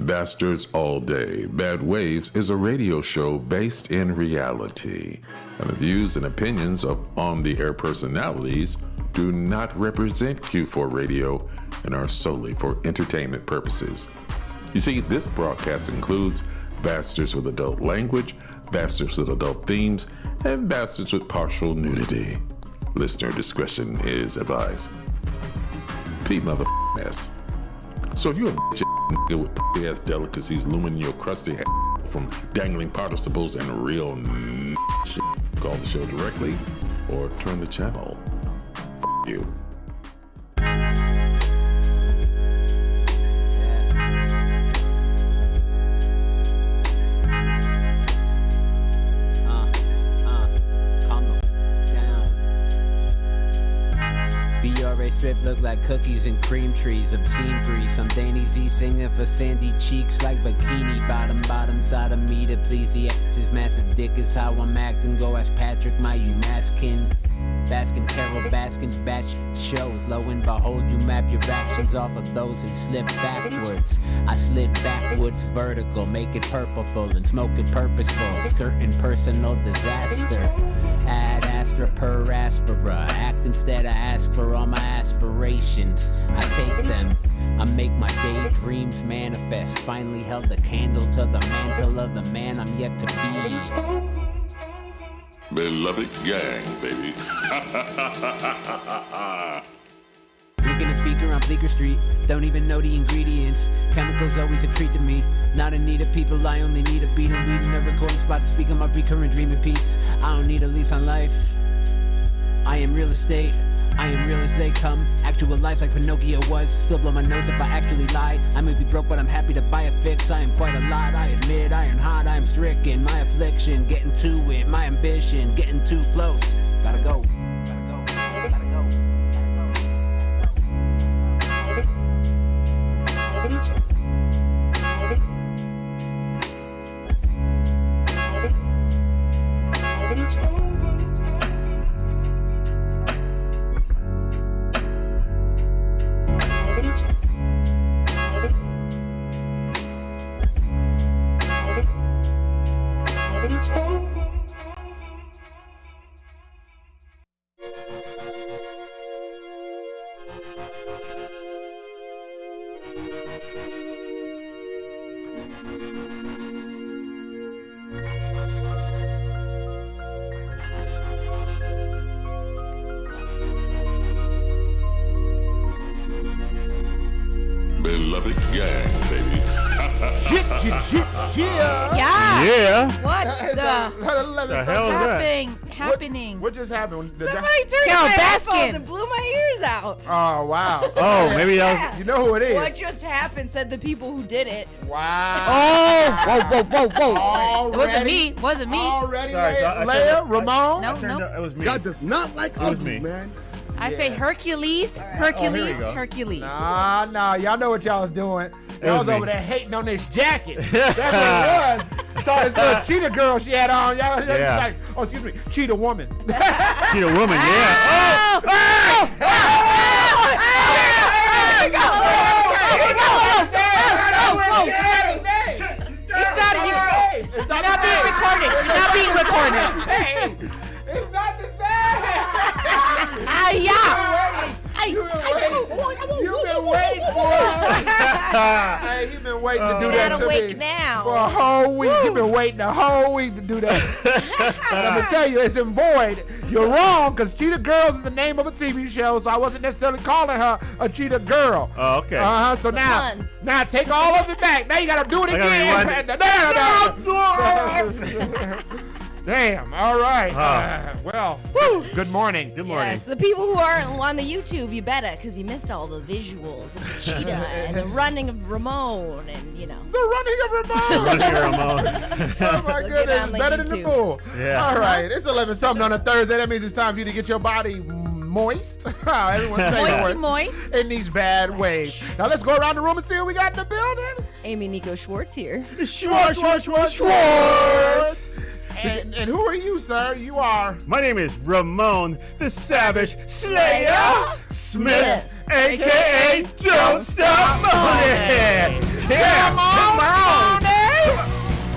Bastards All Day. Bad Waves is a radio show based in reality, and the views and opinions of on-the-air personalities do not represent Q4 Radio and are solely for entertainment purposes. You see, this broadcast includes bastards with adult language, bastards with adult themes, and bastards with partial nudity. Listener discretion is advised. Pete motherfucking. So if you're a bitch nigga with ass delicacies looming in your crusty head from dangling participles and real shit, call the show directly or turn the channel. You. B.A.D strip look like cookies and cream trees, obscene grease. I'm Danny Z singing for sandy cheeks like bikini bottom side of me to please the his massive dick is how I'm acting. Go ask Patrick, my you maskin. Baskin, Carol Baskin's batch shows. Lo and behold, you map your actions off of those and slip backwards. I slid backwards vertical, make it purposeful and smoke it purposeful. Skirting personal disaster. Ad astra per aspera. Act instead, I ask for all my aspirations. I take them, I make my daydreams manifest. Finally held the candle to the mantle of the man I'm yet to be. Beloved gang, baby. Drinking a beaker on Bleecker Street. Don't even know the ingredients. Chemicals always a treat to me. Not in need of people, I only need a beat and weed and a recording spot to speak on my recurrent dream in peace. I don't need a lease on life. I am real estate. I am real as they come. Actualize like Pinocchio was. Still blow my nose if I actually lie. I may be broke, but I'm happy to buy a fix. I am quite a lot, I admit. Iron hot, I am stricken. My affliction, getting to it. My ambition, getting too close. Gotta go. Beloved gang, baby. Yeah. What The hell is happening? What just happened? Somebody turned Carol my Baskin. headphones and blew my ears out. Oh, wow. Oh, maybe that was... You know who it is. What just happened? Said the people who did it. Wow. Oh! Whoa. Already, It wasn't me. Already, Sorry, Leia, Ramon. No. It was me. God does not like ugly, man. I say Hercules. Oh, Hercules. Nah, y'all know what y'all was doing. Y'all was over there hating on this jacket. That's what it was. Saw this little cheetah girl she had on. Y'all like, oh, excuse me, cheetah woman. Cheetah woman, yeah. It's not being recorded. You're not being recorded. Hey, it's not the same. You've been waiting for it. Hey, he's been waiting to do that to me now. for a whole week. You've been waiting a whole week to do that. Let me tell you, it's in void. You're wrong, because Cheetah Girls is the name of a TV show, so I wasn't necessarily calling her a cheetah girl. Oh, okay. So now take all of it back. Now you got to do it again. Damn. All right. Well, good morning. Good morning. Yes, the people who aren't on the YouTube, you better, because you missed all the visuals of the cheetah and the running of Ramon and, The running of Ramon. Oh, my goodness. It's better than the bull. Yeah. All right. It's 11-something on a Thursday. That means it's time for you to get your body moist. Everyone's saying Moist. in these bad ways. Now let's go around the room and see what we got in the building. Amy Nico Schwartz here. Schwartz. And And who are you, sir? You are... My name is Ramon the Savage Slayer Smith, a.k.a. Don't Stop Moaning. Yeah, Come on,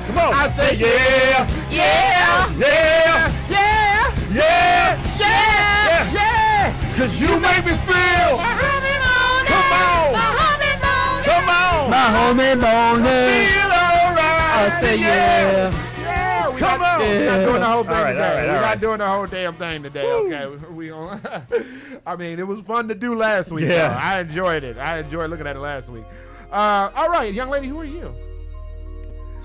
come on. I say yeah, yeah, yeah, yeah, yeah, yeah, yeah. Cause you make me feel. Come on, come on. My homie Moaning. Feel alright. I say yeah. Yeah, we Come not, on. We're not doing the whole thing All right, today. all right, We're all not right. doing the whole damn thing today. Okay, we on. I mean, it was fun to do last week. Yeah. though. I enjoyed it. I enjoyed looking at it last week. All right, young lady, who are you?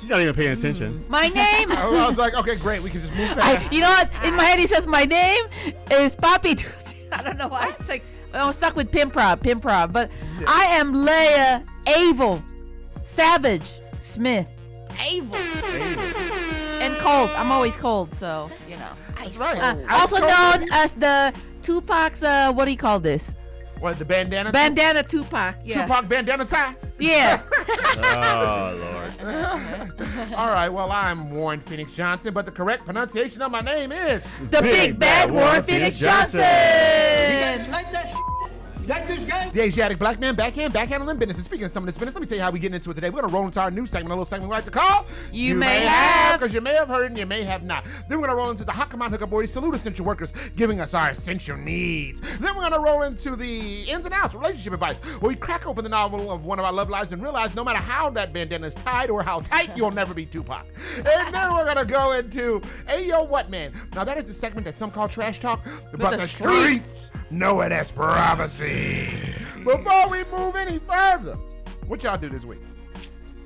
She's not even paying attention. My name. I was like, okay, great, we can just move fast. You know what? In my head, he says my name is Papi. I don't know why. I'm just like, I'm stuck with Pimprov. But I am Leia Avil Savage Smith. Evil. And cold. I'm always cold, so, you know. That's right. Also known as the Tupac's, what do you call this? What, the bandana? Bandana Tupac. Yeah. Tupac bandana tie? Yeah. Oh, Lord. All right, well, I'm Warren Phoenix Johnson, but the correct pronunciation of my name is... The Big Bad Warren Phoenix Johnson. The Asiatic black man, backhandling business. And speaking of some of this business, let me tell you how we get into it today. We're going to roll into our new segment, a little segment we like to call... You may have. Because you may have heard and you may have not. Then we're going to roll into the Hot Come On Hookup Boys Salute Essential Workers, giving us our essential needs. Then we're going to roll into the ins and outs, relationship advice, where we crack open the novel of one of our love lives and realize no matter how that bandana is tied or how tight, you'll never be Tupac. And then we're going to go into Hey Yo What Man. Now that is a segment that some call trash talk, but the streets know it as prophecy. Before we move any further, what y'all do this week?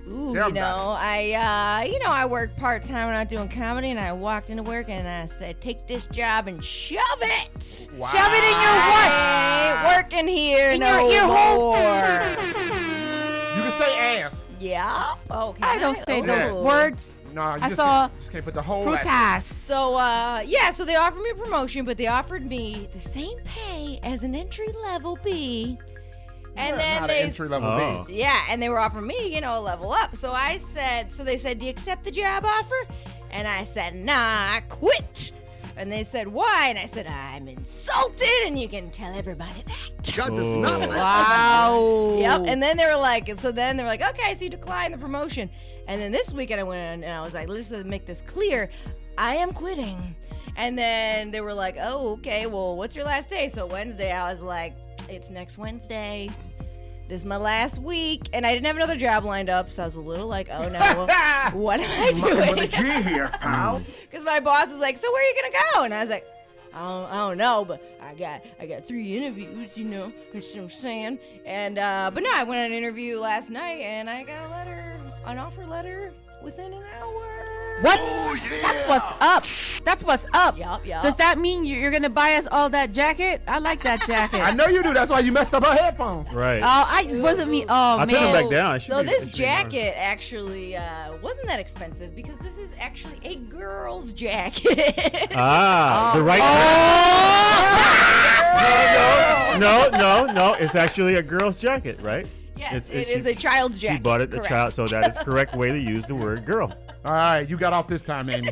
Ooh, Tell you me know, about I work part-time when I'm doing comedy, and I walked into work and I said, take this job and shove it. Wow. Shove it in your what? I ain't working here In no your ear hole? more. You can say ass. Yeah. Okay. I don't say those Okay. words. No, you I just saw just can't put the whole ass. Frutas. So, so they offered me a promotion, but they offered me the same pay as an entry-level B. And then not they an entry level Oh. B. Yeah, and they were offering me, a level up. So I said, they said, do you accept the job offer? And I said, nah, I quit. And they said, why? And I said, I'm insulted, and you can tell everybody that. God does not like Wow. Yep. And then they were like, okay, so you declined the promotion. And then this weekend I went in and I was like, let's make this clear. I am quitting. And then they were like, oh, okay, well, what's your last day? So Wednesday, I was like, it's next Wednesday. This is my last week. And I didn't have another job lined up, so I was a little like, oh no, what am I doing? G here, pal. Because my boss was like, so where are you going to go? And I was like, I don't know, but I got 3 interviews, that's what I'm saying. And, but no, I went on an interview last night and I got an offer letter within an hour. What's That's what's up. That's what's up. Yup. Does that mean you're gonna buy us all that jacket? I like that jacket. I know you do. That's why you messed up her headphones. Right. It wasn't me. Oh I man. took them back down. It should So be- this it should be mine. jacket actually wasn't that expensive because this is actually a girl's jacket. Ah, the right. No. It's actually a girl's jacket, right? Yes, It's- it is a child's jacket. She bought it the correct. child, so that is the correct way to use the word girl. All right, you got off this time, Amy.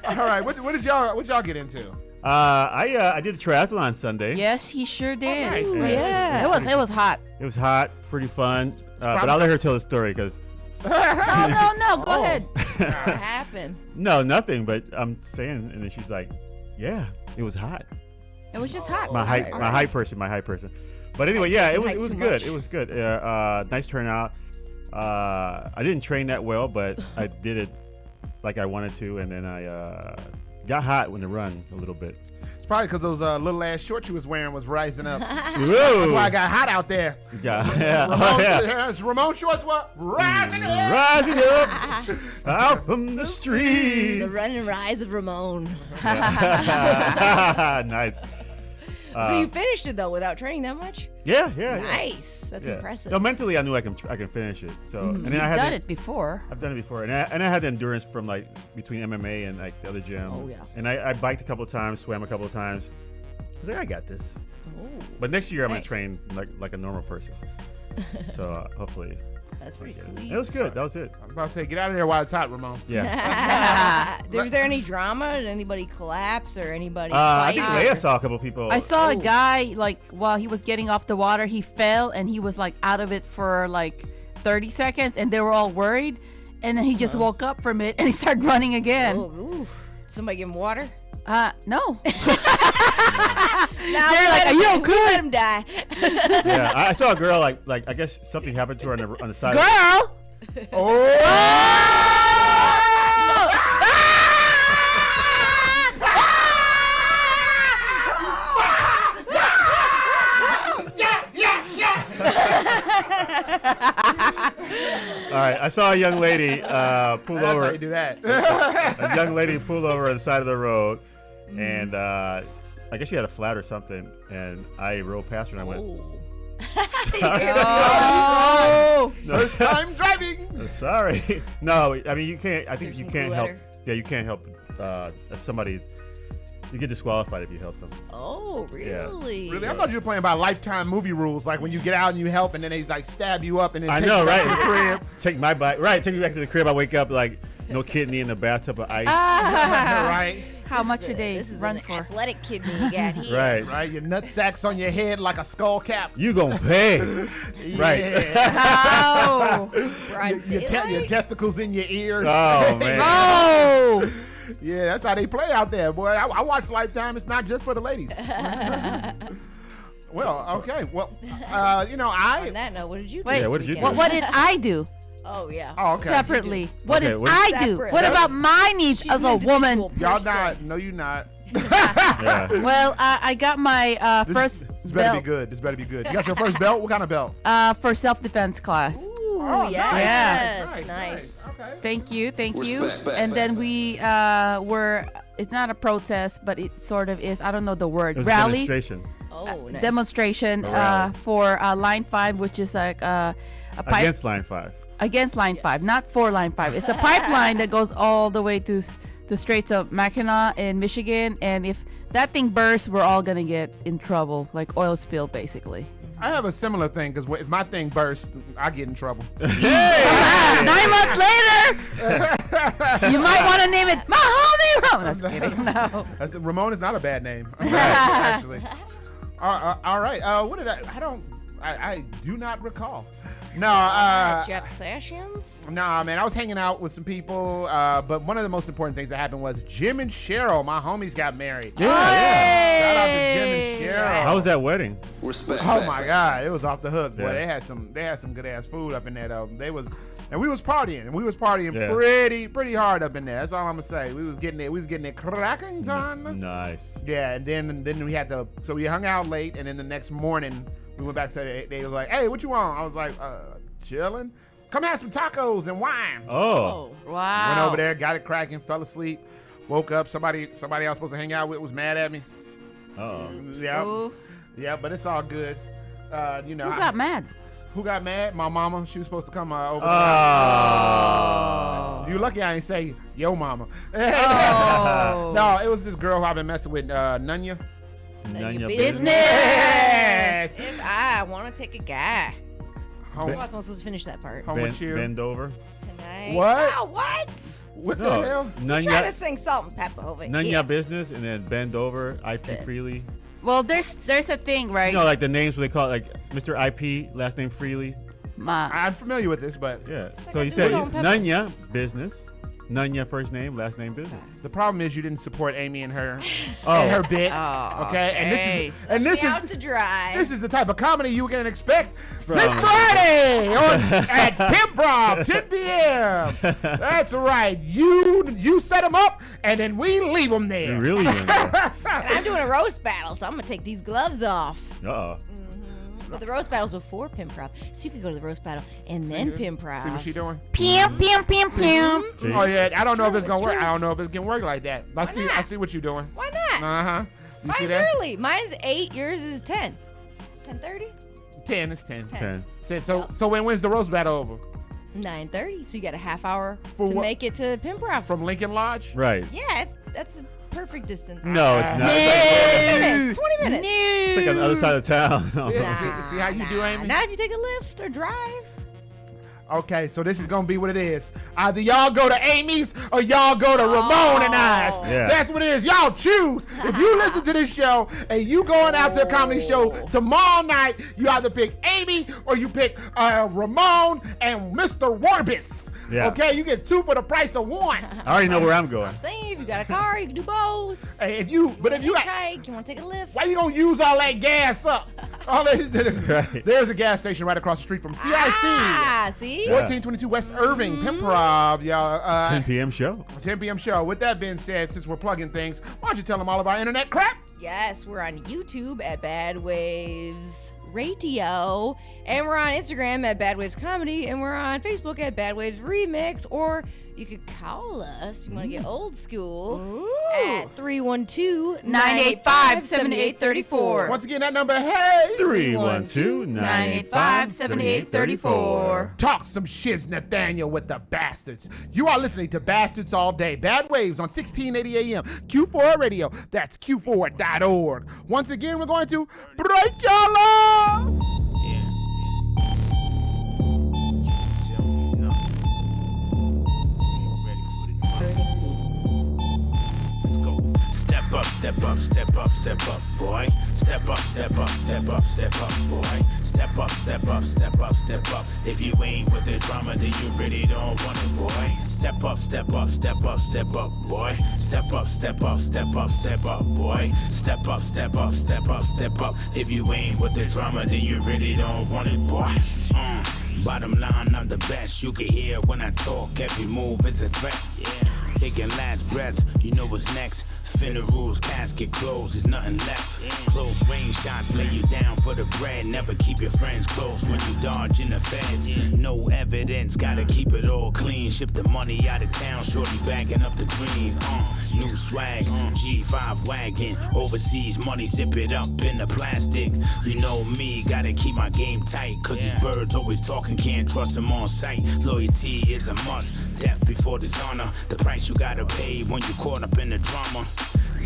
All right, what did y'all get into? I did the triathlon Sunday. Yes, he sure did. nice. Ooh, Yeah. It was hot. It was hot, pretty fun. But I'll let her tell the story because No. Go ahead. What happened? no, nothing. But I'm saying, and then she's like, "Yeah, it was hot." It was just hot. My high person. But anyway, yeah, it was too good. much. It was good. Nice turnout. I didn't train that well, but I did it like I wanted to, and then I got hot when the run a little bit. It's probably because those little ass shorts you was wearing was rising up. Whoa. That's why I got hot out there. Yeah. Ramon shorts were rising up. Rising up out from the street. The run and rise of Ramon. Nice. So you finished it though without training that much? Yeah. Nice. That's Yeah. impressive. No, mentally I knew I can finish it. So and then I You've had done the- it before. I've done it before, and I had the endurance from like between MMA and like the other gym. Oh, yeah. And I biked a couple of times, swam a couple of times. I was like, I got this. Ooh. But next year I'm Nice. gonna train like a normal person. So hopefully. That's pretty sweet. It was good. That was it. I was about to say, get out of there while it's hot, Ramon. Yeah. Was there any drama? Did anybody collapse or anybody I fight? think Leia saw a couple people. I saw a guy, like, while he was getting off the water, he fell and he was, like, out of it for, like, 30 seconds and they were all worried. And then he just woke up from it and he started running again. Oh, oof. Somebody give him water? No. Nah, They're like, are you okay? Let him die. Yeah, I saw a girl like I guess something happened to her on the side. Girl! All right, I saw a young lady pull That's over. how you do that. A young lady pulled over on the side of the road, and I guess she had a flat or something. And I rode past her, and I went, Oh! First time driving. "Sorry." No, I mean you can't. I think There's you some can't glue help. at her. Yeah, you can't help if somebody. You get disqualified if you help them. Oh, really? Really? I thought you were playing by lifetime movie rules, like when you get out and you help, and then they like stab you up and then I take know, you back right? to the crib. Take my bike. Right, take me back to the crib. I wake up like no kidney in the bathtub of ice. Right? How much did they This is run an for? athletic kidney you got here. Right. Right? Your nut sacks on your head like a skull cap. You gonna pay. Right. Yeah. Oh! Broad your daylight? testicles in your ears. Oh man. Oh! Yeah, that's how they play out there, boy. I watch Lifetime. It's not just for the ladies. Well, okay. Well, On that note, what did you do? Wait, Yeah, this what did you weekend? do? What did I do Oh, yeah. Oh, okay. separately? What Okay, did what- I do? Separate. What about my needs She's as an a individual woman? Y'all person. not. No, you not. Yeah. Well, I got my first This better be belt good. This better be good. You got your first belt? What kind of belt? for self-defense class. Ooh, Oh, yes. Nice. Okay. Thank you. And then we were. It's not a protest, but it sort of is. I don't know the word. It was a Rally. demonstration Oh, nice. Demonstration A rally. for Line 5, which is like a pipe against Line 5. against Line 5, not for Line 5. It's a pipeline that goes all the way to the Straits of Mackinac in Michigan, and if that thing bursts, we're all gonna get in trouble, like oil spill, basically. I have a similar thing because if my thing bursts, I get in trouble. 9 months later, you might want to name it my homie Ramon. I'm just kidding. No. Ramon is not a bad name, actually. All right. What did I do not recall. No. Jeff Sessions? Nah, man, I was hanging out with some people, but one of the most important things that happened was Jim and Cheryl, my homies, got married. Yeah, Shout out to Jim and Cheryl. How was that wedding? Oh my God, it was off the hook, boy. Yeah. They had some good ass food up in there though. We was partying Yeah. pretty hard up in there. That's all I'm gonna say. We was getting it cracking, son. Nice. Yeah, and then we had to. So we hung out late, and then the next morning we went back to. They was like, "Hey, what you want?" I was like, "Chilling. Come have some tacos and wine." Oh. Wow. Went over there, got it cracking, fell asleep, woke up. Somebody I was supposed to hang out with was mad at me. Oh. Yeah, but it's all good. Who got mad? Who got mad? My mama. She was supposed to come over. Oh. You lucky I ain't say yo mama. Oh. No, it was this girl who I've been messing with, Nunya. None of your Business. Yes. If I want to take a guy. Home, I wasn't supposed to finish that part. home with you. Bend over. Tonight. What? Oh, what? What the No. hell? None Trying to your, sing salt and pepper over none here. your business, and then bend over. IP freely. Well, there's a thing, right? You know, like the names what they call it, like Mr. IP, last name freely. I'm familiar with this, but Yeah. like So I you do said salt and pepper. none your business. None your first name, last name, business. the problem is you didn't support Amy and her Oh. bit. Oh, Okay, okay. and this Me is out to dry. this is the type of comedy you can expect From- this Friday at Pimprov, 10 p.m. That's right. You set them up, and then we leave them there. You really went there. And I'm doing a roast battle, so I'm gonna take these gloves off. Uh-oh. But the roast battle's before Pimprov, so you could go to the roast battle and then See Pimprov. what she doing? Pim, pim, pim, pim. See? Oh yeah, I don't know if true, it's gonna it's work. true. I don't know if it's gonna work like that. I not? see what you're doing. Why not? Uh huh. You see Mine's that? early. Mine's 8. Yours is 10. 10:30. 10. It's 10. 10. So when's the roast battle over? 9:30. So you got a half hour For to what? make it to Pimprov. From Lincoln Lodge? Right. Yeah, that's a perfect distance. No, it's not. 20 minutes. 20 minutes. It's like on the other side of town. See how you do, Amy? Not if you take a lift or drive. Okay, so this is gonna be what it is. Either y'all go to Amy's or y'all go to Ramon and I's. Yeah. That's what it is. Y'all choose. If you listen to this show and you going out to a comedy show tomorrow night, you either pick Amy or you pick Ramon and Mr. Warbis. Yeah. Okay, you get 2 for the price of 1. I already know where I'm going. Saying if you got a car, you can do both. Hey, if you hitchhike, you want to take a lift? why you gonna use all that gas up? All that, Right. There's a gas station right across the street from CIC. See? 1422 West Irving, Pimprov, y'all. 10 p.m. show. 10 p.m. show. With that being said, since we're plugging things, why don't you tell them all of our internet crap? Yes, we're on YouTube at Bad Waves Radio, and we're on Instagram at Bad Waves Comedy, and we're on Facebook at Bad Waves Remix, or you could call us, you want to get old school, at 312-985-7834. Once again, that number, hey! 312-985-7834. Talk some shiz, Nathaniel, with the bastards. You are listening to Bastards All Day. Bad Waves on 1680 AM. Q4 Radio. That's Q4.org. Once again, we're going to break your love. Step up, step up, step up, step up, boy. Step up, step up, step up, step up, boy. Step up, step up, step up, step up. If you ain't with the drama, then you really don't want it, boy. Step up, step up, step up, step up, boy. Step up, step up, step up, step up, boy. Step up, step up, step up, step up. If you ain't with the drama, then you really don't want it, boy. Bottom line, I'm the best. You can hear when I talk. Every move is a threat. Yeah. Taking last breath, you know what's next. Funerals, casket closed, there's nothing left. Close range shots lay you down for the bread. Never keep your friends close when you dodge in the feds. No evidence, gotta keep it all clean. Ship the money out of town, shorty bagging up the green. New swag, G5 wagon. Overseas money, zip it up in the plastic. You know me, gotta keep my game tight. Cause these birds always talking, can't trust them on sight. Loyalty is a must, death before dishonor. The price you gotta pay when you caught up in the drama.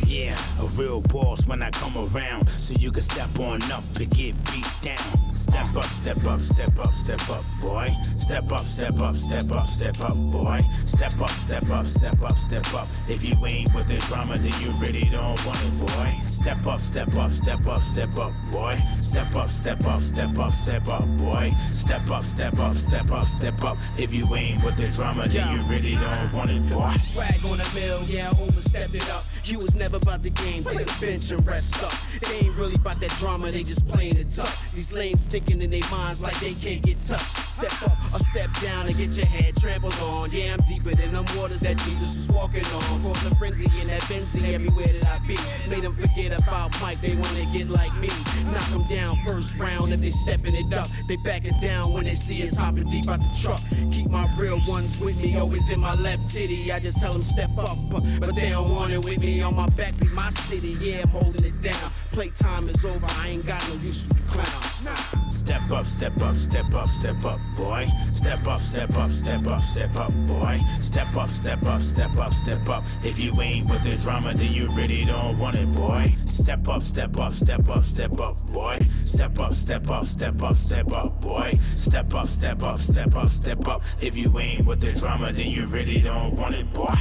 Yeah, a real boss when I come around, so you can step on up and get beat down. Step up, step up, step up, step up, boy. Step up, step up, step up, step up, boy. Step up, step up, step up, step up. If you ain't with the drama, then you really don't want it, boy. Step up, step up, step up, step up, boy. Step up, step up, step up, step up, boy. Step up, step up, step up, step up. If you ain't with the drama, then you really don't want it, boy. Swag on a mill, yeah, I overstepped it up. You was never about the game, play the bench and rest up. They ain't really about that drama, they just playing it tough. These lanes sticking in their minds like they can't get touched. Step up or step down and get your head trampled on. Yeah, I'm deeper than them waters that Jesus was walking on. Cause the frenzy in that Benzie everywhere that I be. Made them forget about Mike, they wanna get like me. Knock them down first round if they stepping it up. They back it down when they see us hopping deep out the truck. Keep my real ones with me, always in my left titty. I just tell them step up, but they don't want it with me. On my back be my city, yeah, I'm holding it down. Playtime is over, I ain't got no use for you clowns. Step up, step up, step up, step up, boy. Step up, step up, step up, step up, boy. Step up, step up, step up, step up. If you ain't with the drama, then you really don't want it, boy. Step up, step up, step up, step up, boy. Step up, step up, step up, step up, boy. Step up, step up, step up, step up. If you ain't with the drama, then you really don't want it, boy.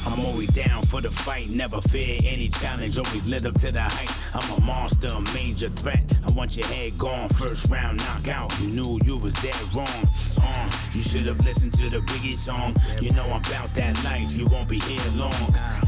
I'm always down for the fight, never fear any challenge, always lit up to the height. I'm a monster, a major threat. I want your head gone, first round knockout. You knew you was dead wrong. You should have listened to the Biggie song. You know I'm about that life, you won't be here long.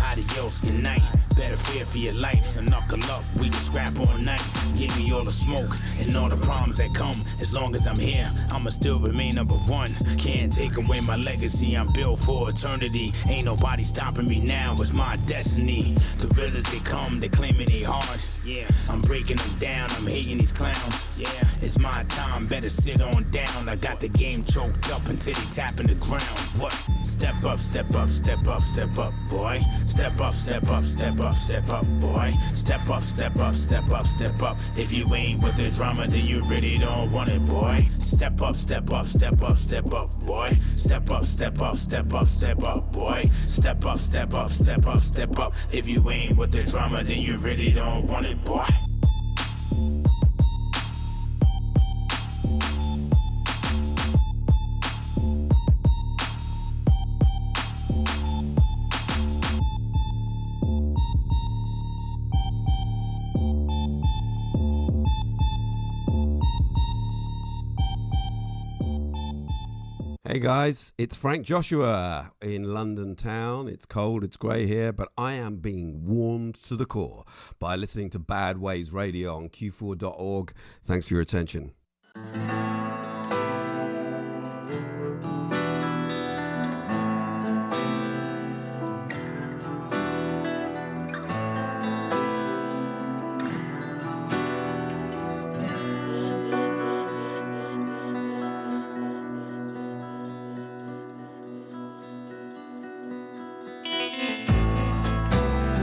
Adios, good night. Better fear for your life, so knuckle up. We can scrap all night. Give me all the smoke and all the problems that come. As long as I'm here, I'ma still remain number one. Can't take away my legacy, I'm built for eternity. Ain't nobody stopping me now, it's my destiny. The real as they come, they claiming they hard. Yeah, I'm breaking them down, I'm hating these clowns. Yeah, it's my time, better sit on down. I got the game choked up until they tapping the ground. What? Step up, step up, step up, step up, boy. Step up, step up, step up, step up, boy. Step up, step up, step up, step up. If you ain't with the drama, then you really don't want it, boy. Step up, step up, step up, step up, boy. Step up, step up, step up, step up, boy. Step up, step up, step up, step up. If you ain't with the drama, then you really don't want it, boy. Hey guys, it's Frank Joshua in London town. It's cold, it's grey here, but I am being warmed to the core by listening to Bad Waves Radio on q4.org. Thanks for your attention.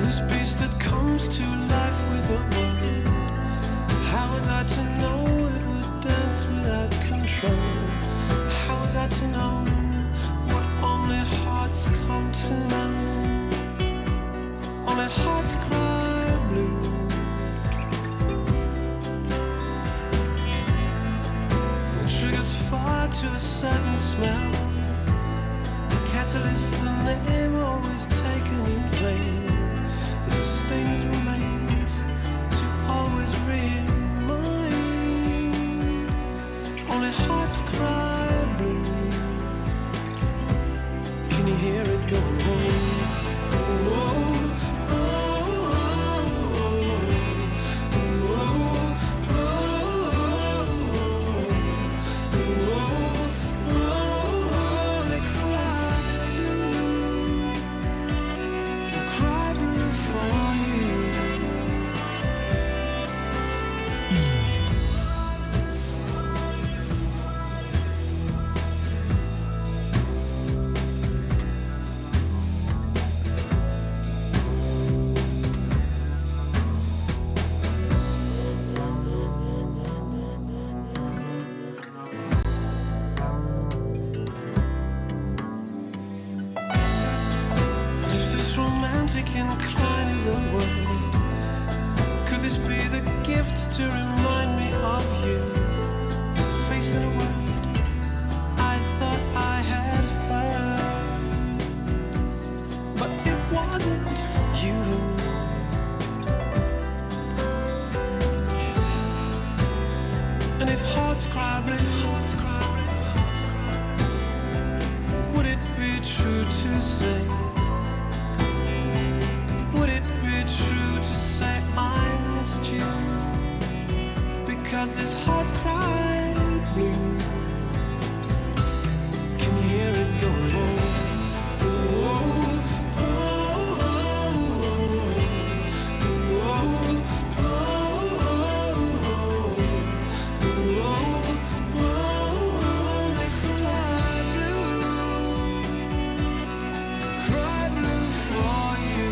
This beast that comes to life with a word. How was I to know it would dance without control? How was I to know what only hearts come to know? Only hearts cry blue. The trigger's far to a certain smell. Catalyst, the name always taken in vain. There's a stain that remains to always remind. Only hearts cry blue. Can you hear it going home? Oh, oh, oh, oh, oh, oh, oh, they cry blue for you. And if this romantic incline is a word, could this be the gift to remind me of you? It's a face and a word I thought I had heard, but it wasn't you. And if hearts cry blue, would it be true to say? Would it be true to say I missed you? Because this heart cried blue. Can you hear it going on? Oh, oh, oh, oh, oh, they cry blue for you.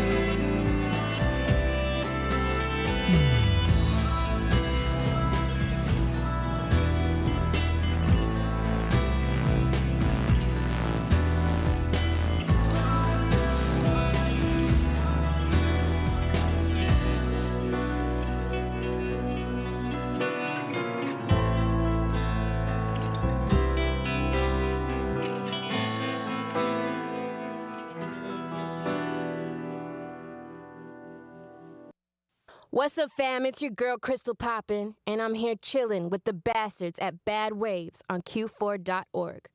What's up, fam? It's your girl Crystal Poppin', and I'm here chillin' with the bastards at Bad Waves on q4.org.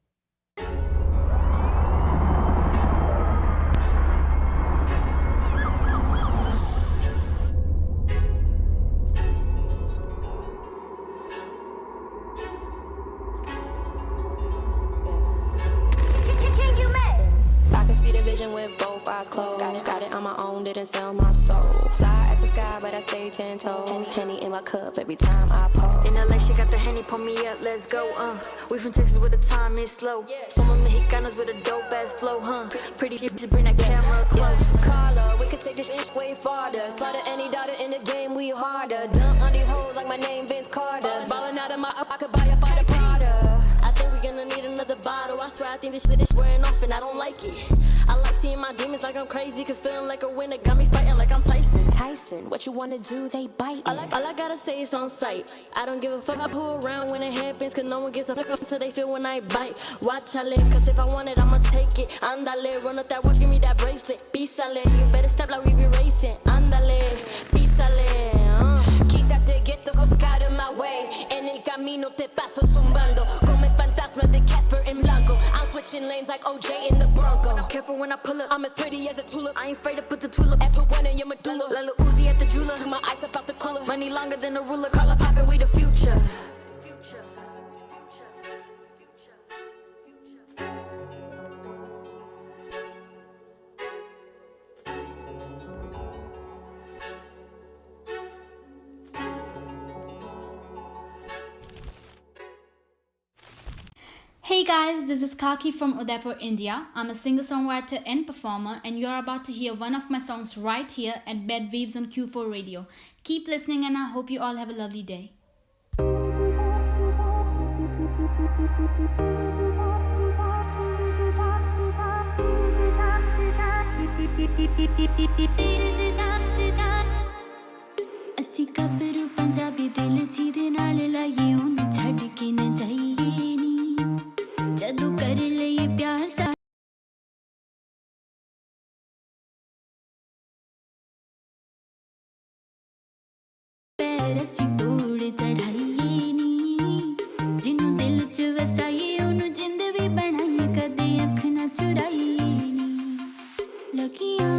I can see the vision with both eyes closed. Got it on my own, didn't sell my soul. Fly as the sky, but I stay 10 toes. Henny in my cup every time I pose. In LA, she got the Henny, pull me up, let's go, We from Texas where the time is slow. Somos Mexicanos with a dope ass flow, Pretty just bring that camera close. Carla, we could take this shit way farther. Slaughter any daughter in the game, we harder. Dump on these hoes like my name Vince Carter. Ballin' out of my up, I could buy a by the Prada. I think we gonna need another bottle. I swear I think this shit is wearing off and I don't like it. I like seeing my demons like I'm crazy, cause feeling like a winner got me fighting like I'm Tyson. What you wanna do, they bite. All I gotta say is on sight. I don't give a fuck, I pull around when it happens, cause no one gives a fuck until they feel when I bite. Watch I live, cause if I want it, I'ma take it. Andale, run up that watch, give me that bracelet. Písale, you better step like we be racing. Andale, písale. Quítate, get the fuck out of my way. En el camino te paso zumbando. Como el fantasma de Casper en blanco. I'm switching switching lanes like OJ in the Bronco. Careful when I pull up, I'm as pretty as a tulip. I ain't afraid to put the tool up and put one in your medulla. Lil Uzi at the jeweler, took my ice up out the cooler. Money longer than a ruler, Carla poppin', we the future. Hey guys, this is Kaki from Udaipur, India. I'm a singer-songwriter and performer, and you're about to hear one of my songs right here at B.A.D Waves on Q4 Radio. Keep listening, and I hope you all have a lovely day. ਅਸੀਂ ਗੱਭਰੂ ਪੰਜਾਬੀ ਦਿਲ ਜਿਹਦੇ ਨਾਲ ਲਾਈਏ ਉਹਨੂੰ ਛੱਡ ਕੇ ਨਾ ਜਾਈਏ ਨੀ ਜਦੋਂ ਕਰ ਲਈਏ ਪਿਆਰ ਸਾ ਪੈਰ ਅਸੀਂ ਤੋੜ ਚੜਾਈਏ ਨੀ ਜਿਹਨੂੰ ਦਿਲ 'ਚ ਵਸਾਈਏ ਉਹਨੂੰ ਜਿੰਦ ਵੀ ਬਣਾਈਏ ਕਦੇ ਅੱਖ ਨਾ ਚੁਰਾਈਏ ਨੀ ਲੱਗੀਆਂ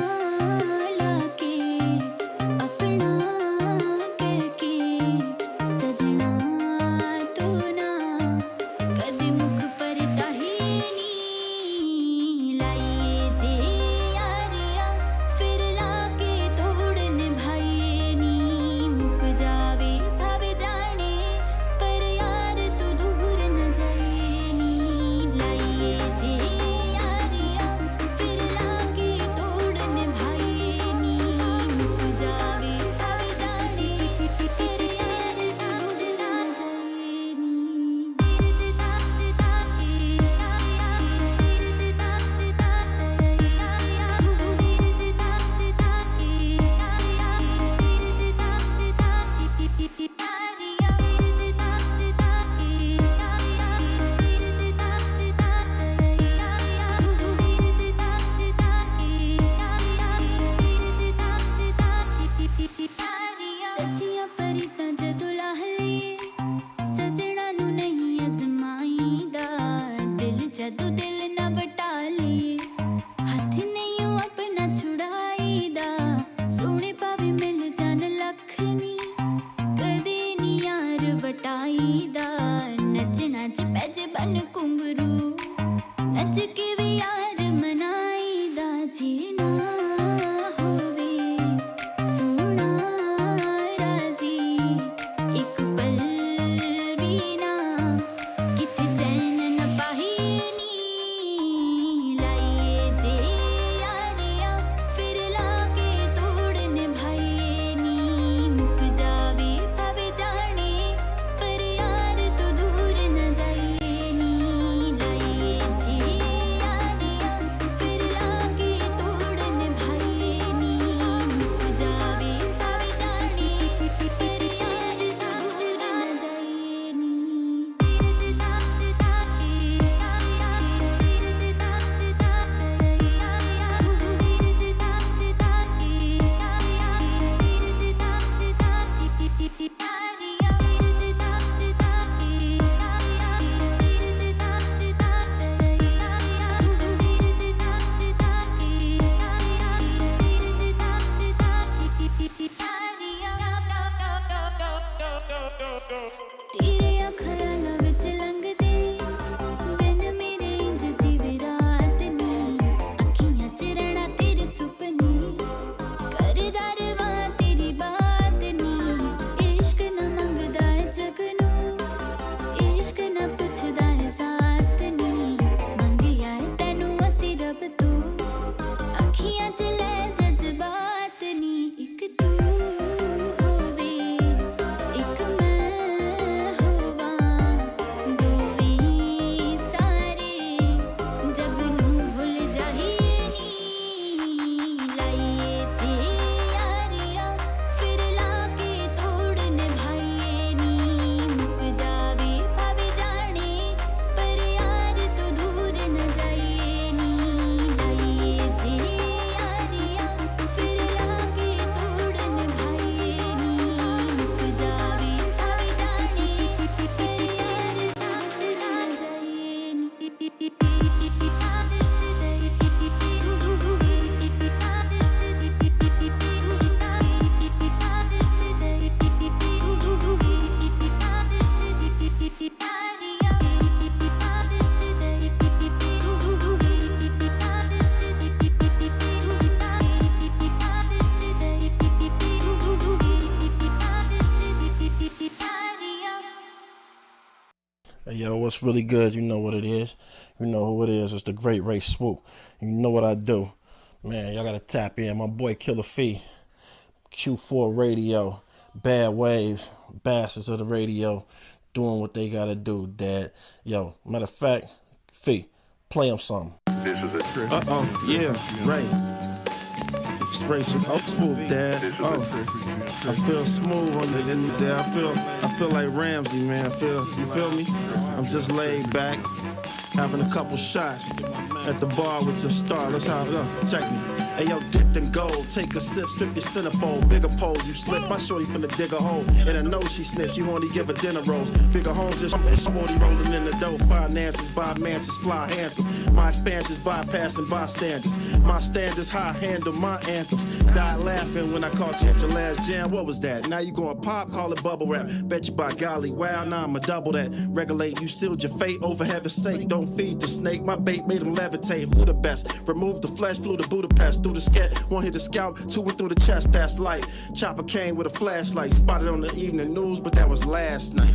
What's really good, you know what it is. You know who it is. It's the great Ray Swoop. You know what I do. Man, y'all gotta tap in. My boy Killer Fee, Q4 Radio, Bad Waves, Bastards of the Radio, doing what they gotta do, Dad. Yo, matter of fact, Fee, play him something. Yeah, right. Spray some Swoop, Dad. I feel smooth on the end there. I feel like Ramsey, man. You feel me? I'm just laid back, having a couple shots at the bar with your star. Let's have check me. Hey yo, dipped in gold, take a sip, strip your centerfold. Bigger pole, you slip. My shorty finna dig a hole. And I know she sniffs, you only give her dinner rolls. Bigger homes, just sporty rolling in the dough. Finances by mansions, fly handsome. My expansions bypassing bystanders. My standards high, handle my anthems. Died laughing when I caught you at your last jam. What was that? Now you going pop, call it bubble wrap. Bet you by golly, wow, now I'ma double that. Regulate, you sealed your fate over heaven's sake. Don't feed the snake, my bait made him levitate. Who the best? Remove the flesh, flew to Budapest. Through the scat, one hit the scalp, two went through the chest, that's light. Chopper came with a flashlight, spotted on the evening news, but that was last night.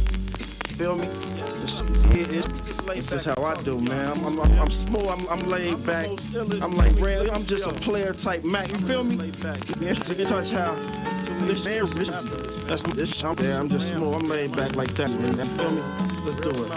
Feel me? This is how I do, man. I'm smooth, I'm laid back. I'm like, I'm just a player type Mac. You feel me? Touch how this yeah, I'm just smooth, I'm laid back like that. You feel me? Let's do it.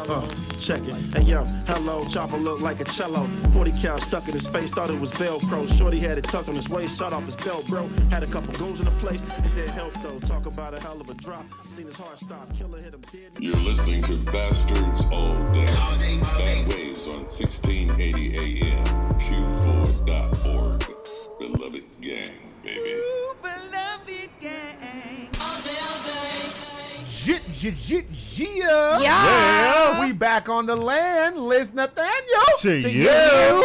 Check it. Hey yo, hello, Chopper looked like a cello. 40 cal stuck in his face, thought it was Velcro. Shorty had it tucked on his waist, shot off his belt, bro. Had a couple goals in the place, it didn't help though. Talk about a hell of a drop. Seen his heart stop, killer hit him dead. You're listening to Bastards All Day. Bad Waves on 1680 AM, Q4.org. Beloved gang, baby. Ooh, beloved gang. All day, all day. Yeah. We back on the land. Liz Nathaniel. To you.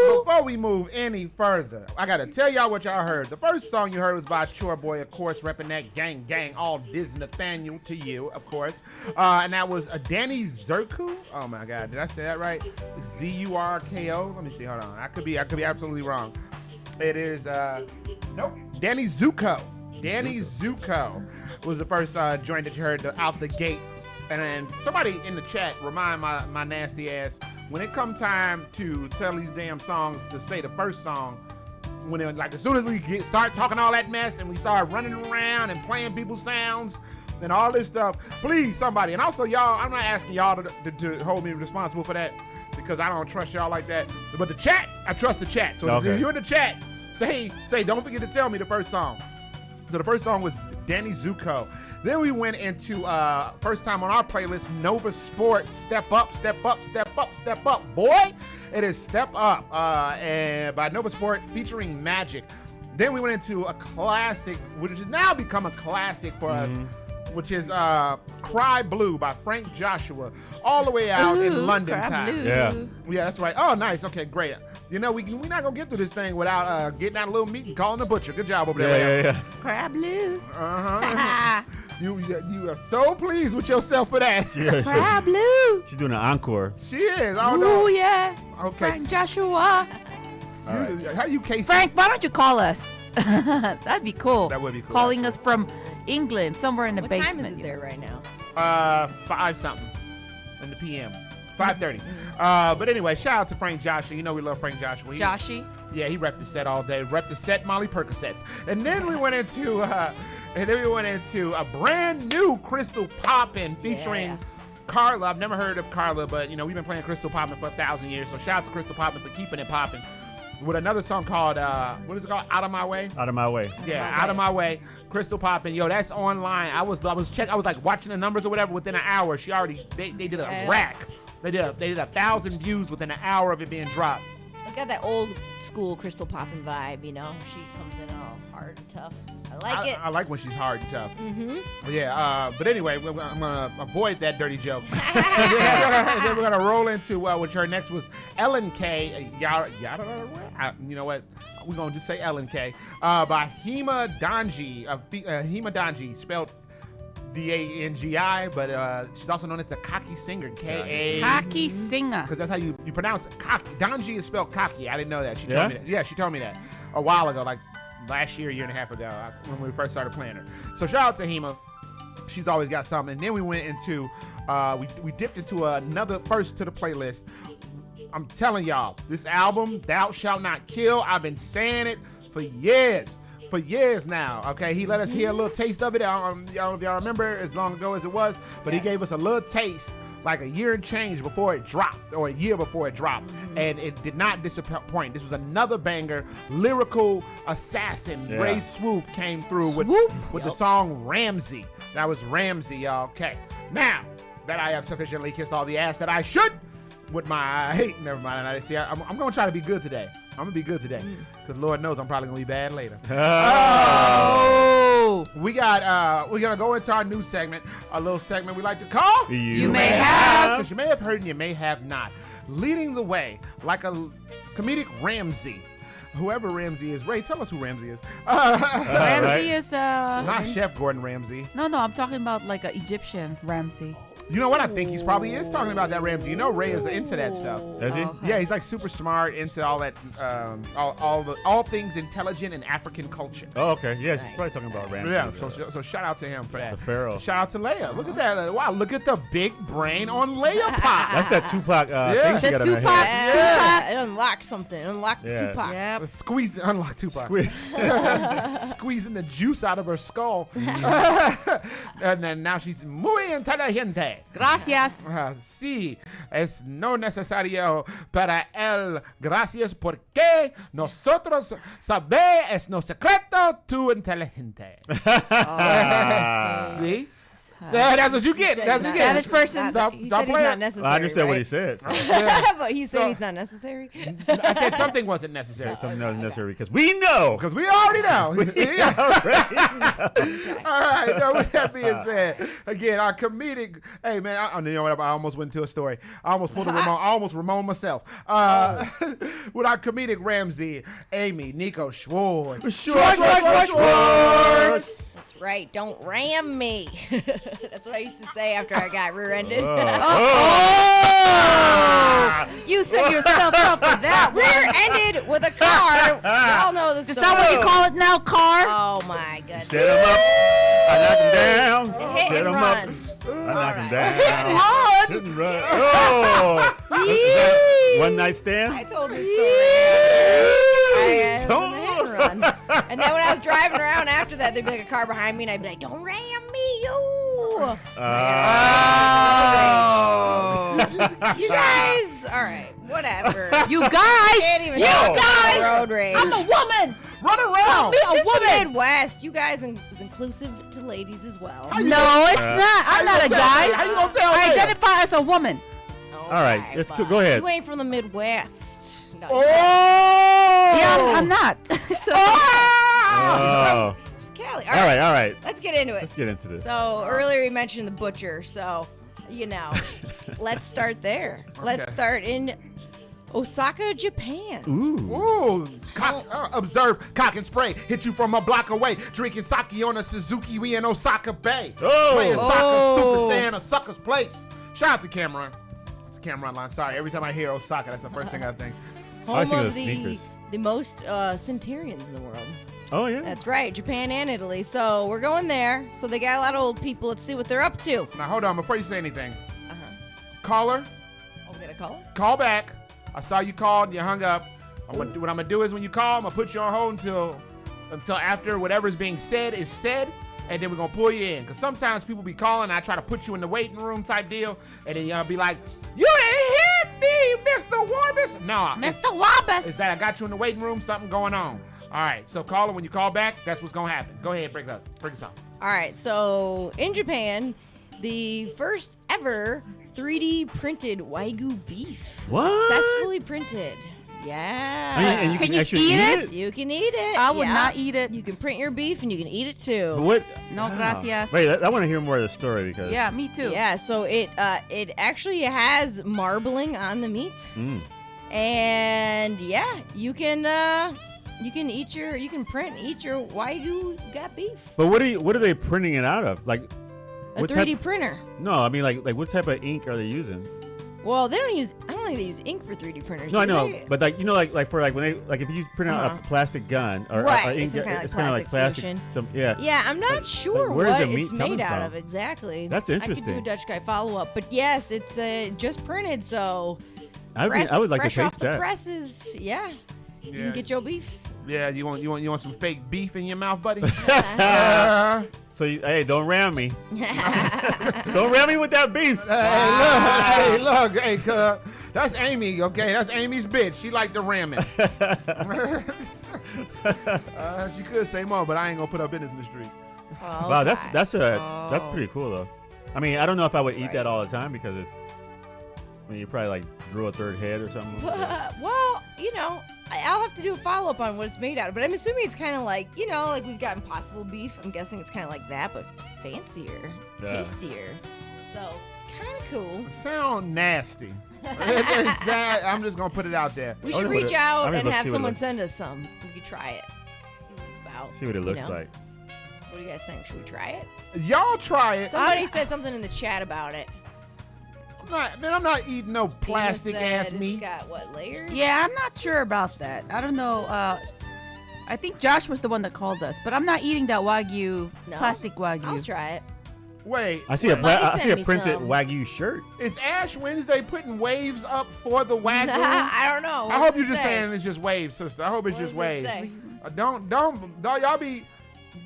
Before we move any further, I gotta tell y'all what y'all heard. The first song you heard was by Chore Boy, of course, repping that gang, all Diz Nathaniel to you, of course. And that was Danny Zurko. Oh my God, did I say that right? Zurko. Let me see. Hold on. I could be absolutely wrong. It is nope. Danny Zuko. Danny Zuko was the first joint that you heard out the gate. And then somebody in the chat remind my nasty ass, when it come time to tell these damn songs to say the first song, when it, like as soon as we start talking all that mess and we start running around and playing people's sounds and all this stuff, please somebody. And also y'all, I'm not asking y'all to hold me responsible for that because I don't trust y'all like that. But the chat, I trust the chat. So if you're in the chat, say don't forget to tell me the first song. So the first song was Danny Zuko. Then we went into first time on our playlist, Nova Sport, Step Up, Step Up, Step Up, Step Up. Boy, it is Step Up and by Nova Sport featuring Magic. Then we went into a classic, which has now become a classic for us, which is Cry Blue by Frank Joshua, all the way out in London time. Yeah, that's right. Oh, nice. Okay, great. You know, we're not going to get through this thing without getting out a little meat and calling the butcher. Good job over there. Yeah. Crab Blue. Uh-huh. You are so pleased with yourself for that. Crab Blue. She's doing an encore. She is. I don't know. Ooh, yeah. Okay. Frank Joshua. How you, Casey? Frank, why don't you call us? That'd be cool. That would be cool. Calling us from England, somewhere in the basement. What time is it there right now? 5-something in the PM. 5:30. But anyway, shout out to Frank Joshua. You know we love Frank Joshua. Joshy? Yeah, he repped the set all day. Repped the set, Molly Percocets. And then we went into a brand new Crystal Poppin' featuring Carla. I've never heard of Carla, but you know, we've been playing Crystal Poppin' for 1,000 years. So shout out to Crystal Poppin' for keeping it poppin'. With another song called what is it called? Out of My Way. Out of My Way. Yeah, Out of My Way. Crystal Poppin'. Yo, that's online. I was like watching the numbers or whatever. Within an hour, they did a rack. They did 1,000 views within an hour of it being dropped. It's got that old school Crystal Poppin' vibe, you know. She comes in all hard and tough. I like it. I like when she's hard and tough. Mm-hmm. Yeah, but anyway, I'm gonna avoid that dirty joke. Then we're gonna roll into which her next was Ellen K. You know what? We're gonna just say Ellen K. By Hema Danji. Hema Danji, spelled D-A-N-G-I, but she's also known as the Cocky Singer, K-A. Cocky Singer. Because that's how you pronounce it. Cocky. Danji is spelled cocky. I didn't know that. She told me that. Yeah, she told me that a while ago, like last year and a half ago, when we first started playing her. So shout out to Hema. she's always got something. And then we went into, we dipped into another first to the playlist. I'm telling y'all, this album, Thou Shalt Not Kill, I've been saying it for years now. Okay, he let us hear a little taste of it. Y'all, if y'all remember, as long ago as it was, but he gave us a little taste like a year and change before it dropped, or a year before it dropped, and it did not disappoint. This was another banger. Lyrical assassin Ray Swoop came through with the song Ramsey. That was Ramsey, y'all. Okay, now that I have sufficiently kissed all the ass that I should with my hate, never mind. I'm gonna try to be good today. I'm gonna be good today, because Lord knows I'm probably gonna be bad later. We're gonna go into our new segment, a little segment we like to call You May Have. Because you may have heard and you may have not. Leading the way like a comedic Ramsey. Whoever Ramsey is. Ray, tell us who Ramsey is. Ramsey is not Chef Gordon Ramsay. No, I'm talking about like an Egyptian Ramsey. You know what? I think he's probably is talking about that Ramsey. You know, Ray is into that stuff. Is he? Yeah, he's like super smart, into all that, all things intelligent in African culture. Oh, okay. Yeah, she's probably talking about Ramsey. Yeah. So shout out to him for that. The Pharaoh. Shout out to Leia. Look at that. Wow. Look at the big brain on Leia Pop. That's that Tupac thing she got in her Tupac. head. Yeah, it unlocked something. Unlocked Tupac. Yep. Unlock Tupac. Squeezing the juice out of her skull. And then now she's muy inteligente. Gracias. Sí, es no necesario para él. Gracias porque nosotros sabe es no secreto tu inteligente. See? So that's what you get. That's what you get. Spanish person. Stop He said he's playing. not necessary. I understand right? what he says. But he said he's not necessary. I said something wasn't necessary. Something that was necessary because we know. Because we already know. We already know. All right. So with that being said, again, our comedic. Hey man, you know what? I almost went into a story. I almost pulled a Ramon. I almost Ramon myself. With our comedic Ramsey, Amy, Nico, Schwartz. Schwartz. That's right. Don't ram me. That's what I used to say after I got rear-ended. You set yourself up for that. Rear-ended with a car. Y'all know the Is story. that what you call it now, car? Oh my goodness. Set him up. I knock him down. Hit Set and him run. up. I knock him down. Hit and run. Oh. Is that one night stand? I told this story. I was in the hit and run. And then when I was driving around after that, there'd be like a car behind me, and I'd be like, "Don't ram me, you!" You guys, all right, whatever. You guys, Can't even you talk about guys. road rage. I'm a woman. Run around. Be a This is the woman. Midwest. You guys is inclusive to ladies as well. No, it's not. I'm not a guy. How you gonna tell me? I identify as a woman. All right, let's go ahead. You ain't from the Midwest. No, Yeah, I'm not. So, Oh. just Cali. All right. Let's get into it. Let's get into this. So earlier you mentioned the butcher, so let's start there. Let's start in Osaka, Japan. Ooh. Observe cock and spray. Hit you from a block away. Drinking sake on a Suzuki. We in Osaka Bay. Playing soccer. Stupid stay in a sucker's place. Shout out to Cameron. It's a Cameron line. Sorry. Every time I hear Osaka, that's the first thing I think. Home think of of sneakers. the most centurions in the world. Oh, yeah. That's right, Japan and Italy. So we're going there. So they got a lot of old people. Let's see what they're up to. Now, hold on. Before you say anything. Caller. Oh, we got a caller? Call back. I saw you called and you hung up. What I'm going to do is when you call, I'm going to put you on hold until after whatever's being said is said, and then we're going to pull you in. Because sometimes people be calling, and I try to put you in the waiting room type deal, and then y'all be like, "You didn't hear me, Mr. Warbus." No. Mr. Warbus. Is that I got you in the waiting room, something going on. All right, so caller, when you call back, that's what's going to happen. Go ahead, break us up. All right, so in Japan, the first ever 3D printed Wagyu beef. What? Successfully printed. Yeah. And you can actually eat it? You can eat it. I would not eat it. You can print your beef and you can eat it too. What? No, gracias. Wait, I want to hear more of the story because. Yeah, me too. Yeah, so it actually has marbling on the meat. And yeah, you can print and eat your Wagyu got beef. But what are they printing it out of? Like A 3D printer. No, I mean like what type of ink are they using? Well, they don't use. I don't think they use ink for 3D printers. No, I do know, they? but like for like when they like if you print out a plastic gun or Right, ink, it's kinda like plastic solution. Yeah. Yeah, I'm not sure where what is the meat it's made coming out from? of exactly. That's I interesting. could do a Dutch guy follow up, but yes, it's just printed, so. I would like to fresh off taste the that. presses, yeah. You can get your beef. Yeah, you want some fake beef in your mouth, buddy? So hey, don't ram me. Don't ram me with that beef. Hey, cuz, that's Amy, okay? That's Amy's bitch. She like the ramming. She could say more, but I ain't gonna put her business in the street. Oh, Wow, that's pretty cool though. I mean, I don't know if I would eat that all the time because it's. I mean, you probably like grew a third head or something. Well, I'll have to do a follow up on what it's made out of, but I'm assuming it's kind of like, like we've got Impossible beef. I'm guessing it's kind of like that, but fancier, tastier. So, kind of cool. Sound nasty. I'm just gonna put it out there. We should reach out and have someone send us some. We could try it. See what it looks like. What do you guys think? Should we try it? Y'all try it. Somebody said something in the chat about it. I'm not eating no plastic ass meat. It's got what, layers? Yeah, I'm not sure about that. I don't know. I think Josh was the one that called us, but I'm not eating that Wagyu, plastic Wagyu. I'll try it. Wait. I see a printed Wagyu shirt. Is Ash Wednesday putting waves up for the Wagyu? I don't know. I hope you're just saying it's just waves, sister. I hope it's just waves. Don't y'all be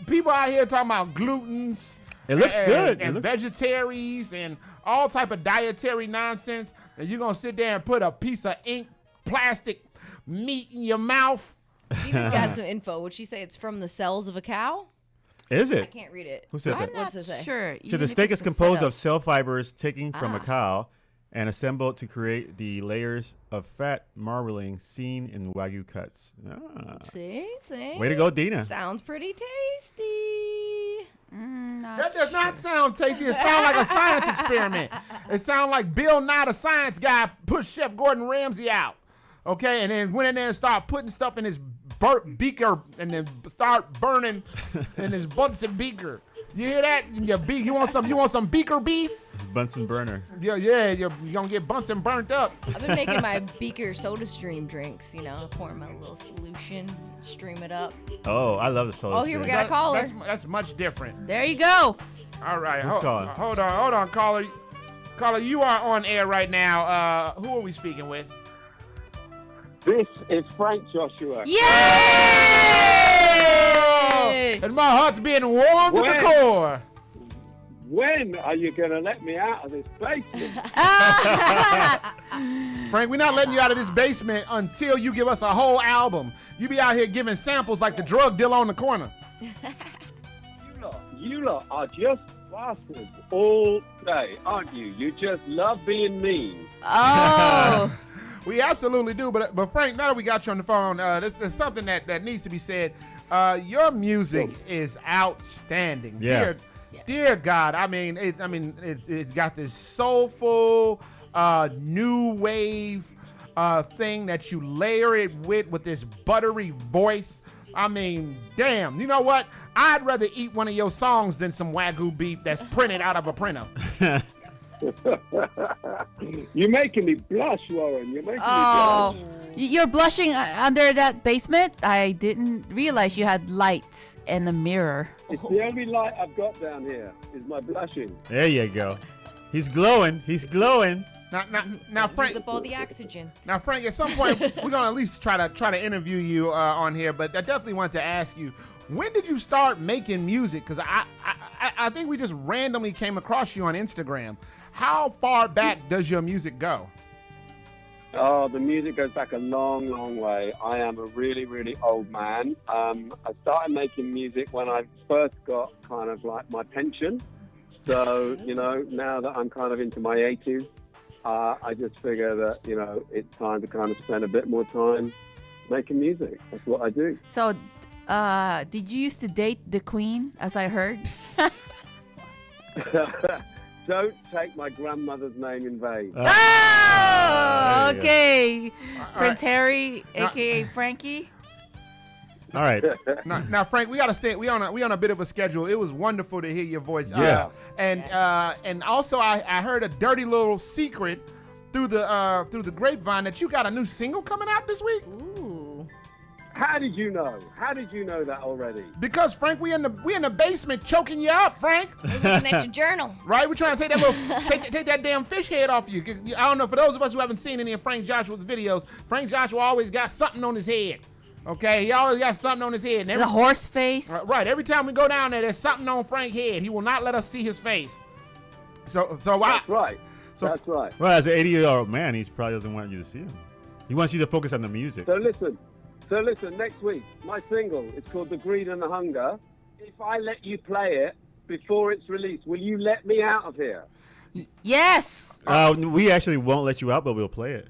people out here talking about glutens. It looks good. And vegetaries and all type of dietary nonsense. And you're going to sit there and put a piece of ink, plastic meat in your mouth. She just got some info. Would she say it's from the cells of a cow? Is it? I can't read it. Who said that? I'm not sure. So the steak is composed of cell fibers taken from a cow and assembled to create the layers of fat marbling seen in Wagyu cuts. See? Way to go, Dina. Sounds pretty tasty. That does not sound tasty. It sounds like a science experiment. It sounds like Bill Nye the Science Guy pushed Chef Gordon Ramsay out. Okay, and then went in there and started putting stuff in his beaker and then start burning in his Bunsen beaker. You hear that? You want some beaker beef? It's Bunsen burner. Yeah, you're gonna get Bunsen burnt up. I've been making my beaker soda stream drinks, pour my little solution, stream it up. Oh, I love the soda stream. Here we got a caller. That's much different. There you go. All right, Who's calling? Hold on, caller. Caller, you are on air right now. Who are we speaking with? This is Frank Joshua. Yay! And my heart's being warmed to the core. When are you going to let me out of this basement? Frank, we're not letting you out of this basement until you give us a whole album. You be out here giving samples like the drug dealer on the corner. You lot are just bastards all day, aren't you? You just love being mean. Oh. We absolutely do, but Frank, now that we got you on the phone, there's something that needs to be said. Your music is outstanding. Yeah. Dear God, it's got this soulful, new wave thing that you layer it with this buttery voice. I mean, damn. You know what? I'd rather eat one of your songs than some Wagyu beef that's printed out of a printer. You're making me blush, Warren. You're making me blush. You're blushing under that basement? I didn't realize you had lights and a mirror. It's the only light I've got down here is my blushing. There you go. He's glowing. He's glowing. Now, Frank. Use up all the oxygen. Now, Frank, at some point we're gonna at least try to interview you on here. But I definitely want to ask you, when did you start making music? Because I think we just randomly came across you on Instagram. How far back does your music go? Oh, the music goes back a long, long way. I am a really, really old man. I started making music when I first got kind of like my pension. So, now that I'm kind of into my 80s, I just figure that, it's time to kind of spend a bit more time making music. That's what I do. So, did you used to date the Queen, as I heard? Don't take my grandmother's name in vain. Oh, okay. Prince Harry, a.k.a. Frankie. All right. Now, Frank, we gotta stay. We on a bit of a schedule. It was wonderful to hear your voice. Yeah. And also, I heard a dirty little secret through the grapevine that you got a new single coming out this week. Ooh. How did you know? How did you know that already? Because Frank, we in the basement choking you up, Frank. We're looking at your journal. Right? We're trying to take that take that damn fish head off you. I don't know, for those of us who haven't seen any of Frank Joshua's videos, Frank Joshua always got something on his head. Okay, he always got something on his head. The horse face. Right. Every time we go down there's something on Frank's head. He will not let us see his face. So That's right. That's right. Well, as an 80-year-old man, he probably doesn't want you to see him. He wants you to focus on the music. So listen, next week, my single is called The Greed and the Hunger. If I let you play it before it's released, will you let me out of here? Yes. We actually won't let you out, but we'll play it.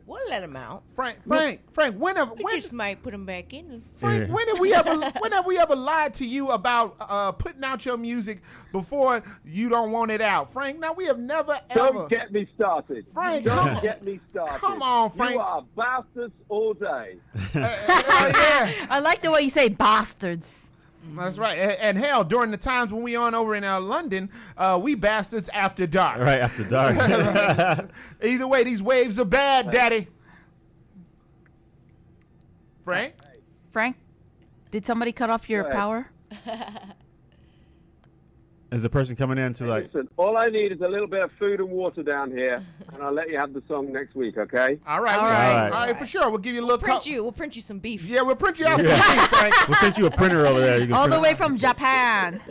We'll let him out. Frank, when just might put him back in. Frank, when have we ever lied to you about putting out your music before you don't want it out? Frank, now we have never ever. Don't get me started. Frank, don't get me started. Come on, Frank. You are bastards all day. I like the way you say bastards. That's right. And hell, during the times when we on over in London, we bastards after dark. Right, after dark. Either way, these waves are bad, Daddy. Frank, did somebody cut off your power? Is the person coming in to like? Listen, all I need is a little bit of food and water down here, and I'll let you have the song next week, okay? All right, for sure. We'll give you a little. We'll print you some beef. Yeah, we'll print you out some beef, Frank. We'll send you a printer over there. You can All the print way from Japan.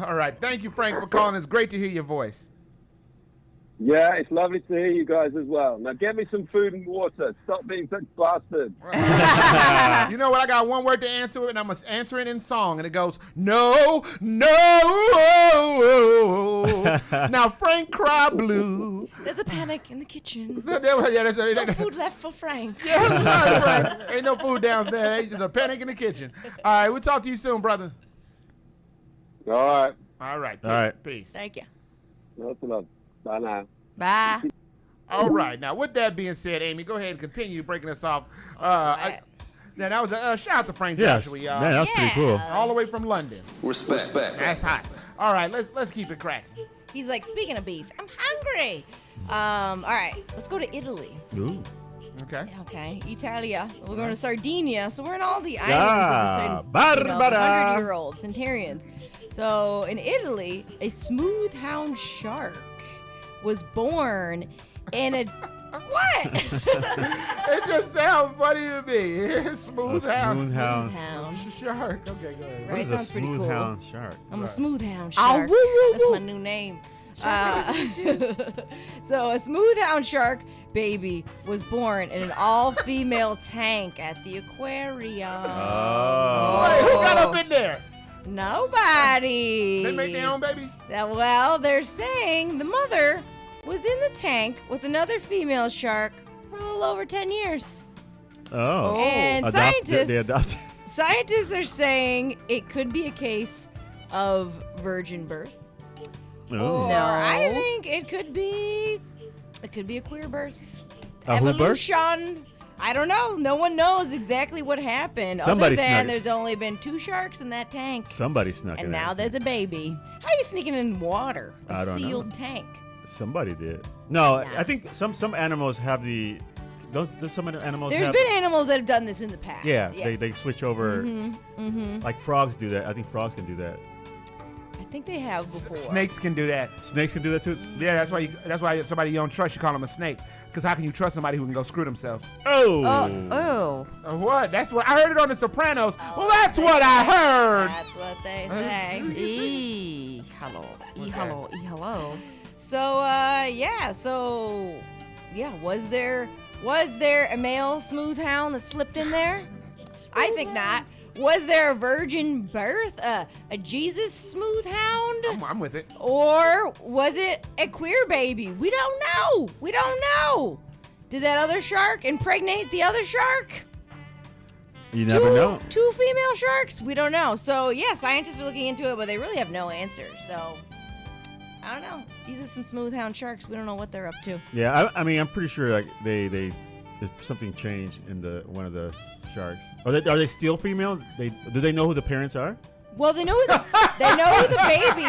All right, thank you, Frank, for calling. It's great to hear your voice. Yeah, it's lovely to hear you guys as well. Now get me some food and water. Stop being such bastards. You know what? I got one word to answer it, and I must answer it in song. And it goes, no, no. Now, Frank cry blue. There's a panic in the kitchen. Yeah, No food left for Frank. Yeah, Frank. Ain't no food downstairs. There's a panic in the kitchen. All right, we'll talk to you soon, brother. All right. All right. Peace. Thank you. Lots of love. Bye now. Bye. All right. Now, with that being said, Amy, go ahead and continue breaking us off. Now, that was a shout out to Frank Joshua, y'all. Man, that was pretty cool. All the way from London. Respect. That's hot. All right, let's keep it cracking. He's like, speaking of beef, I'm hungry. All right, let's go to Italy. Ooh. Okay. Italia. We're going to Sardinia, so we're in all the islands of the Barbara. 100-year-old Centurions. So in Italy, a smooth hound shark was born in a what? It just sounds funny to me. Smooth hound shark. Okay, go ahead. Right, sounds pretty cool. Smooth hound shark. I'm a smooth hound shark. That's my new name. So a smooth hound shark baby was born in an all-female tank at the aquarium. Wait, who got up in there? Nobody. They make their own babies? Well, they're saying the mother was in the tank with another female shark for a little over 10 years. Oh. And They adopted. scientists are saying it could be a case of virgin birth. Ooh. Or I think it could be a queer birth. A who birth? Evolution. I don't know. No one knows exactly what happened. Somebody other than snuck- there's only been 2 sharks in that tank. Somebody snuck in. And now there. there's a baby. How are you sneaking in water? I don't know. Sealed tank. Somebody did. No, I think some animals have the. Does some animals There's have? been animals that have done this in the past. Yeah, yes. they switch over. Like frogs do that. I think frogs can do that. I think they have before. Snakes can do that. Snakes can do that too. Yeah, that's why somebody you don't trust, you call them a snake. Because how can you trust somebody who can go screw themselves? Oh. What? That's what I heard it on The Sopranos. Well, that's what I heard. That's what they say. Hello. So was there a male smooth hound that slipped in there? I think not. Was there a virgin birth? A Jesus smooth hound? I'm with it. Or was it a queer baby? We don't know. Did that other shark impregnate the other shark? You never know. 2 female sharks? We don't know. So, yeah, scientists are looking into it, but they really have no answers. So, I don't know. These are some smooth hound sharks. We don't know what they're up to. Yeah, I mean, I'm pretty sure like they something changed in one of the sharks. Are they still female? Do they know who the parents are? Well, they know who the baby.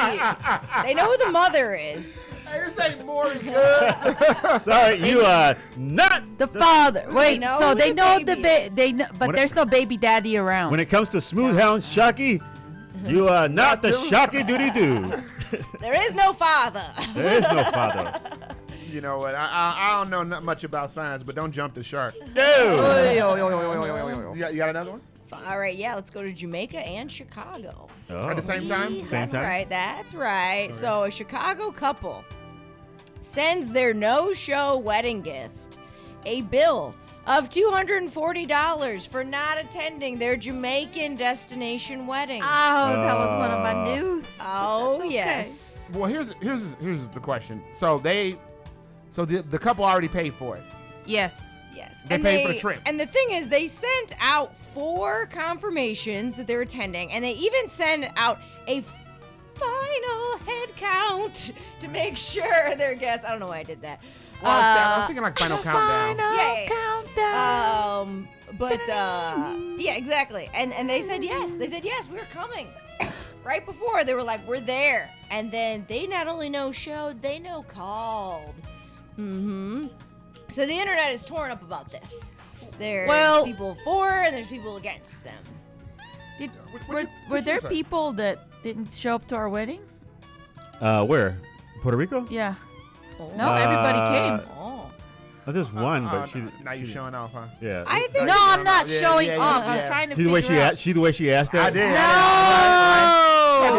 They know who the mother is. Hey, this ain't more good. Sorry, you are not the father. Wait, know so who they the know baby they know, but When there's no baby daddy around. When it comes to Smooth Hound Shocky, you are not the Shocky Doody Doo. There is no father. There is no father. You know what? I don't know not much about science, but don't jump the shark. No. You got another one? All right, yeah, let's go to Jamaica and Chicago. At the same time? That's right. That's right. So a Chicago couple sends their no-show wedding guest a bill of $240 for not attending their Jamaican destination wedding. Oh, that was one of my news. Oh, That's okay. yes. Well, here's the question. So the couple already paid for it. Yes. Yes. They paid for the trip. And the thing is, they sent out 4 confirmations that they're attending, and they even sent out a final head count to make sure their guests. I don't know why I did that. Well, I was thinking like final countdown. Countdown. But yeah, exactly. And they said yes. They said yes. We're coming. Right before they were like, we're there, and then they not only no showed, they no called. Mm-hmm. So the internet is torn up about this. There's people for and there's people against them. Were there people that didn't show up to our wedding? Where? Puerto Rico? Yeah. No, everybody came. Oh. There's one, but she. Now you're showing off, huh? Yeah. I think no, I'm not showing off. I'm trying to See the way figure out. See the way she asked that? I did.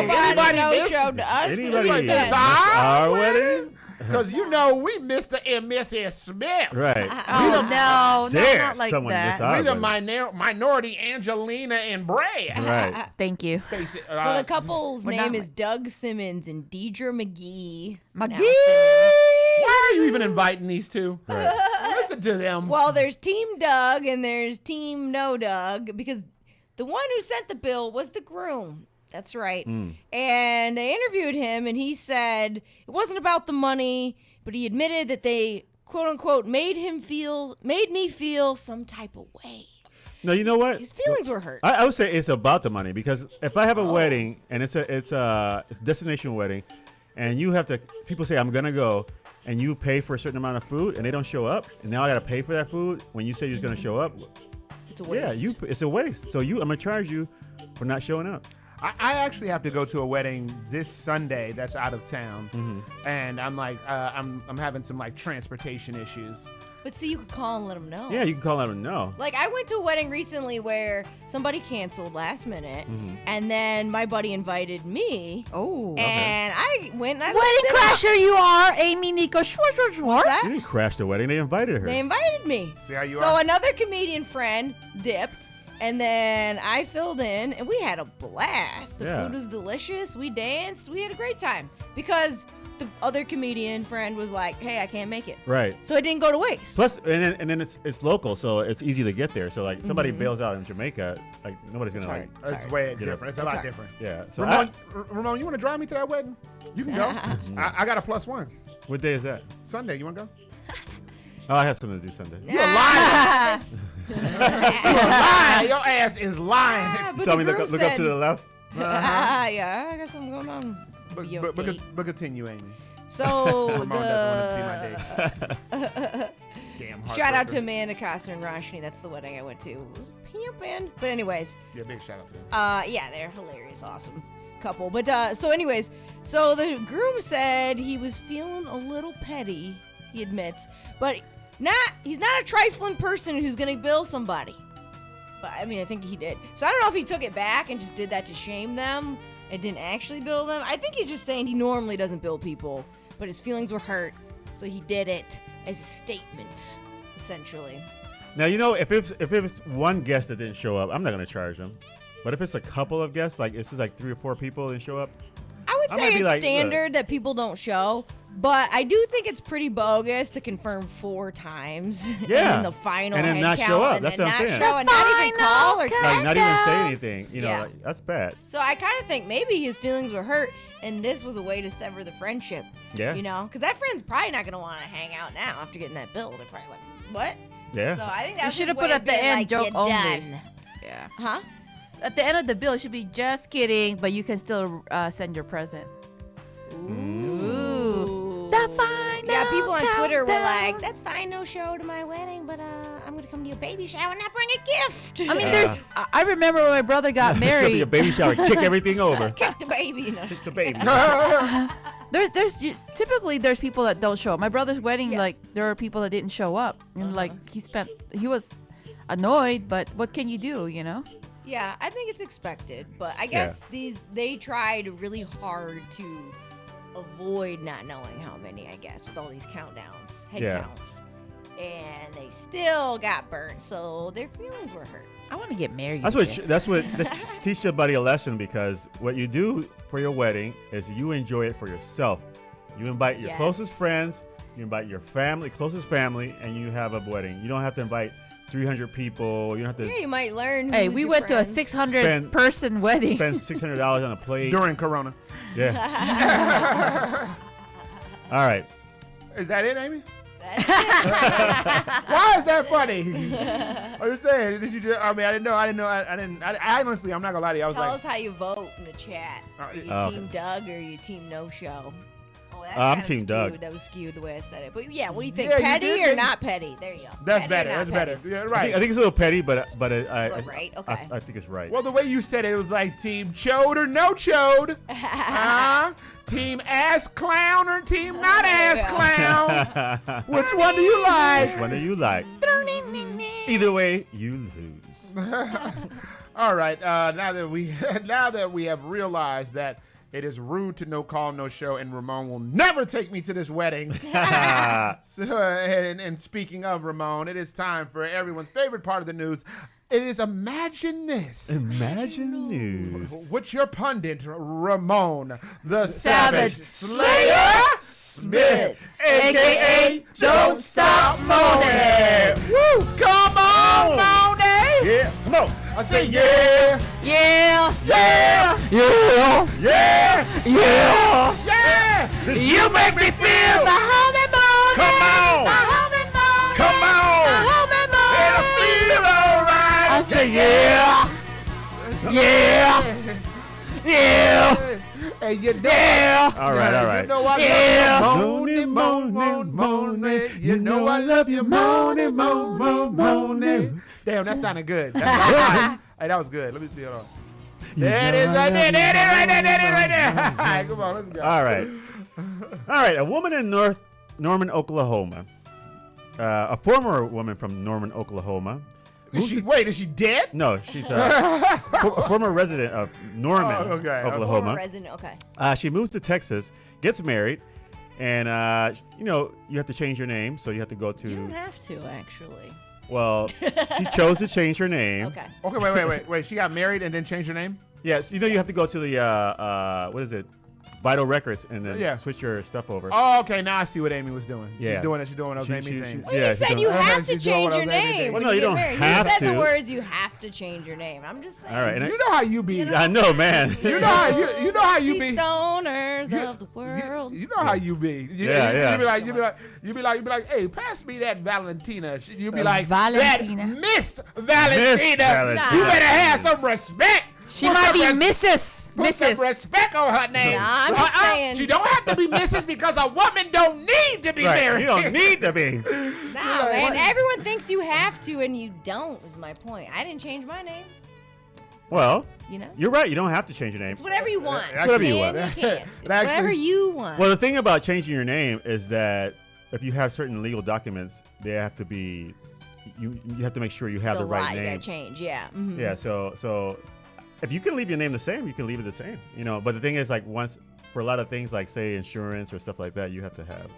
No. Anybody showed us. Anybody missed our wedding? Because you know we missed the and Mrs. Smith. Right. Oh, no, Dare not like someone that. miss our We the wedding. minority Angelina and Bray. Right. Thank you. So the couple's name is Doug Simmons and Deidre McGee. Why are you even inviting these two? Right. Listen to them. Well, there's Team Doug and there's Team No Doug because the one who sent the bill was the groom. That's right. And they interviewed him, and he said it wasn't about the money, but he admitted that they, quote unquote, made me feel some type of way. No, you know what? His feelings were hurt. I would say it's about the money because if I have a wedding and it's a destination wedding, and you have to, people say I'm gonna go, and you pay for a certain amount of food, and they don't show up, and now I gotta pay for that food when you say you're gonna show up. It's a waste. Yeah, it's a waste. So I'm gonna charge you for not showing up. I actually have to go to a wedding this Sunday that's out of town, and I'm like, I'm having some like transportation issues. But see, you could call and let them know. Yeah, you can call and let them know. Like, I went to a wedding recently where somebody canceled last minute, and then my buddy invited me. Oh. And I went and I Wedding crasher you are, Amy Nico Schwartz. You didn't crash the wedding. They invited her. They invited me. See how you so are? another comedian friend dipped, and then I filled in, and we had a blast. The food was delicious. We danced. We had a great time because the other comedian friend was like, "Hey, I can't make it." Right. So it didn't go to waste. Plus, and then it's local, so it's easy to get there. So like somebody bails out in Jamaica, like nobody's gonna like. It's way different. It's a lot different. Yeah. So Ramon, you want to drive me to that wedding? You can go. I got a +1. What day is that? Sunday. You want to go? Oh, I have something to do Sunday. You're a liar. You're a liar. Your ass is lying. You saw me look up to the left. Yeah, I got something going on. But continue, Amy. So Ramon doesn't want to be my date. Damn. Shout out to Amanda Coster and Roshni. That's the wedding I went to. It was pimping. But anyways. Yeah, big shout out to them. Yeah, they're hilarious, awesome couple. But so anyways, so the groom said he was feeling a little petty, he admits, but he's not a trifling person who's gonna bill somebody. But I mean, I think he did. So I don't know if he took it back and just did that to shame them and didn't actually bill them. I think he's just saying he normally doesn't bill people, but his feelings were hurt, so he did it as a statement, essentially. Now you know if it's one guest that didn't show up, I'm not gonna charge them. But if it's a couple of guests, like it's just like 3 or 4 people didn't show up, I would say it's standard that people don't show, but I do think it's pretty bogus to confirm 4 times. Yeah. And then the final and then head not count show up. and That's then what I'm not saying. show and not even call or text. Like not even say anything. You know, Yeah. like, that's bad. So I kind of think maybe his feelings were hurt, and this was a way to sever the friendship. Yeah. You know, because that friend's probably not going to want to hang out now after getting that bill. They're probably like, what? Yeah. So I think You that's should have his way put of at the being end like, joke "You're only. done." Yeah. Huh? at the end of the bill, it should be just kidding, but you can still send your present. Ooh. The final Yeah, people on Twitter were countdown. like, "That's fine, no show to my wedding, but I'm gonna come to your baby shower and not bring a gift." I mean, I remember when my brother got Show me married. a baby shower. Kick everything over. Kick the baby. No. Kick the baby. There's typically there's people that don't show up. My brother's wedding, like there are people that didn't show up, and like he was annoyed, but what can you do, you know? Yeah, I think it's expected, but I guess they tried really hard to avoid not knowing how many, I guess, with all these countdowns, head counts. And they still got burnt, so their feelings were hurt. I want to get married. That's what teach your buddy a lesson, because what you do for your wedding is you enjoy it for yourself. You invite your closest friends, you invite your closest family, and you have a wedding. You don't have to invite 300 people. You don't have to. Yeah, you might learn. Hey, we went to a 600 person wedding. Spend $600 on a plate during Corona. Yeah. All right. Is that it, Amy? Why is that funny? I'm just saying. Did you just? I mean, I didn't know. I honestly, I'm not gonna lie to you. I was Tell like, us how you vote in the chat. Are you team Doug or you team no show? Oh, that's I'm kinda team Doug. That was skewed the way I said it. But yeah, what do you think? Yeah, you Petty did, or yeah. not petty? There you go. That's Petty or better. not That's petty? better. Yeah, right. I think it's a little petty, but Right, okay. I think it's right. Well, the way you said it was like team chode or no chode. Team ass clown or team not ass clown. Which one do you like? Which one do you like? Either way, you lose. All right. Now that we have realized that it is rude to no call, no show, and Ramon will never take me to this wedding. And speaking of Ramon, it is time for everyone's favorite part of the news. It is Imagine This. Imagine News. With your pundit, Ramon, the Savage Slayer Smith, a.k.a. Don't Stop Moaning. Woo! Come on, Moaning! Yeah, come on. I say yeah. Yeah. Yeah. Yeah. Yeah. Yeah. Yeah. You make me feel the homie moaning. Come on. The homie moaning. Come on. The homie moaning. And I feel alright. I say yeah. Yeah. Yeah. And you know, yeah. All right. You know I Yeah. love you, moaning. You know I love you, moaning. Damn, that sounded good. Hey, that was good. Let me see. Hold on. There it is right there. There it is right there. All right, come on, let's go. All right. A woman in Norman, Oklahoma. A former woman from Norman, Oklahoma. Is she dead? No, she's a former resident of Norman, Oklahoma. Former resident, okay. She moves to Texas, gets married, and you have to change your name, so you have to go to. You don't have to, actually. Well, she chose to change her name. Okay. Okay, wait. She got married and then changed her name? Yes, you have to go to the what is it? Vital Records and then switch your stuff over. Oh, okay. Now I see what Amy was doing. Yeah. She's doing those Amy things. Well, you said you have to change your name. Well, no, you don't have to. You said to. the words, you have to change your name. I'm just saying. All right. You know how you be. I know, man. You know how you be. Stoners of the world. You know how you be. You be like, hey, pass me that Valentina. You be like, Valentina. That Miss Valentina. Nah. You better have some respect. She might be Mrs. Put some respect on her name. Nah, I'm just saying. She don't have to be Mrs. because a woman don't need to be married. You don't need to be. Nah, man. Everyone thinks you have to, and you don't. Is my point. I didn't change my name. Well, You know? you're right. You don't have to change your name. It's whatever you want. It's whatever you want. You can't. It's whatever you want. Well, the thing about changing your name is that if you have certain legal documents, they have to be. You have to make sure you have It's the a right lot you name. gotta change. Yeah. Mhm. Yeah. So if you can leave your name the same, you can leave it the same. But the thing is, like, for a lot of things, like say insurance or stuff like that, you have to have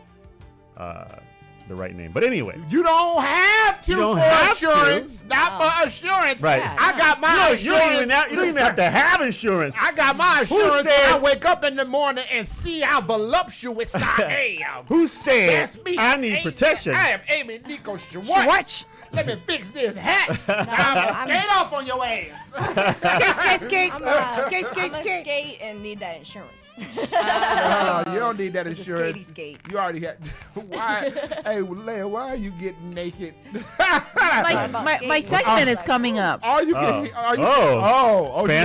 the right name. But anyway, you don't have to for assurance. Not for assurance. Right. I got my assurance. You don't even have to have insurance. I got my assurance said- when I wake up in the morning and see how voluptuous I am. Who said That's me. I need protection? I am Amy Nico Schwartz. Let me fix this hat. I'm skate off on your ass. Skate. I'm a skate and need that insurance. No, you don't need that insurance. Skatey skate. You already had. Why? Hey, Leia, why are you getting naked? My segment is coming up. Are you? Fans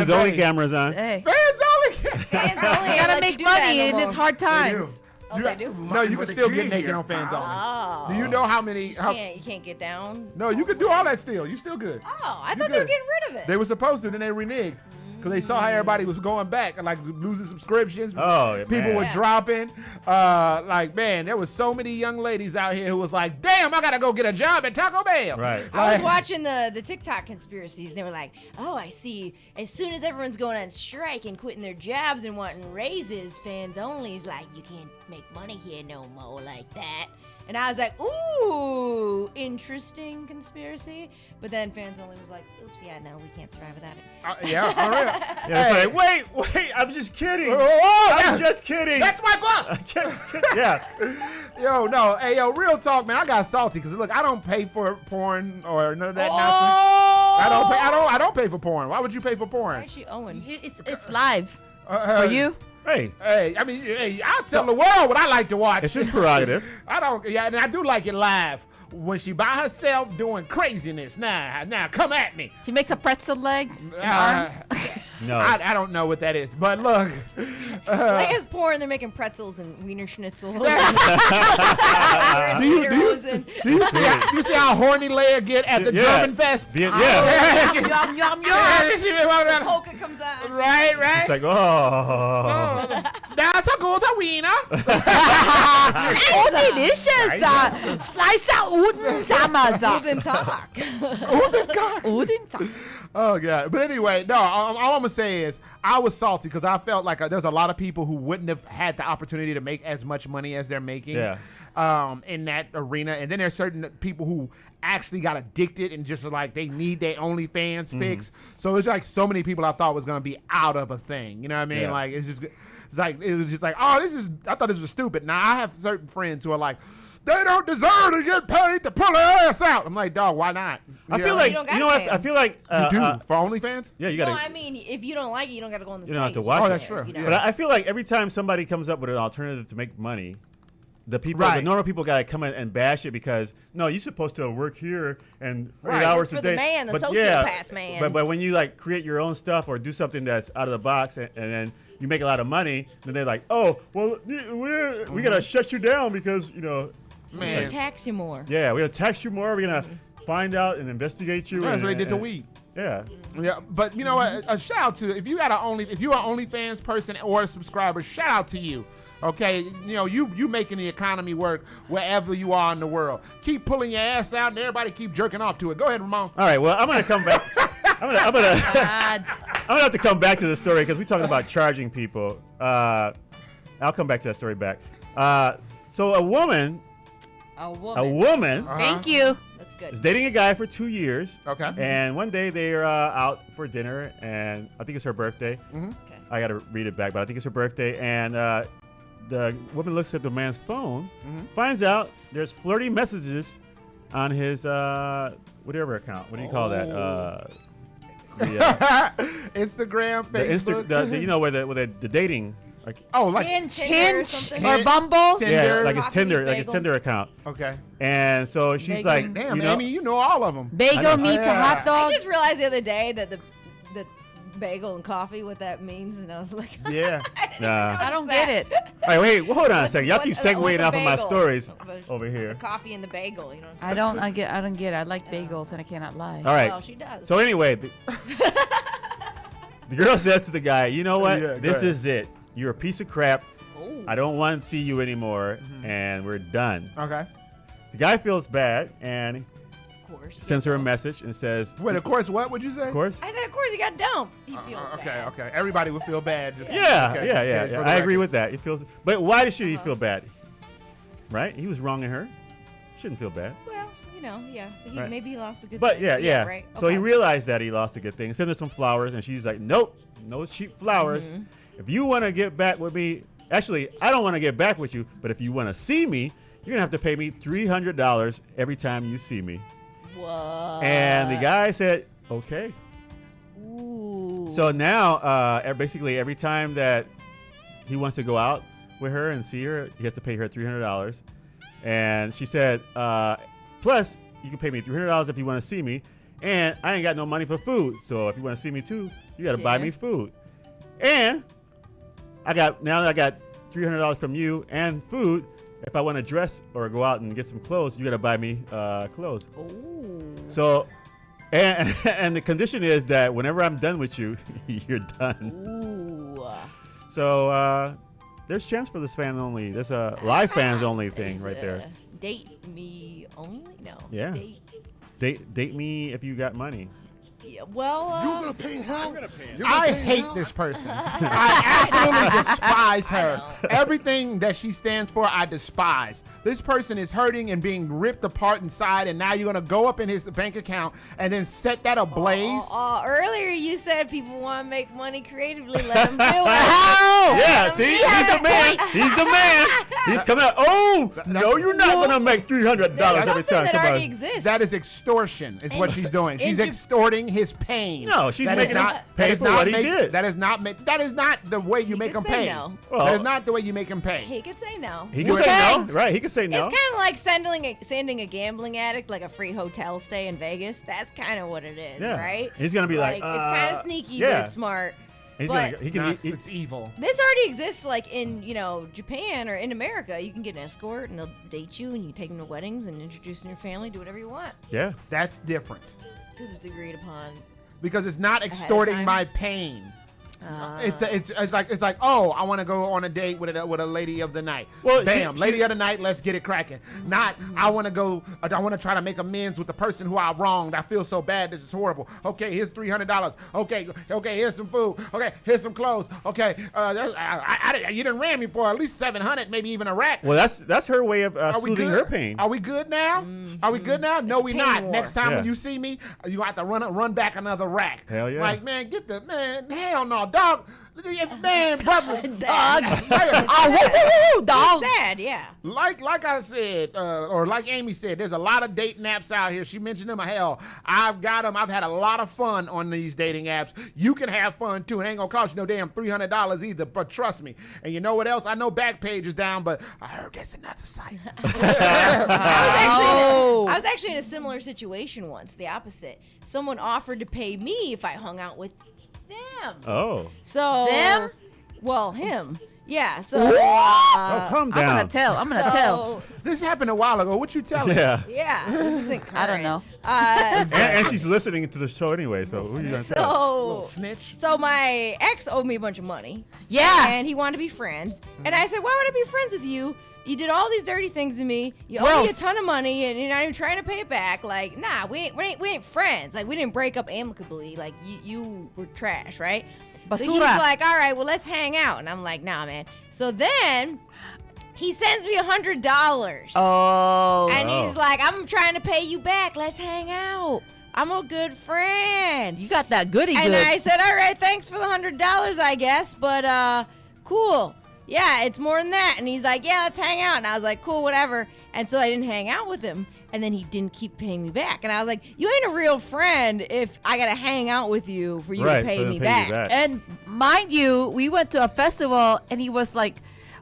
only cameras on. Hey. Fans only. Fans only. You gotta make money in these hard times. Oh, they do? No, you can still get naked on Fans Only. Oh. Do you know how many? You can't get down. No, you can do all that still. You still good. Oh, I thought they were getting rid of it. They were supposed to, then they reneged. Because they saw how everybody was going back and like losing subscriptions. Oh, people were dropping. Like, man, there was so many young ladies out here who was like, damn, I gotta go get a job at Taco Bell. Right. I was watching the TikTok conspiracies, and they were like, oh, I see. As soon as everyone's going on strike and quitting their jobs and wanting raises, Fans Only is like, you can't make money here no more like that. And I was like, ooh, interesting conspiracy. But then Fans Only was like, oops, yeah, no, we can't survive without it. Yeah, all right. Yeah, it's like, wait, I'm just kidding. I'm just kidding. That's my bus. Yeah. Yo, no. Hey, yo, real talk, man. I got salty because look, I don't pay for porn or none of that nonsense. I don't pay for porn. Why would you pay for porn? Why is she owing? It's live. For you? Hey, I mean, I'll tell the world what I like to watch. It's his prerogative. And I do like it live. When she by herself doing craziness. Now, come at me. She makes a pretzel legs and arms. No. I don't know what that is, but look. Leia's porn, they're making pretzels and wiener schnitzel. Do you see how horny Leia get at the German fest? Yum. Polka comes out. Right. It's like, oh. That's a good wiener. Oh, delicious. Slice out Uden Tag. Oh, God. But anyway, no, all I'm going to say is I was salty because I felt like there's a lot of people who wouldn't have had the opportunity to make as much money as they're making in that arena. And then there's certain people who actually got addicted and just like they need their OnlyFans fix. So it's like so many people I thought was going to be out of a thing. You know what I mean? Yeah. Like, it was just like, oh, I thought this was stupid. Now, I have certain friends who are like, they don't deserve to get paid to pull their ass out. I'm like, dog, why not? I feel like, you know what? I feel like. You do? For OnlyFans? Yeah, you got to. No, I mean, if you don't like it, you don't got to go on the site. You don't have to watch it. Oh, that's true. You know? But I feel like every time somebody comes up with an alternative to make money, the normal people got to come in and bash it because, no, you're supposed to work here and 8 hours a day. For the man, the but sociopath man. But when you like create your own stuff or do something that's out of the box and then you make a lot of money, then they're like, oh, well, we got to shut you down because, you know. We're going to tax you more. Yeah, we're going to tax you more. We're going to find out and investigate you. That's what they did to weed. Yeah. Yeah, but you know what? A shout out to if you're an OnlyFans person or a subscriber, shout out to you. Okay, you know you making the economy work wherever you are in the world. Keep pulling your ass out, and everybody keep jerking off to it. Go ahead, Ramon. All right, well I'm gonna come back. I'm gonna have to come back to the story because we're talking about charging people. I'll come back to that story back. So a woman. Thank you. That's good. Is dating a guy for 2 years. Okay. And one day they're out for dinner, and I think it's her birthday. Mm-hmm. Okay. I got to read it back, but I think it's her birthday. And the woman looks at the man's phone, finds out there's flirty messages on his whatever account. What do you call that? Instagram, Facebook. You know where the dating. Like Hinge or Bumble. Tinder. Yeah, like it's Tinder, like it's Tinder account. Okay. And so she's like, damn, Amy, you know all of them. Bagel meets a hot dog. I just realized the other day that the bagel and coffee, what that means, and I was like, yeah. I don't get it. All right, wait, hold on a second. Y'all keep segueing off of my bagel? stories over here. The coffee and the bagel, you know. I don't get it. I like bagels and I cannot lie. All right. Well, she does. So anyway, the girl says to the guy, you know what? Yeah, this is it. You're a piece of crap. Ooh. I don't want to see you anymore, and we're done. Okay. The guy feels bad and sends her a message and says, wait, of course, what would you say? Of course. I said, of course, he got dumped. He feels bad. Okay. Everybody would feel bad. Just Yeah. I agree record. with that. He feels, but why should he feel bad? Right? He was wronging her. Shouldn't feel bad. Well, you know, yeah. Right. Maybe he lost a good But thing. yeah. Right? So he realized that he lost a good thing. Sent her some flowers, and she's like, nope, no cheap flowers. Mm-hmm. If you want to get back with me, actually, I don't want to get back with you, but if you want to see me, you're going to have to pay me $300 every time you see me. What? And the guy said, okay. Ooh. So now, basically, every time that he wants to go out with her and see her, he has to pay her $300. And she said, plus, you can pay me $300 if you want to see me. And I ain't got no money for food. So if you want to see me too, you got to buy me food. And now that I got $300 from you and food, if I want to dress or go out and get some clothes, you got to buy me clothes. Ooh. So, and the condition is that whenever I'm done with you, you're done. Ooh. So there's chance for this fan only. There's a live fans only thing right there. Date me only? No. Yeah. Date me if you got money. Yeah, well, You're gonna pay hell. I hate this person. I absolutely despise her. Everything that she stands for, I despise. This person is hurting and being ripped apart inside, and now you're gonna go up in his bank account and then set that ablaze. Earlier you said people want to make money creatively. Let them do it. Yeah, see, he's the man. He's the man. He's coming out. Oh, no, you're not gonna make $300 every time. That Come already on. exists. That is extortion, is what she's doing. She's extorting his pain. No, she's making him pay for what he did. That is not the way you make him say pay. no. That is not the way you make him pay. He could say no. He can say no, right? He can say no. It's kind of like sending a gambling addict like a free hotel stay in Vegas. That's kind of what it is, Yeah. right? He's gonna be like, it's kind of sneaky, yeah. but it's smart. He's But It's evil. this already exists, like in Japan or in America. You can get an escort, and they'll date you, and you take them to weddings and introduce them to your family. Do whatever you want Yeah. That's different. because it's agreed upon. Because it's not extorting time? my pain. It's like, oh, I want to go on a date with a lady of the night. Well, Bam, she- lady of the night, let's get it cracking. Not I want to try to make amends with the person who I wronged. I feel so bad. This is horrible. Okay, here's $300. Okay, here's some food. Okay, here's some clothes. Okay, you didn't ram me for at least $700, maybe even a rack. Well, that's her way of soothing good? her pain. Are we good now? Are we good now? No, we pain not. war. Next time when Yeah. you see me, you have to run back another rack. Hell yeah. Like, man, hell no, dog. Man, brother. Dog. Dog. It's sad, yeah. Like I said, or like Amy said, there's a lot of dating apps out here. She mentioned them. Hell, I've got them. I've had a lot of fun on these dating apps. You can have fun too. It ain't gonna cost you no damn $300 either. But trust me. And you know what else? I know Backpage is down, but I heard that's another site. I was actually in a similar situation once. The opposite. Someone offered to pay me if I hung out with them. Oh. So Them? Well, him. Yeah. So. Oh, calm down. I'm gonna tell. This happened a while ago. What you telling? Yeah. Yeah. This isn't current. I don't know. And she's listening to the show anyway, so who are you gonna tell? Little snitch. So my ex owed me a bunch of money. Yeah. And he wanted to be friends. And I said, why would I be friends with you? You did all these dirty things to me. You owe me a Gross. ton of money, and you're not even trying to pay it back. Like, nah, we ain't friends. Like, we didn't break up amicably. Like, you were trash, right? So he's Basura. like, all right, well, let's hang out. And I'm like, nah, man. So then he sends me $100. Oh. And he's like, I'm trying to pay you back. Let's hang out. I'm a good friend. You got that goodie And good. I said, all right, thanks for the $100, I guess, but cool. Yeah, it's more than that. And he's like, yeah, let's hang out. And I was like, cool, whatever. And so I didn't hang out with him. And then he didn't keep paying me back. And I was like, you ain't a real friend if I got to hang out with you for you Right, to pay for them me to pay you back. back. And mind you, we went to a festival and he was like,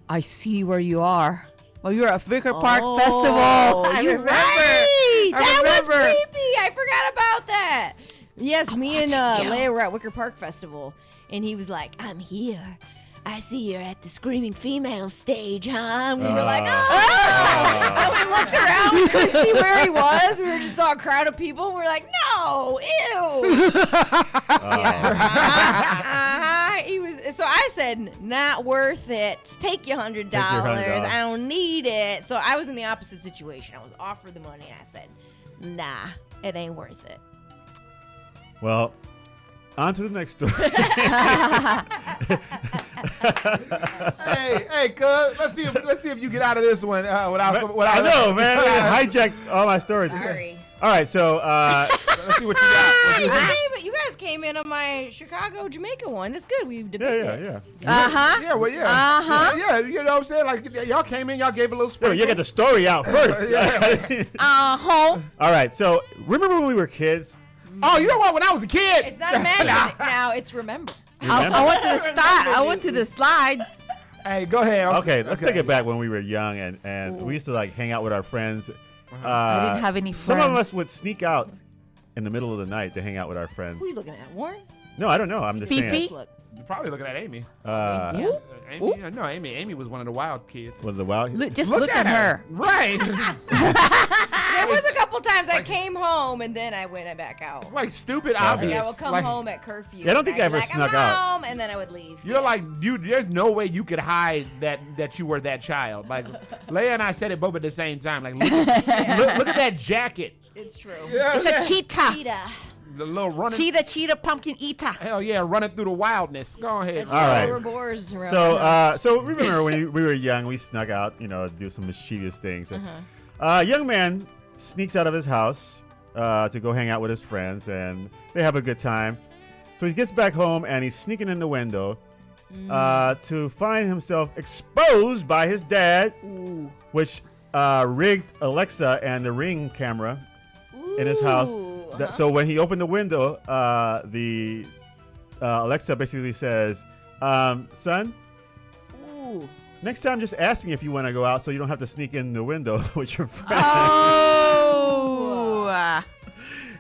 I see where you are. Well, you were at Wicker Park Festival. I You're remember. right. That was remember. creepy. I forgot about that. Yes, me and Leia were at Wicker Park Festival. And he was like, I'm here. I see you're at the Screaming Female stage, huh? And we were like, oh! And we looked around, we couldn't see where he was. We just saw a crowd of people. We were like, no, ew. He was. So I said, not worth it. Take your $100. I don't need it. So I was in the opposite situation. I was offered the money, and I said, nah, it ain't worth it. Well, on to the next story. hey, cuz, let's see if you get out of this one without. I know, man. I hijacked all my stories. Sorry. All right, so let's see what you got. Hey, but you guys guys came in on my Chicago Jamaica one. That's good. We debated. Yeah. Yeah, well, yeah. Uh-huh. Yeah, you know what I'm saying? Like, y'all came in, y'all gave a little Yo, sprinkle. you get the story out first. Uh-huh. All right. So remember when we were kids? Oh, you know what? When I was a kid. It's not imagine now. It's remember. I went to the start. I went to the slides. Hey, go ahead. Okay, let's take it back when we were young and we used to like hang out with our friends. I didn't have any Some of us friends. would sneak out in the middle of the night to hang out with our friends. Who are you looking at, Warren? No, I don't know. I'm just Fifi? saying. Look. You're probably looking at Amy. Yeah. Amy, no, Amy was one of the wild kids. Was the wild? Just look at her. Right. There was a couple times I came home and then I went back out. It's like stupid Like obvious. I would come Like, home at curfew. Yeah, I don't think and I I'd be ever like, snuck I'm out. home, and then I would leave. You're like, there's no way you could hide that you were that child. Like, Leia and I said it both at the same time. Like, look at that jacket. It's true. Yeah, It's a cheetah. Cheetah. The little running. Cheetah, pumpkin eater. Hell yeah, running through the wildness. Go ahead. It's All right. There were boars around. the house. So remember when we were young, we snuck out, do some mischievous things. Young man sneaks out of his house to go hang out with his friends, and they have a good time. So he gets back home, and he's sneaking in the window to find himself exposed by his dad, which rigged Alexa and the Ring camera in his house. So when he opened the window, the Alexa basically says, son, next time just ask me if you want to go out so you don't have to sneak in the window with your friend. Oh.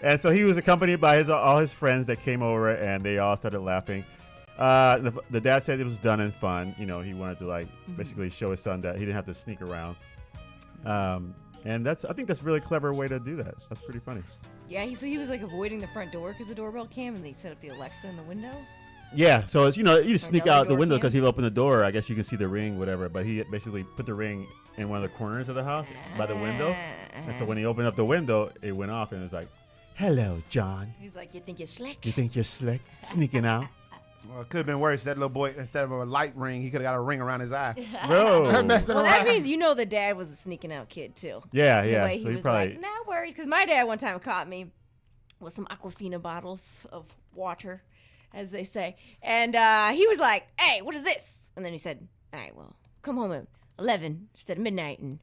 And so he was accompanied by all his friends that came over, and they all started laughing. The dad said it was done in fun. He wanted to basically show his son that he didn't have to sneak around. And I think that's a really clever way to do that. That's pretty funny. Yeah, so he was like avoiding the front door because the doorbell came, and they set up the Alexa in the window. Yeah, so it's you sneak out the door window cam? because he'll open the door. I guess you can see the ring, whatever. But he basically put the ring in one of the corners of the house by the window. And so when he opened up the window, it went off, and it was like, "Hello, John. He's like, you think you're slick? You think you're slick, sneaking out?" Well, it could have been worse. That little boy, instead of a light ring, he could have got a ring around his eye. Bro. Messing Well, around. that means the dad was a sneaking out kid too. Yeah, The yeah. way So he he was probably like, no worries, because my dad one time caught me with some Aquafina bottles of water, as they say, and he was like, "Hey, what is this?" And then he said, "All right, well, come home at 11 instead of midnight, and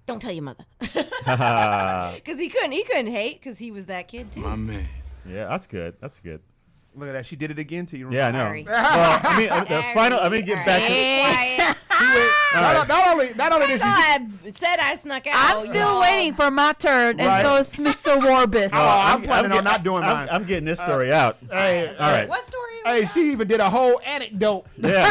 don't tell your mother," because he couldn't hate because he was that kid too. My man. Yeah, that's good. That's good. Look at that. She did it again to you. Yeah, I know. Sorry. Well, I mean, the final. Let me get back to. Quiet. Not only did So I said I snuck out. I'm still waiting for my turn, and Right. so is Mr. Warbis. I'm planning on not doing mine. I'm getting this story out. Hey, All right. What story? Hey, she even did a whole anecdote. Yeah.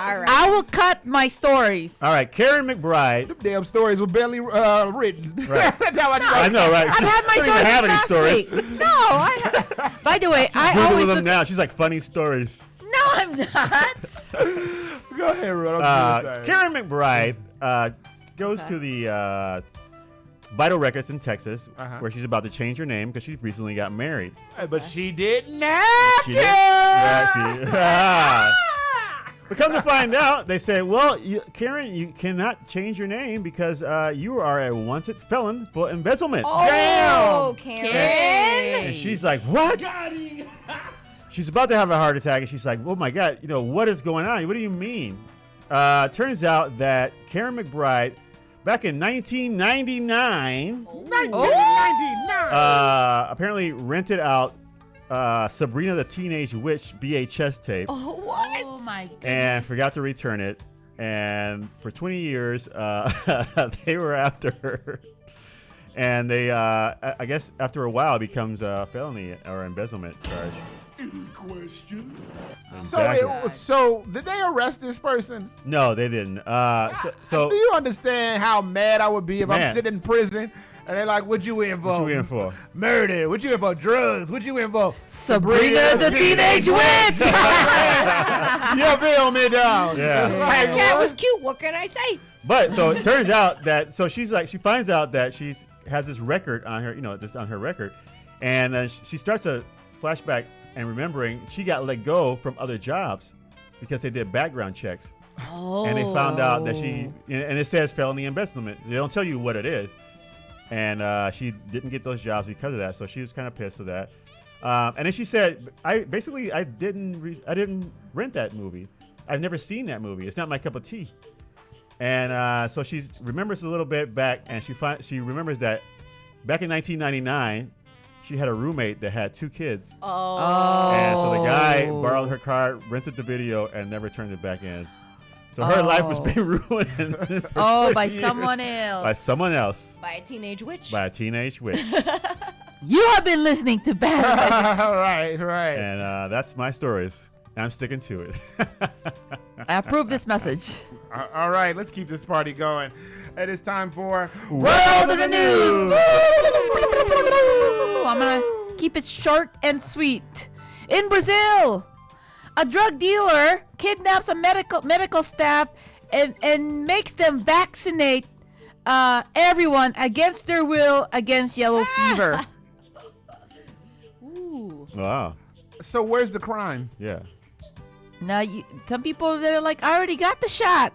All right. I will cut my stories. All right. Karen McBride. Damn stories were barely written. Right. That's how I know, right? I've had my She doesn't stories have any last stories. week. No, by the way, I Googling always them look. now. She's like funny stories. No, I'm not. Go ahead, Rod. Karen McBride goes to the Vital Records in Texas, where she's about to change her name because she recently got married. But she didn't have She did. Yeah, she. But come to find out, they say, well, Karen, you cannot change your name because you are a wanted felon for embezzlement. Oh, Karen. And she's like, what? She's about to have a heart attack, and she's like, oh, my God, what is going on? What do you mean? Turns out that Karen McBride, back in 1999, apparently rented out Sabrina the Teenage Witch VHS tape. Oh, what? Oh my goodness. And forgot to return it. And for 20 years, they were after her. And they, I guess, after a while, it becomes a felony or embezzlement charge. Any question? So did they arrest this person? No, they didn't. So do you understand how mad I would be if I'm Man. sitting in prison and they're like, "What you in for? what you in for? Murder? What you in for? Drugs? What you in for? Sabrina the Teenage Witch. You feel me, dog? Yeah. That cat was cute. What can I say? But so it turns out that she finds out that she has this record on her, just on her record, and she starts a flashback and remembering she got let go from other jobs because they did background checks. Oh. And they found out that and it says felony embezzlement. They don't tell you what it is. and she didn't get those jobs because of that. So she was kind of pissed at that. And then she said, I didn't rent that movie. I've never seen that movie. It's not my cup of tea. And so she remembers a little bit back, and she remembers that back in 1999, she had a roommate that had 2 kids. Oh. And so the guy borrowed her car, rented the video, and never turned it back in. So her life was being ruined. For by 20 years. someone else. By someone else. By a teenage witch. By a teenage witch. You have been listening to Bad Right. And that's my stories. I'm sticking to it. I approve this message. All right, let's keep this party going. It is time for World of the News. I'm gonna keep it short and sweet. In Brazil, a drug dealer kidnaps a medical staff and makes them vaccinate everyone against their will against yellow fever. Ooh. Wow. So where's the crime? Yeah. Now, some people that are like, I already got the shot.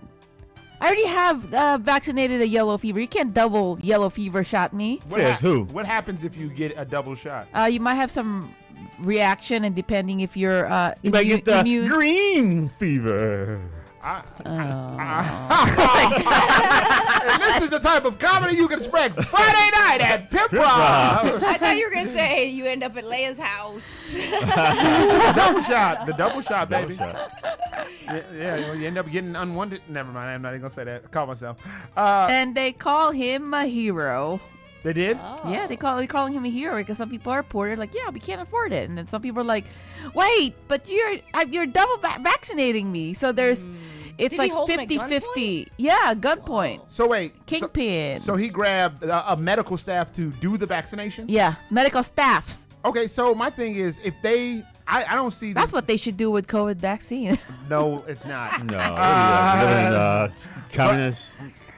I already have vaccinated a yellow fever. You can't double yellow fever shot me. Says who? What happens if you get a double shot? You might have some reaction, and depending if you're You might get the immune. green fever. And this is the type of comedy you can expect Friday night at Pip Rob. I thought you were gonna say you end up at Leia's house. The double shot, baby. Double shot. Yeah, you end up getting unwanted. Never mind, I'm not even gonna say that. I call myself. And they call him a hero. They did? Yeah, they're calling him a hero because some people are poor. They're like, yeah, we can't afford it. And then some people are like, wait, but you're double vaccinating me. So it's Did like he hold him at 50-50. Yeah, gunpoint. So wait, Kingpin. So he grabbed a medical staff to do the vaccination? Yeah, medical staffs. Okay, so my thing is, if they, I don't see. That's what they should do with COVID vaccine. No, it's not. No. Living in communist.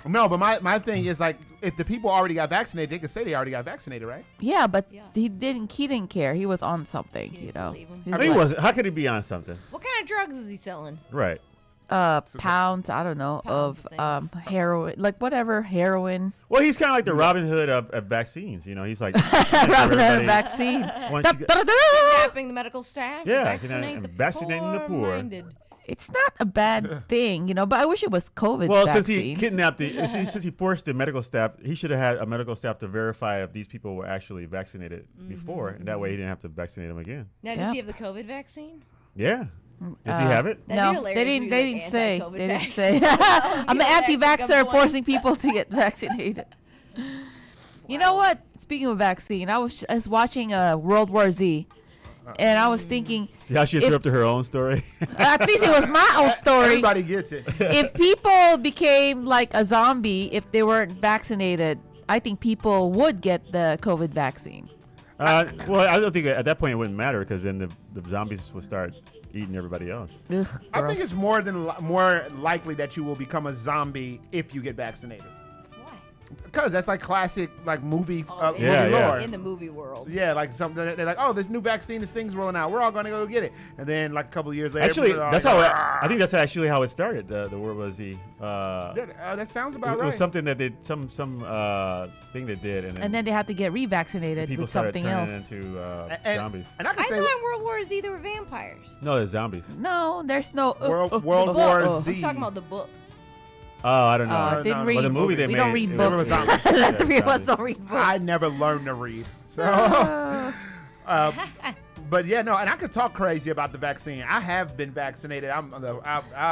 No, but my thing is like, if the people already got vaccinated, they could say they already got vaccinated, right? Yeah, but he didn't care. He was on something, you know. I mean, he wasn't. How could he be on something? What kind of drugs is he selling? Right. Pounds, I don't know, of heroin, like whatever, heroin. Well, he's kind of like the Robin Hood of vaccines. You know, he's like Robin Hood vaccine. Kidnapping the medical staff. Yeah, vaccinating the poor. It's not a bad thing, you know, but I wish it was COVID Well, vaccine. since he kidnapped since he forced the medical staff, he should have had a medical staff to verify if these people were actually vaccinated before, and that way he didn't have to vaccinate them again. Now, does he have the COVID vaccine? Yeah. Does he have it? No, they didn't say. They didn't say. I'm an anti-vaxxer forcing people to get vaccinated. You know what? Speaking of vaccine, I was watching World War Z. And I was thinking, see how she interrupted her own story? At least it was my own story. Everybody gets it. If people became like a zombie if they weren't vaccinated, I think people would get the COVID vaccine. Well, I don't think at that point it wouldn't matter because then the zombies would start eating everybody else. Ugh, I think it's more likely that you will become a zombie if you get vaccinated. Because that's like classic, like movie lore. In the movie world. Yeah, like something they're like, oh, this new vaccine, this thing's rolling out. We're all gonna go get it, and then like a couple of years later, actually, that's how I think that's actually how it started. The World War Z. That sounds about right. It was something that they some thing they did, and then they had to get revaccinated with something else. Into zombies. And I thought in World War Z there were vampires. No, they're zombies. No, there's no World War Z. I'm talking about the book. Oh, I don't know. Didn't read. Well, the movie they we made. don't read books. The three of us don't read books. I never learned to read. So, but yeah, no, and I could talk crazy about the vaccine. I have been vaccinated. I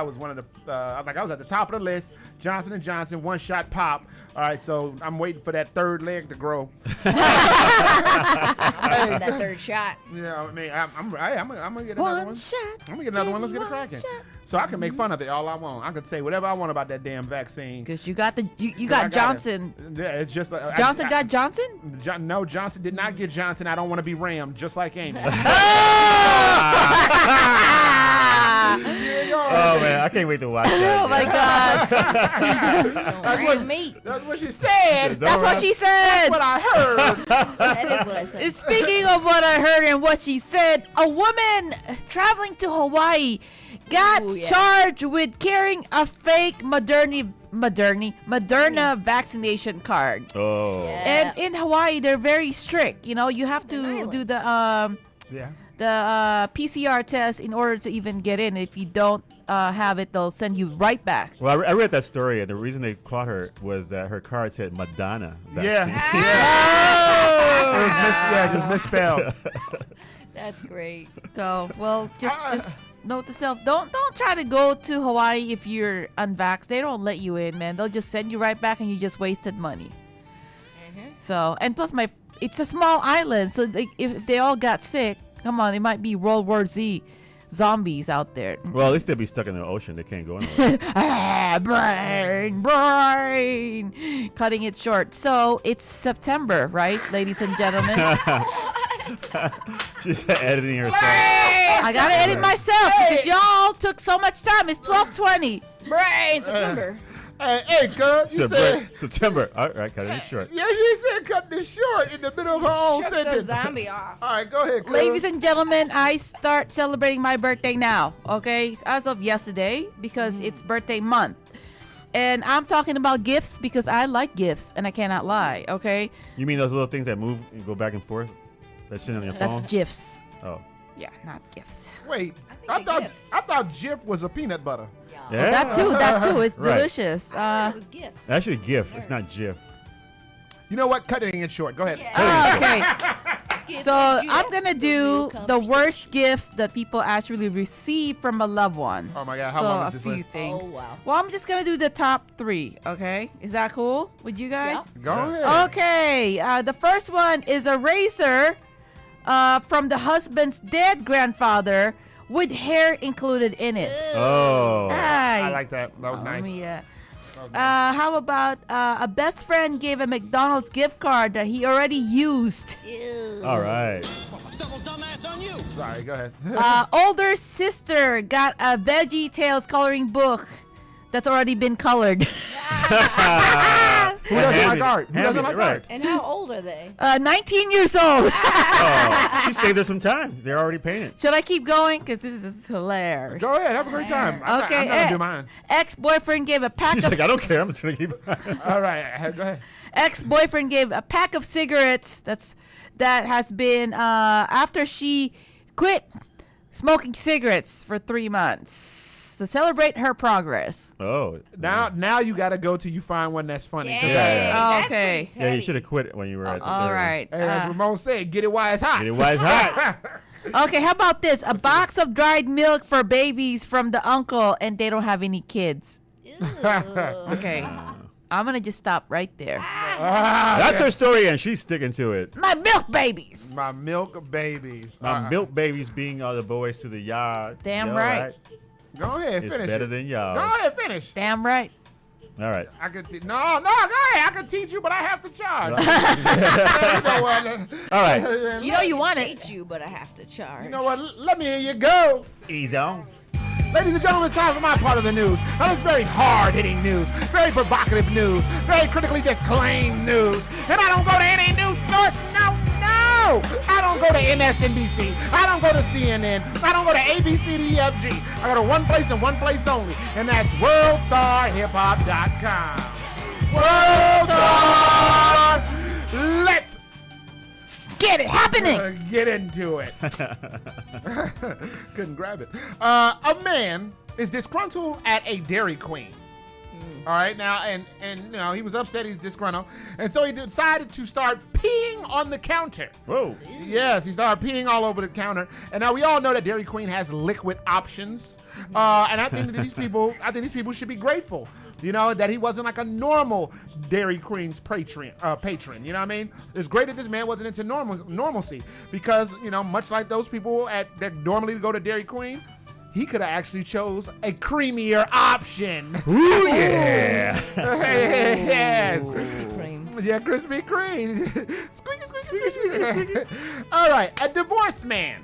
was one of the. I was at the top of the list. Johnson & Johnson, 1-shot pop. All right, so I'm waiting for that third leg to grow. That third shot. Yeah, I mean, I'm gonna get another one. I'm gonna get another one. Let's get it cracking. So I can make fun of it all I want. I can say whatever I want about that damn vaccine. Because you got you got Johnson. Yeah, it's just like Johnson got Johnson? No, Johnson did not get Johnson. I don't want to be rammed, just like Amy. Oh man, I can't wait to watch that. Oh my God. That's what she said. That's what she said. That's what I heard. That is what I said. Speaking of what I heard and what she said, a woman traveling to Hawaii got Ooh, yeah. charged with carrying a fake Moderna vaccination card. Oh. And in Hawaii, they're very strict. You know, you have to do the PCR test in order to even get in. If you don't have it, they'll send you right back. Well, I read that story, and the reason they caught her was that her card said Madonna vaccine. It was misspelled. That's great. So, well, just note to self: don't try to go to Hawaii if you're unvaxxed. They don't let you in, man. They'll just send you right back, and you just wasted money. So, and plus, it's a small island, so if they all got sick, come on, it might be World War Z zombies out there. Well, at least they'll be stuck in the ocean. They can't go anywhere. brain. Cutting it short. So it's September, right, ladies and gentlemen? She's editing herself. I gotta edit myself because y'all took so much time. It's 12:20. Brain, September. Hey, girl, you said September. All right, cut it short. Yeah, she said cut this short in the middle of her own Shut sentence. the zombie off. All right, go ahead, cuz. Ladies and gentlemen, I start celebrating my birthday now, okay? As of yesterday, because it's birthday month. And I'm talking about gifts because I like gifts, and I cannot lie, okay? You mean those little things that move and go back and forth? That's sitting on your phone? That's GIFs. Oh. Yeah, not gifts. Wait, I thought Jif was a peanut butter. Yeah. That too. It's Right. delicious. It was gifts. Actually, GIF. It's not GIF. You know what? Cutting it short. Go ahead. Okay. So I'm gonna do the worst gift that people actually receive from a loved one. Oh my God! How so long is a this few list? things. Oh, wow. Well, I'm just gonna do the top 3. Okay, is that cool with you guys? Go ahead. Okay. The first one is a razor from the husband's dead grandfather with hair included in it. Oh. I like that. That was nice. Yeah. How about a best friend gave a McDonald's gift card that he already used? All right. Sorry, go ahead. Older sister got a Veggie Tales coloring book that's already been colored. Who doesn't like art? Who doesn't like art? And how old are they? 19 years old. Oh, she saved her some time. They're already painted. Should I keep going? Because this is hilarious. Go ahead, have a great time. I'm Okay, not gonna do mine. Ex-boyfriend gave a pack She's of like, I don't care. I'm just going to keep All right, go ahead. Ex-boyfriend gave a pack of cigarettes that has been after she quit smoking cigarettes for 3 months to celebrate her progress. Oh. Now you got to go till you find one that's funny. Yeah. Okay. Yeah, you should have quit when you were at All right. Hey, as Ramon said, get it while it's hot. Get it while it's hot. Okay, how about this? A box of dried milk for babies from the uncle, and they don't have any kids. Okay. I'm going to just stop right there. That's her story, and she's sticking to it. My milk babies. My milk babies. My milk babies being all the boys to the yard. Damn Y'all right. Go ahead, It's finish better it. than y'all. Go ahead, finish. Damn right. All right. I could no, go ahead. I could teach you, but I have to charge. All right. You know you want it. Hate you, but I have to charge. You know what? Let me hear you go. Ease on. Ladies and gentlemen, it's time for my part of the news. Now, it's very hard-hitting news, very provocative news, very critically disclaimed news. And I don't go to any news source. No. I don't go to MSNBC. I don't go to CNN. I don't go to ABCDFG. I go to one place and one place only, and that's WorldStarHipHop.com. WorldStar. Let's get it happening. Get into it. Couldn't grab it. A man is disgruntled at a Dairy Queen. All right, now, and you know, he was upset, he's disgruntled, and so he decided to start peeing on the counter. Whoa. Yes, he started peeing all over the counter, and now we all know that Dairy Queen has liquid options, and I think that these people should be grateful, you know, that he wasn't like a normal Dairy Queen's patron, you know what I mean? It's great that this man wasn't into normalcy, because, you know, much like those people that normally go to Dairy Queen, he could have actually chose a creamier option. Ooh, yeah. Yes. Krispy Kreme. Yeah, Krispy Kreme. Squeaky. All right, a divorced man.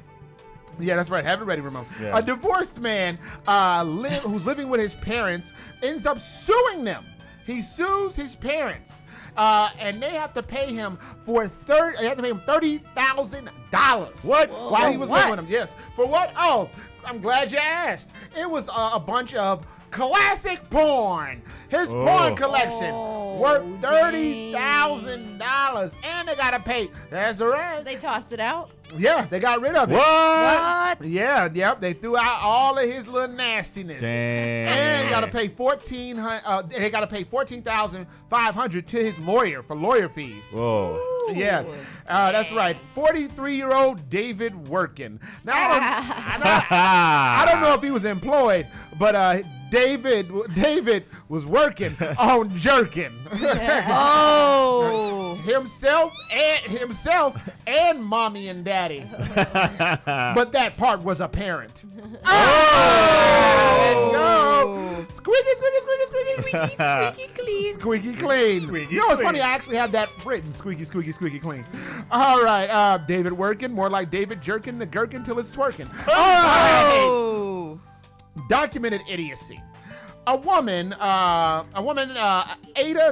Yeah, that's right. Have it ready, Ramon. Yeah. A divorced man who's living with his parents ends up suing them. He sues his parents. and they have to pay him for $30,000. What? While he was living with him. Yes. For what? Oh, I'm glad you asked. It was a bunch of classic porn. His porn collection worth $30,000, and they gotta pay. That's right. They tossed it out. Yeah, they got rid of it. What? Yeah, yep. They threw out all of his little nastiness. Damn. And they gotta pay They gotta pay $14,500 to his lawyer for lawyer fees. Whoa. Yeah, that's right. 43-year-old David Workin. Now I don't know if he was employed, but David was working on jerking. himself and mommy and daddy. But that part was apparent. Let's go. Squeaky, squeaky, squeaky, squeaky. Squeaky clean. Squeaky clean. Squeaky You know what's clean. funny? I actually have that written. Squeaky, squeaky, squeaky clean. All right. David Workin, more like David jerking the gherkin till it's twerking. All right. Documented idiocy. A woman, Ada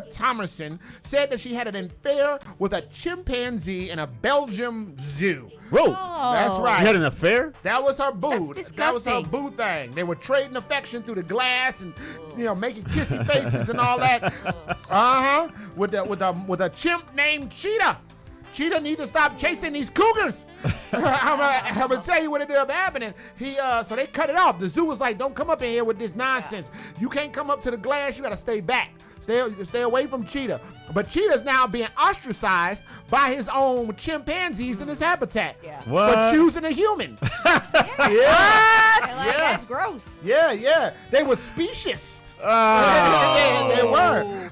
Thomerson, said that she had an affair with a chimpanzee in a Belgium zoo. Whoa. That's right. She had an affair? That was her boo. That's That was her disgusting. boo thing. They were trading affection through the glass and, making kissy faces and all that. With a chimp named Cheetah. Cheetah need to stop chasing these cougars. I'm gonna tell you what ended up happening. So they cut it off. The zoo was like, don't come up in here with this nonsense. You can't come up to the glass. You gotta stay back. Stay away from Cheetah. But Cheetah's now being ostracized by his own chimpanzees in his habitat What? for choosing a human. That's gross. Yeah. They were specious. They were.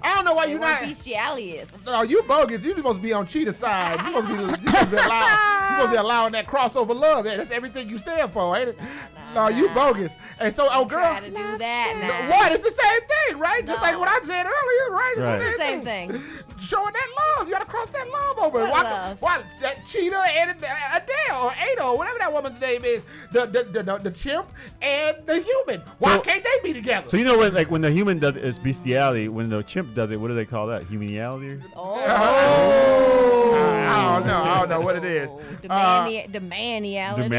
I don't know why you're not. Bestialious. No, you bogus. You're supposed to be on Cheetah's side. You're supposed to be allowing that crossover love. That's everything you stand for, ain't it? No, you bogus. And so, girl. Try to do that now. What? It's the same thing, right? Just like what I said earlier, right? It's the same thing. Showing that love. You got to cross that love over. What love? Why that Cheetah and Adele or Ada, whatever that woman's name is, the chimp and the human. Why can't they be together? So you know when the human does it, it's bestiality. When the chimp does it, what do they call that? Humaniality? I don't know what it is. Demaniality.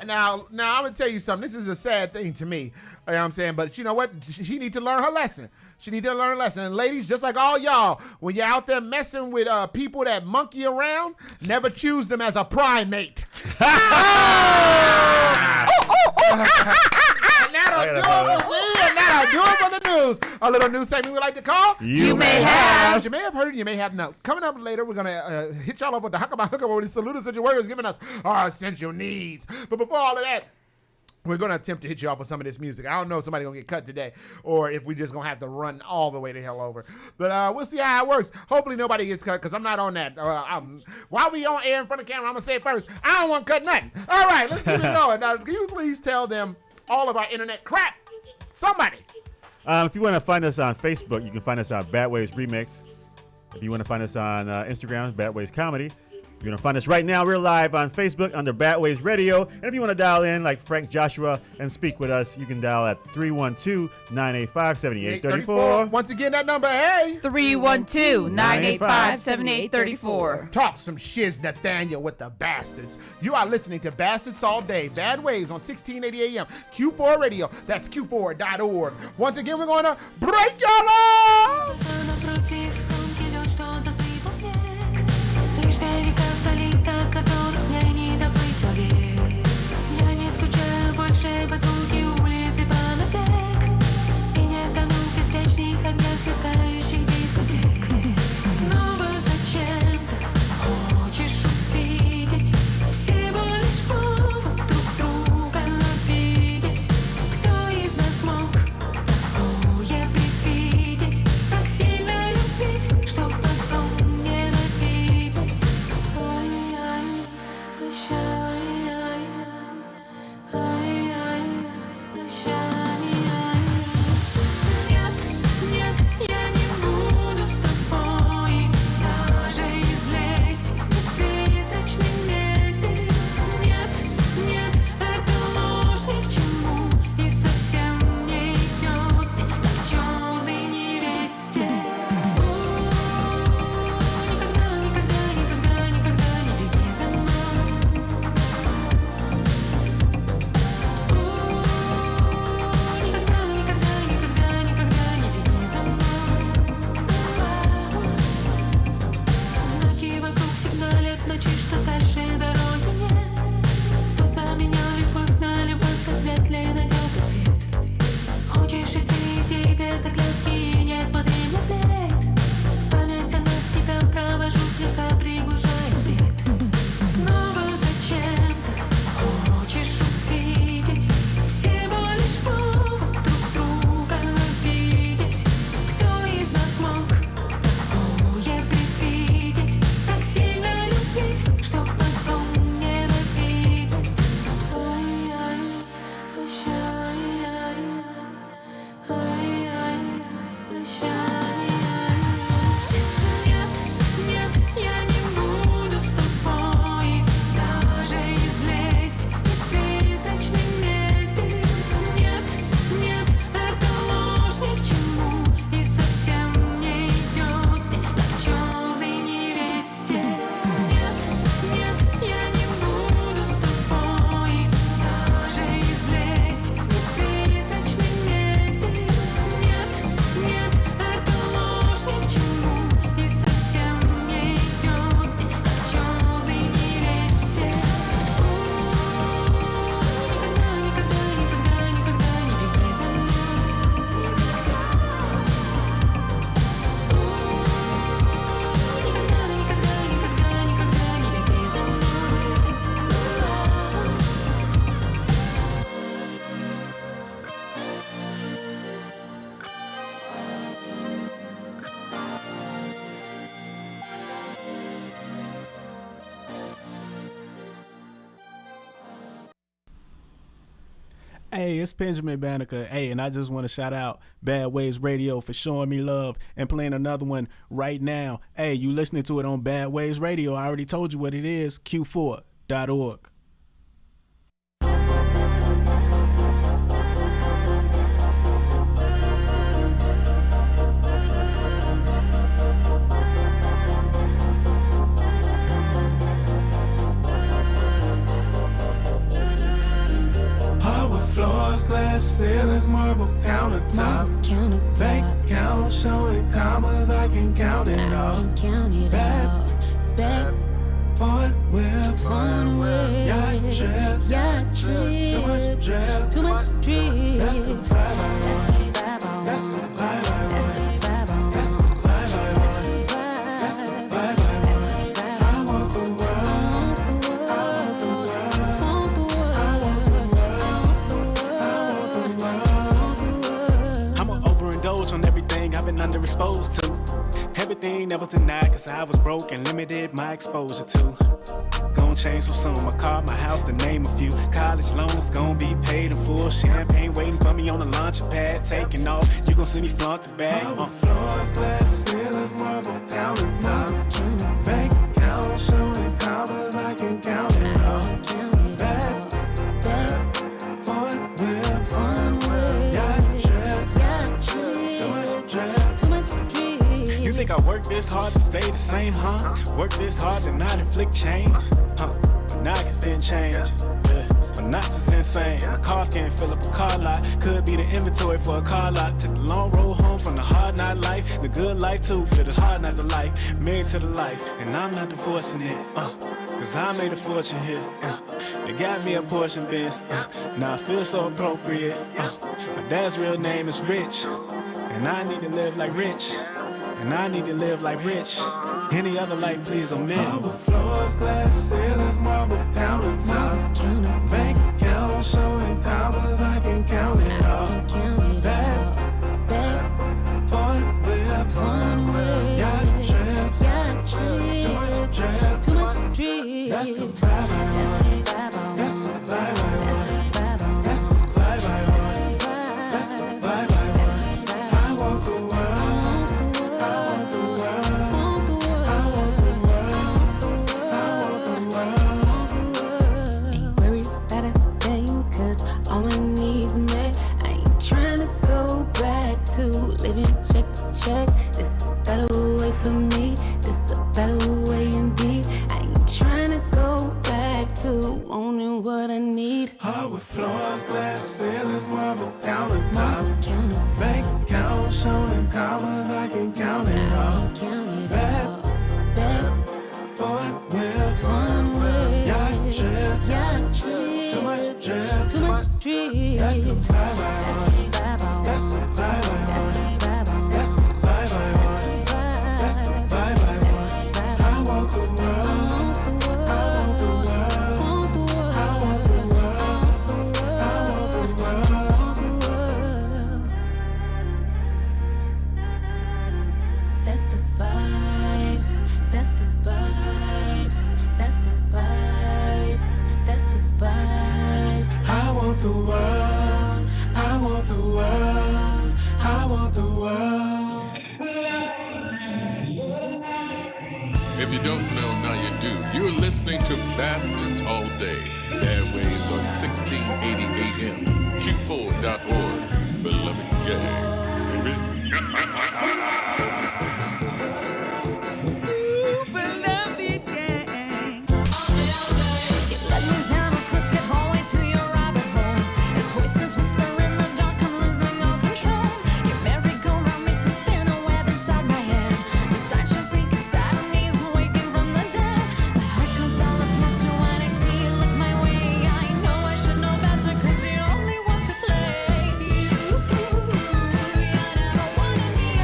Now, I'm gonna tell you something. This is a sad thing to me. You know what I'm saying? But you know what? She need to learn her lesson. She need to learn her lesson. And ladies, just like all y'all, when you're out there messing with people that monkey around, never choose them as a primate. And that'll do it for the news. A little news segment we like to call You May Have. You may have heard, you may have not. Coming up later, we're gonna hit y'all up with the Huckabah where the salute essential workers giving us our essential needs. But before all of that, we're going to attempt to hit you off with some of this music. I don't know if somebody's going to get cut today or if we just going to have to run all the way the hell over. But we'll see how it works. Hopefully nobody gets cut because I'm not on that. While we on air in front of the camera, I'm going to say it first. I don't want to cut nothing. All right, let's keep it going. Now, can you please tell them all of our internet crap? Somebody. If you want to find us on Facebook, you can find us on Bad Waves Remix. If you want to find us on Instagram, Bad Waves Comedy. You're going to find us right now. We're live on Facebook under Bad Waves Radio. And if you want to dial in like Frank Joshua and speak with us, you can dial at 312-985-7834. Once again, that number, hey. 312-985-7834. Talk some shiz, Nathaniel, with the bastards. You are listening to Bastards All Day. Bad Waves on 1680 AM. Q4 Radio. That's Q4.org. Once again, we're going to break your love. Лишь берегов долина, которых мне не доплыть вовек. Я не скучаю больше под звуки улиц и фанатек. И не тону в бесконечных огнях сверкающих дискотек. Снова зачем-то хочешь увидеть всего лишь повод друг друга обидеть. Кто из нас мог такое предвидеть? Так сильно любить. Hey, it's Benjamin Banneker. Hey, and I just want to shout out Bad Waves Radio for showing me love and playing another one right now. Hey, you listening to it on Bad Waves Radio. I already told you what it is, q4.org. Floors, glass ceilings, marble countertop. Bank account showing commas, I can count it all. Bad point whip, yacht trip, too much drip. That's the vibe. That's the vibe. That's the vibe. That's the vibe. I want the world. I want the world. Overindulge on everything I've been underexposed to. Everything that was denied cause I was broke and limited my exposure to. Gonna change so soon, my car, my house, to name a few. College loans gonna be paid in full. Champagne waiting for me on the launching pad. Taking off, you gon' see me flaunt the bag. Floors, glass ceilings, marble countertop. Bank account showing commas, I can count it all. Bad point whip, yacht trip, too much drip. You think I work this hard to stay the same, huh? Work this hard to not inflict change, huh? But now I can spend change, yeah. My knots is insane. My cars can't fill up a car lot. Could be the inventory for a car lot. Took the long road home from the hard not life. The good life too, but it's hard not to like. Married to the life, and I'm not divorcing it, cause I made a fortune here, They got me a portion, Benz, now I feel so appropriate, My dad's real name is Rich, and I need to live like Rich, and I need to live like Rich. Any other life, please omit. Marble floors, glass ceilings, marble countertop. Bank account showing commas, I can count it all. Bad point whip, yacht trip, too much drip. That's the vibe. That's the vibe. That's the vibe. That's the vibe. I want the world. I want the world. Ain't worried about a thing, cause all my needs met. I ain't trying to go back to living check to check. This is a better way for me. This is a better way indeed. I ain't trying to go back to owning what I need. Hardwood floors, glass ceilings, marble countertop. Bank account showing commas, I can count it all. Bad point whip, yacht trip, too much drip. That's the vibe. That's the vibe. That's the vibe. That's the vibe. I want the world. I want the world. I want the world. I want the world. That's the vibe. That's the vibe. That's the vibe. That's the vibe. I want the world. I want the world. I want the world. If you don't know, now you do. You're listening to Bastards All Day. Bad Waves on 1680 AM. Q4.org. Beloved gang. Baby. Led me down a crooked hallway to your rabbit hole. As voices whisper in the dark, I'm losing all control. Your merry-go-round makes me spin a web inside my head. The sideshow freak inside of me is waking from the dead. My heart goes all a-flutter when I see you look my way. I know I should know better, cause you only want to play. You never wanted me, I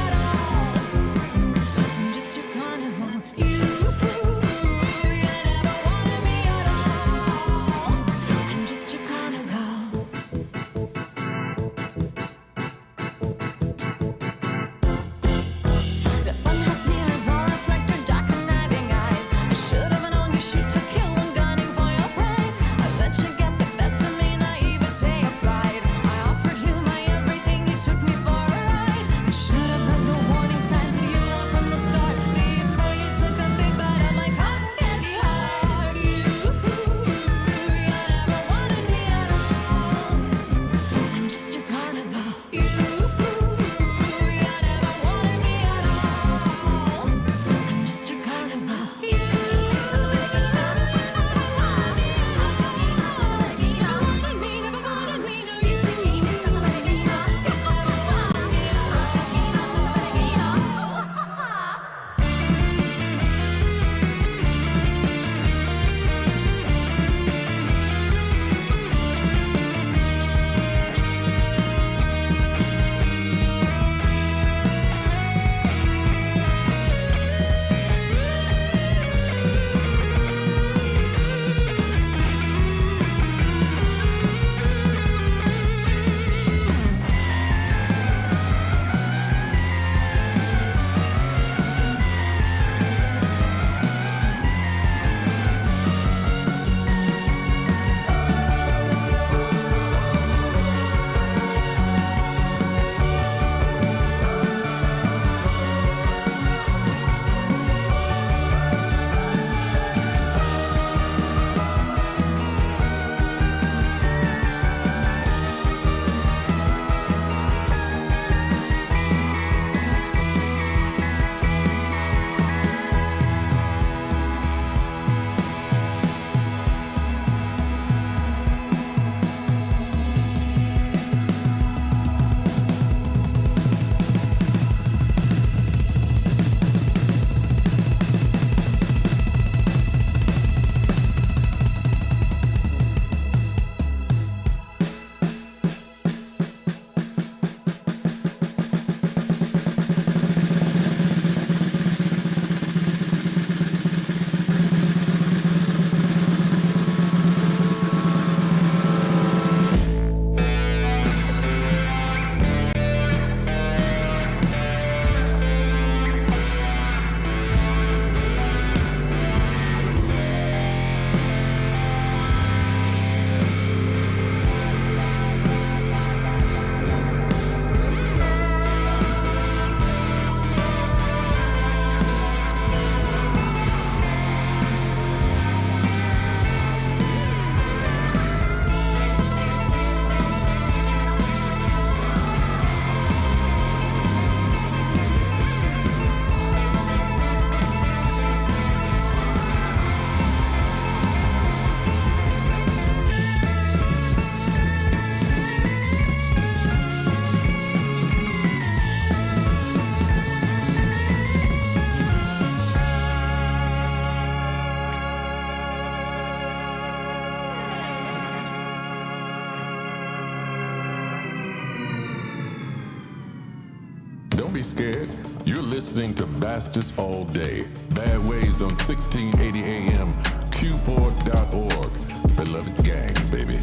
be scared. You're listening to Bastards All Day. Bad Ways on 1680 AM, Q4.org. Beloved gang, baby.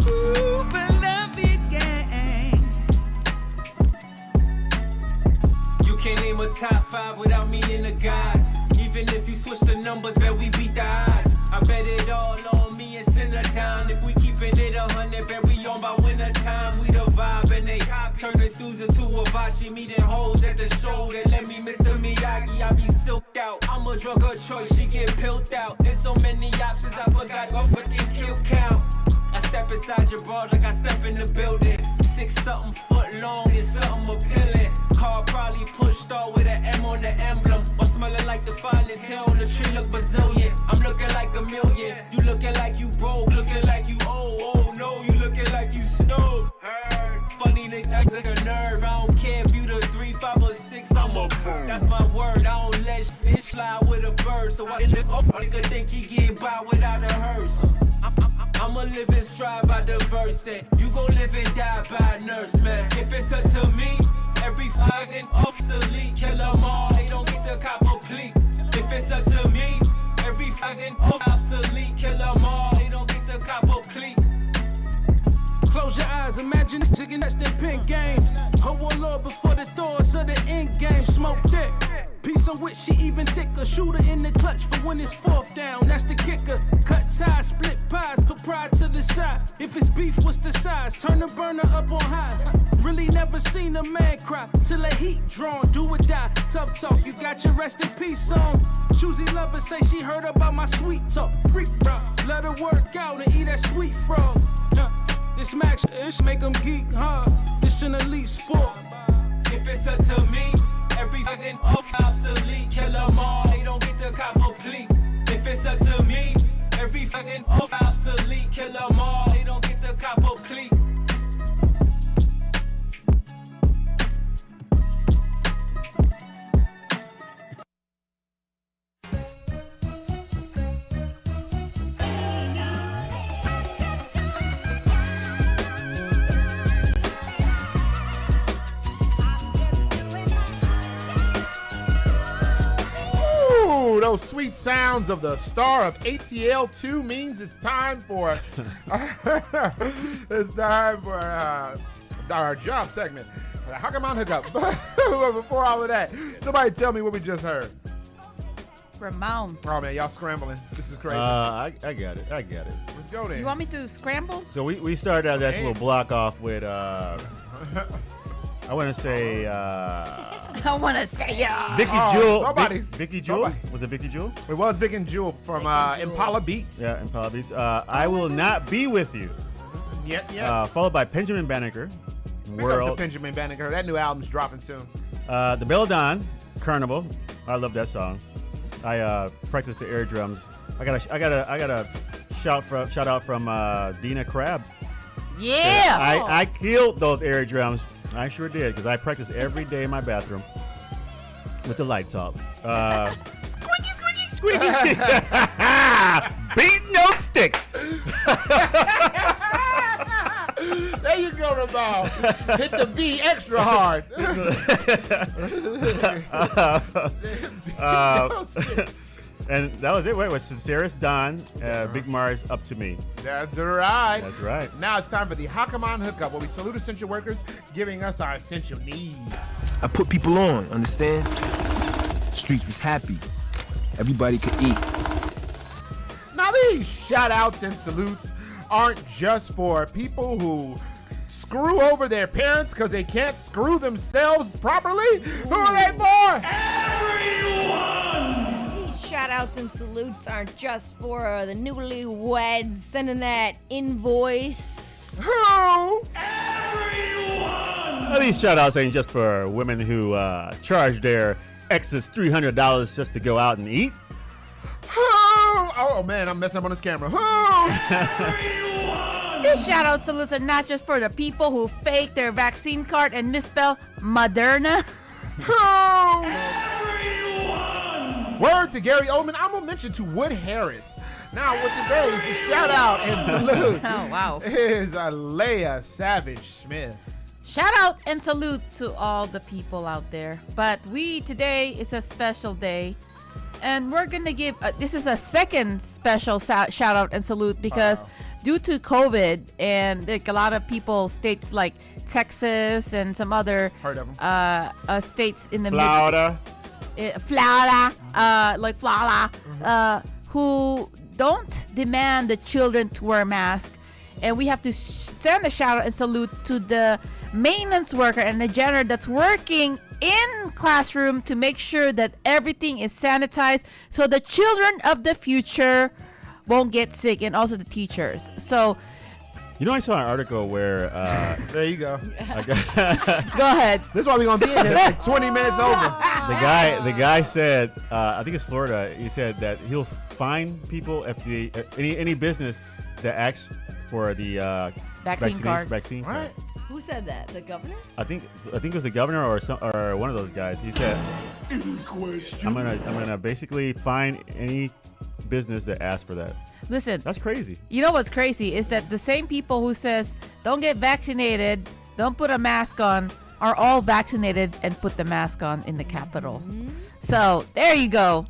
Ooh, beloved gang. You can't name a top 5 without me in the guys. Even if you switch the numbers, bet we beat the odds. I bet it all on me and send her down. If we keepin' it 100, bet we on by winter time. We the vibe and they turn the stews into a bocce. Meeting hoes at the show that let me Mr. Miyagi. I be silked out. I'm a drug of choice, she get pilled out. There's so many options, I forgot my fucking kill count. I step inside your broad like I step in the building. 6-something foot long and something appealing. Car probably pushed off with an M on the emblem. Or smelling like the finest hair on the tree look bazillion. I'm looking like a million. You looking like you broke, looking like you old. Oh no, you looking like you snowed. Funny niggas like a nerve. I don't care if you the 3, 5, or 6. I'm a bird. That's my word. I don't let fish fly with a bird. So I nigga think he getting by without a hearse. I'ma live and strive by diverse. You gon' live and die by a nurse, man. If it's up to me, every fucking obsolete. Kill them all, they don't get the cop a plea. If it's up to me, every fucking obsolete. Kill them all, they don't get the cop a plea. Close your eyes, imagine this chicken that's their pin game. Hold one Lord before the doors of the end game. Smoke thick. Piece of wit, she even thicker. Shooter in the clutch for when it's 4th down. That's the kicker. Cut ties, split pies, put pride to the side. If it's beef, what's the size? Turn the burner up on high. Really never seen a man cry till the heat drawn. Do or die. Tough talk, you got your rest in peace song. Choosy lover say she heard about my sweet talk. Freak bro, let her work out and eat that sweet frog. This max ish make them geek, huh? This an elite sport. If it's up to me, every fucking obsolete. Kill them all, they don't get the cop a plea. If it's up to me, every fucking obsolete. Kill them all, they don't get the cop a plea. Those sweet sounds of the star of ATL2 means it's time for our job segment. Come on, hook up. Before all of that, somebody tell me what we just heard. Ramon. Oh man, y'all scrambling. This is crazy. I got it. Let's go then. You want me to scramble? So we started out that little block off with I want to say Vicky Jewel. Somebody. Vicky Jewel? Was it Vicky Jewel? It was Vic and Jewel from Impala Beats. Yeah, Impala Beats. I Will Not Be With You. Yeah. Followed by Benjamin Banneker. World. Benjamin Banneker. That new album's dropping soon. The Belladon, Carnival. I love that song. I practiced the air drums. I got a shout out from Dina Crab. Yeah. I killed those air drums. I sure did, because I practice every day in my bathroom with the lights off. Squeaky. Beating those sticks. There you go, Ramon. Hit the B extra hard. And that was it. Wait, was Sincerest Don, Big Mars, Up to Me. That's right. That's right. Now it's time for the Hakaman Hookup, where we salute essential workers, giving us our essential needs. I put people on, understand? Streets was happy. Everybody could eat. Now these shout outs and salutes aren't just for people who screw over their parents because they can't screw themselves properly. Who are they for? Everyone! Shout outs and salutes aren't just for the newlyweds sending that invoice. Who? Everyone! These shout outs ain't just for women who charge their exes $300 just to go out and eat. Oh man, I'm messing up on this camera. These shout outs and salutes are not just for the people who fake their vaccine card and misspell Moderna. Word to Gary Oldman. I'm gonna mention to Wood Harris. Now, with today's shout out and salute oh wow is Leia Savage Smith. Shout out and salute to all the people out there. But today is a special day. And we're going to give, this is a second special shout out and salute because due to COVID and like a lot of people, states like Texas and some other states in the Florida, who don't demand the children to wear masks. And we have to send a shout out and salute to the maintenance worker and the janitor that's working in classroom to make sure that everything is sanitized so the children of the future won't get sick, and also the teachers. So, I saw an article where there you go. Go ahead. This is why we're gonna be in here like 20 minutes over. The guy said, I think it's Florida. He said that he'll fine people if any business that asks for the vaccine card. Card. Who said that? The governor? I think it was the governor or one of those guys. He said, I'm gonna basically fine any business that asks for that. Listen, that's crazy. You know what's crazy is that the same people who says don't get vaccinated, don't put a mask on, are all vaccinated and put the mask on in the Capitol. So there you go.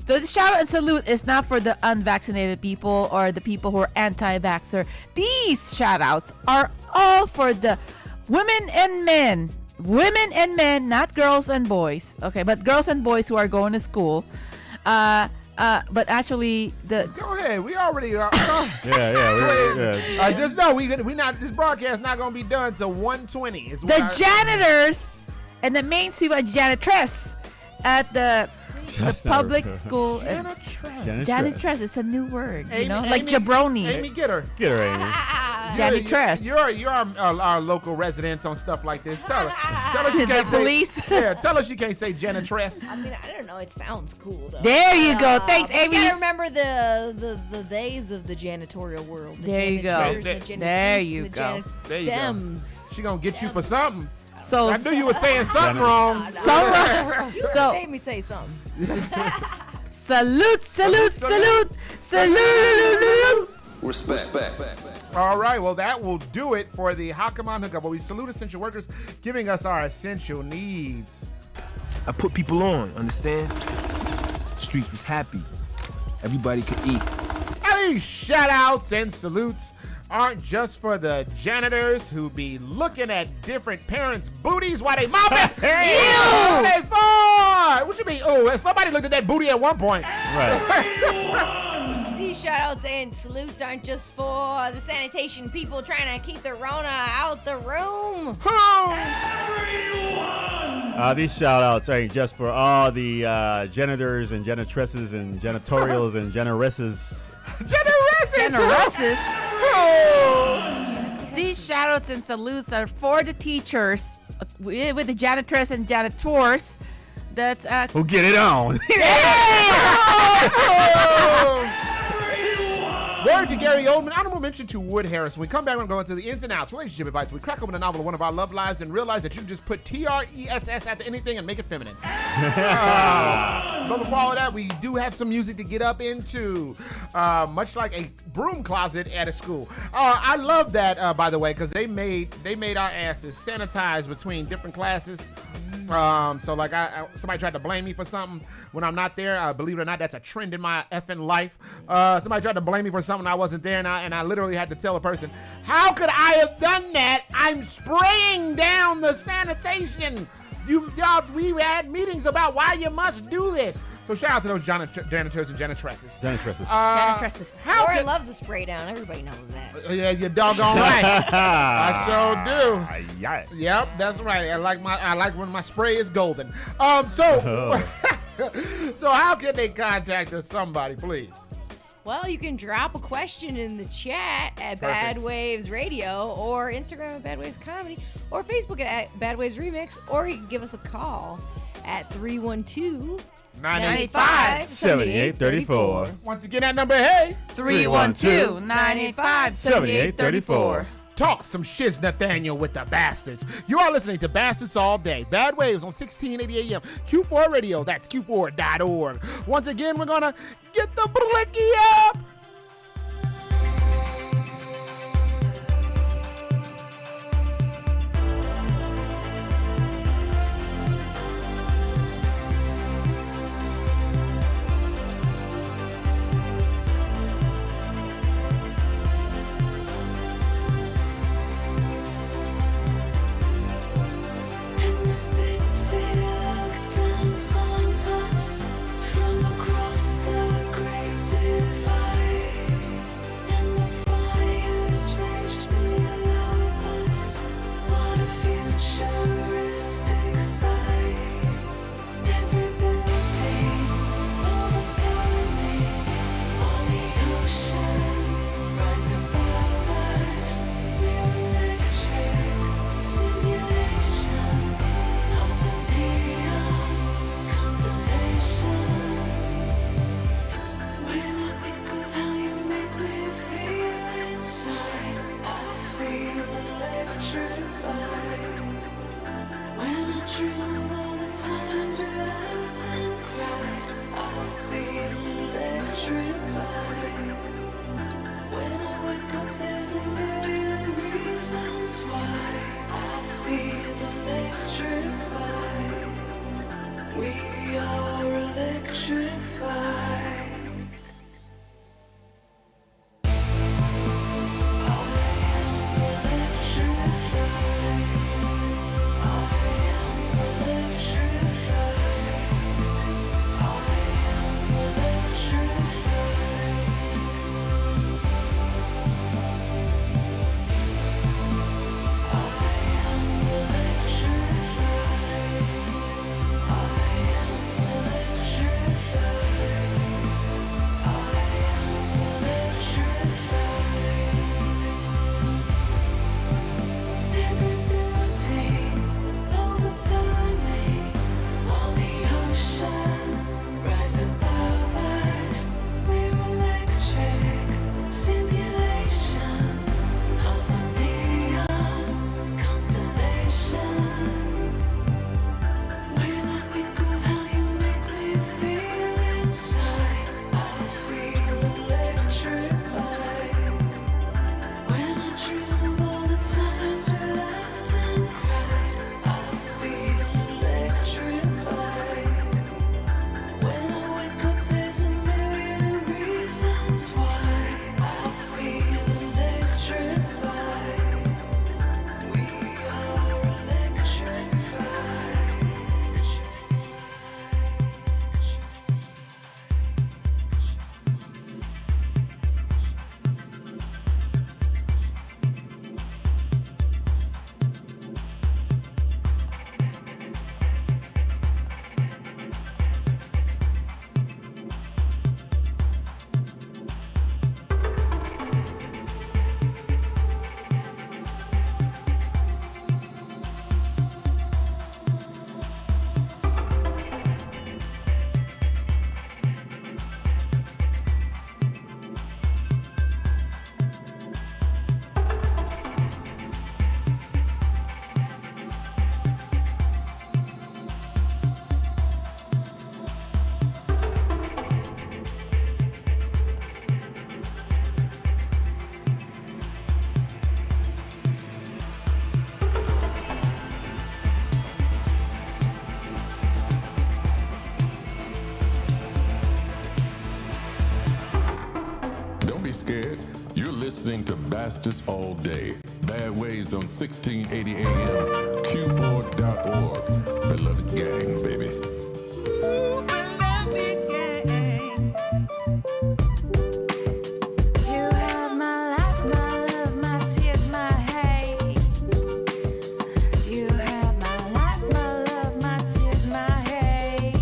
So the shout out and salute is not for the unvaccinated people or the people who are anti-vaxxer. These shout outs are all for the women and men. Women and men, not girls and boys. Okay, but girls and boys who are going to school. But actually, go ahead. We already. Yeah. Just know we not. This broadcast not gonna be done till 1:20. The janitors and the mainstream janitress at the public school. Janitress is a new word, like jabroni. Amy, get her, Amy. Janitress. You're our local residents on stuff like this. Tell her she can't police. Say, tell her she can't say janitress. I mean, I don't know. It sounds cool though. There you go. Thanks, Amy. You gotta remember the days of the janitorial world. There you go. There you go. She gonna get you for something. So I knew you were saying something wrong. So made me say something. Salute. Respect. All right, well, that will do it for the Hakaman Hookup, where we salute essential workers giving us our essential needs. I put people on, understand? Streets was happy. Everybody could eat. These shout outs and salutes aren't just for the janitors who be looking at different parents' booties while they mopping. Ew! They for? What you mean? Oh, somebody looked at that booty at one point. Right. These shout outs and salutes aren't just for the sanitation people trying to keep the Rona out the room. These shout outs ain't just for all the janitors and janitresses and janitorials and janiresses. Janiresses? These shout outs and salutes are for the teachers with the janitress and janitors that who get it on. Word to Gary Oldman. Honorable mention to Wood Harris. When we come back, we're going to go into the ins and outs, relationship advice. We crack open a novel of one of our love lives and realize that you can just put TRESS after anything and make it feminine. But before all of that, we do have some music to get up into, much like a broom closet at a school. I love that, by the way, because they made our asses sanitize between different classes. So like somebody tried to blame me for something when I'm not there. Believe it or not, that's a trend in my effing life. Somebody tried to blame me for something I wasn't there, and I literally had to tell a person, how could I have done that? I'm spraying down the sanitation. We had meetings about why you must do this. So shout out to those janitors and janitresses. Janitresses. Laura loves the spray down. Everybody knows that. Yeah, you're doggone right. I sure do. Yeah. Yep, that's right. I like when my spray is golden. So how can they contact us? Somebody, please. Well, you can drop a question in the chat at Bad Waves Radio, or Instagram at Bad Waves Comedy, or Facebook at Bad Waves Remix, or you can give us a call at 312-985-7834. Once again, that number, hey, 312-985-7834. Talk some shiz, Nathaniel, with the Bastards. You are listening to Bastards All Day. Bad Waves on 1680 AM. Q4 Radio. That's Q4.org. Once again, we're going to get the blicky up. scared? You're listening to Bastards All Day. Bad Ways on 1680 AM, Q4.org. Beloved gang, baby. You have my life, my love, my tears, my hate. You have my life, my love, my tears, my hate.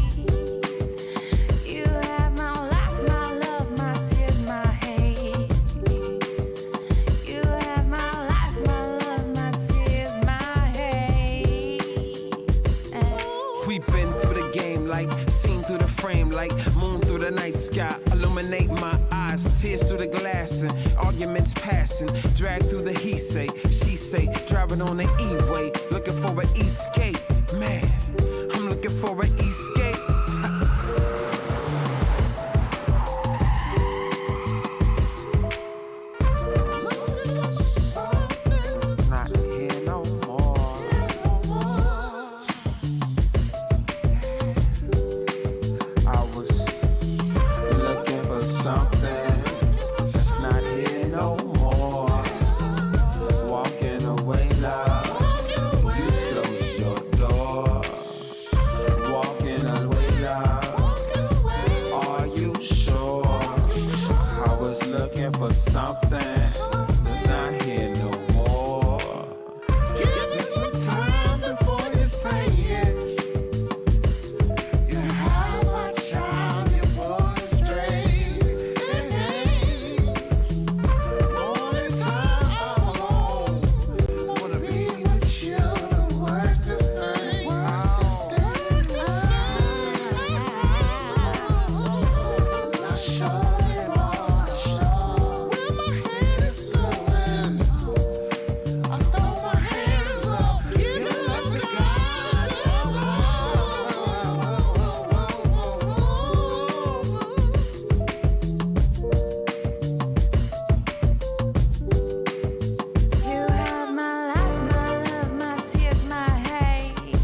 You have my life, my love, my tears, my hate. You have my life, my love, my tears, my hate. We've been through the game like seen through the frame, like moon through the night sky. Illuminate my eyes, tears through the glass, and arguments passing. Drag through the he say, she say, driving on the E-way, looking for an escape. Man, I'm looking for an escape. Not here no more. I was looking for something that's not here no more. Walking away loud. You close your door. Walking away loud. Are you sure? I was looking for something that's not here no more. Give me some time before you say it. You have my child, you born straight. Only time I'm alone. Wanna be with you to work this thing. I show you all, I show where my head is going. I throw my hands up, give it up to God. You have my life, my love, my tears, my hate.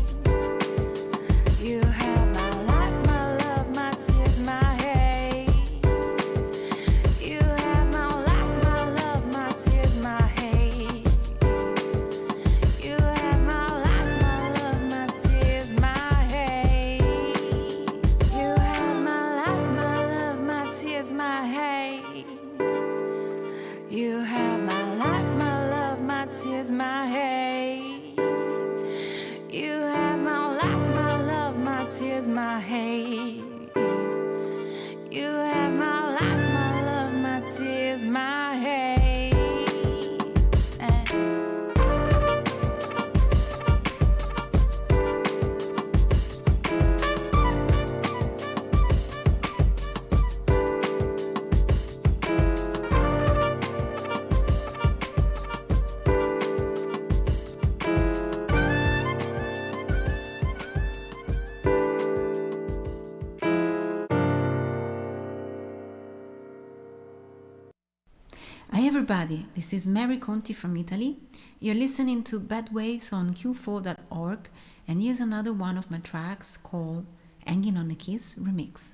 You have my life, my love, my tears, my hate. You have my life, my love, my tears, my hate. You have my life, my love, my tears, my hate. You have my life, my love, my tears, my hate. You have my life, my love, my tears, my hate. You have my life, my love, my tears, my hate. You have my life, my love, my tears, my hate. Hi everybody, this is Mary Conti from Italy. You're listening to Bad Waves on Q4.org, and here's another one of my tracks called Hanging on a Kiss Remix.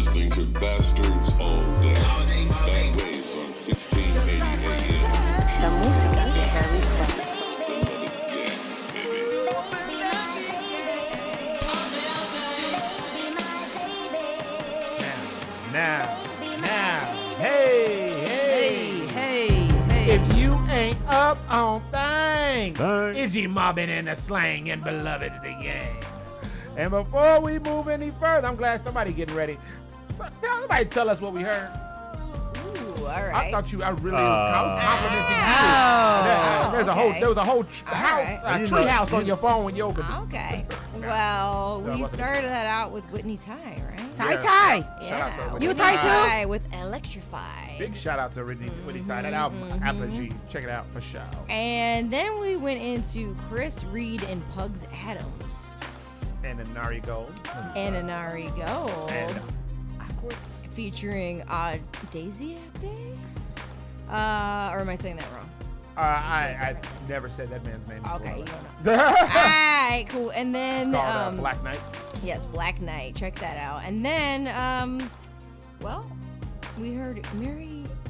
listening to Bastards All Day. Bad Waves on 1680 AM. La música que Harry trae. Now, hey. If you ain't up on things, Izzy mobbing in the slang and beloved the gang. And before we move any further, I'm glad somebody getting ready. Somebody tell us what we heard. Ooh, all right. I thought I was complimenting you. There was a whole house, tree house on your phone when you opened it. Okay. Well, we started that out with Whitney Ty, right? Ty. Shout out to You Whitney Ty too? With Electrify. Big shout out to Whitney Ty. That album, Apogee. Check it out for sure. And then we went into Chris Reed and Pugs Adams. And Anari Gold. And Anari Gold. And featuring Daisy Day? Or am I saying that wrong? I never said that man's name before. Okay, you don't know. Alright, cool. And then it's called Black Knight. Yes, Black Knight. Check that out. And then well, we heard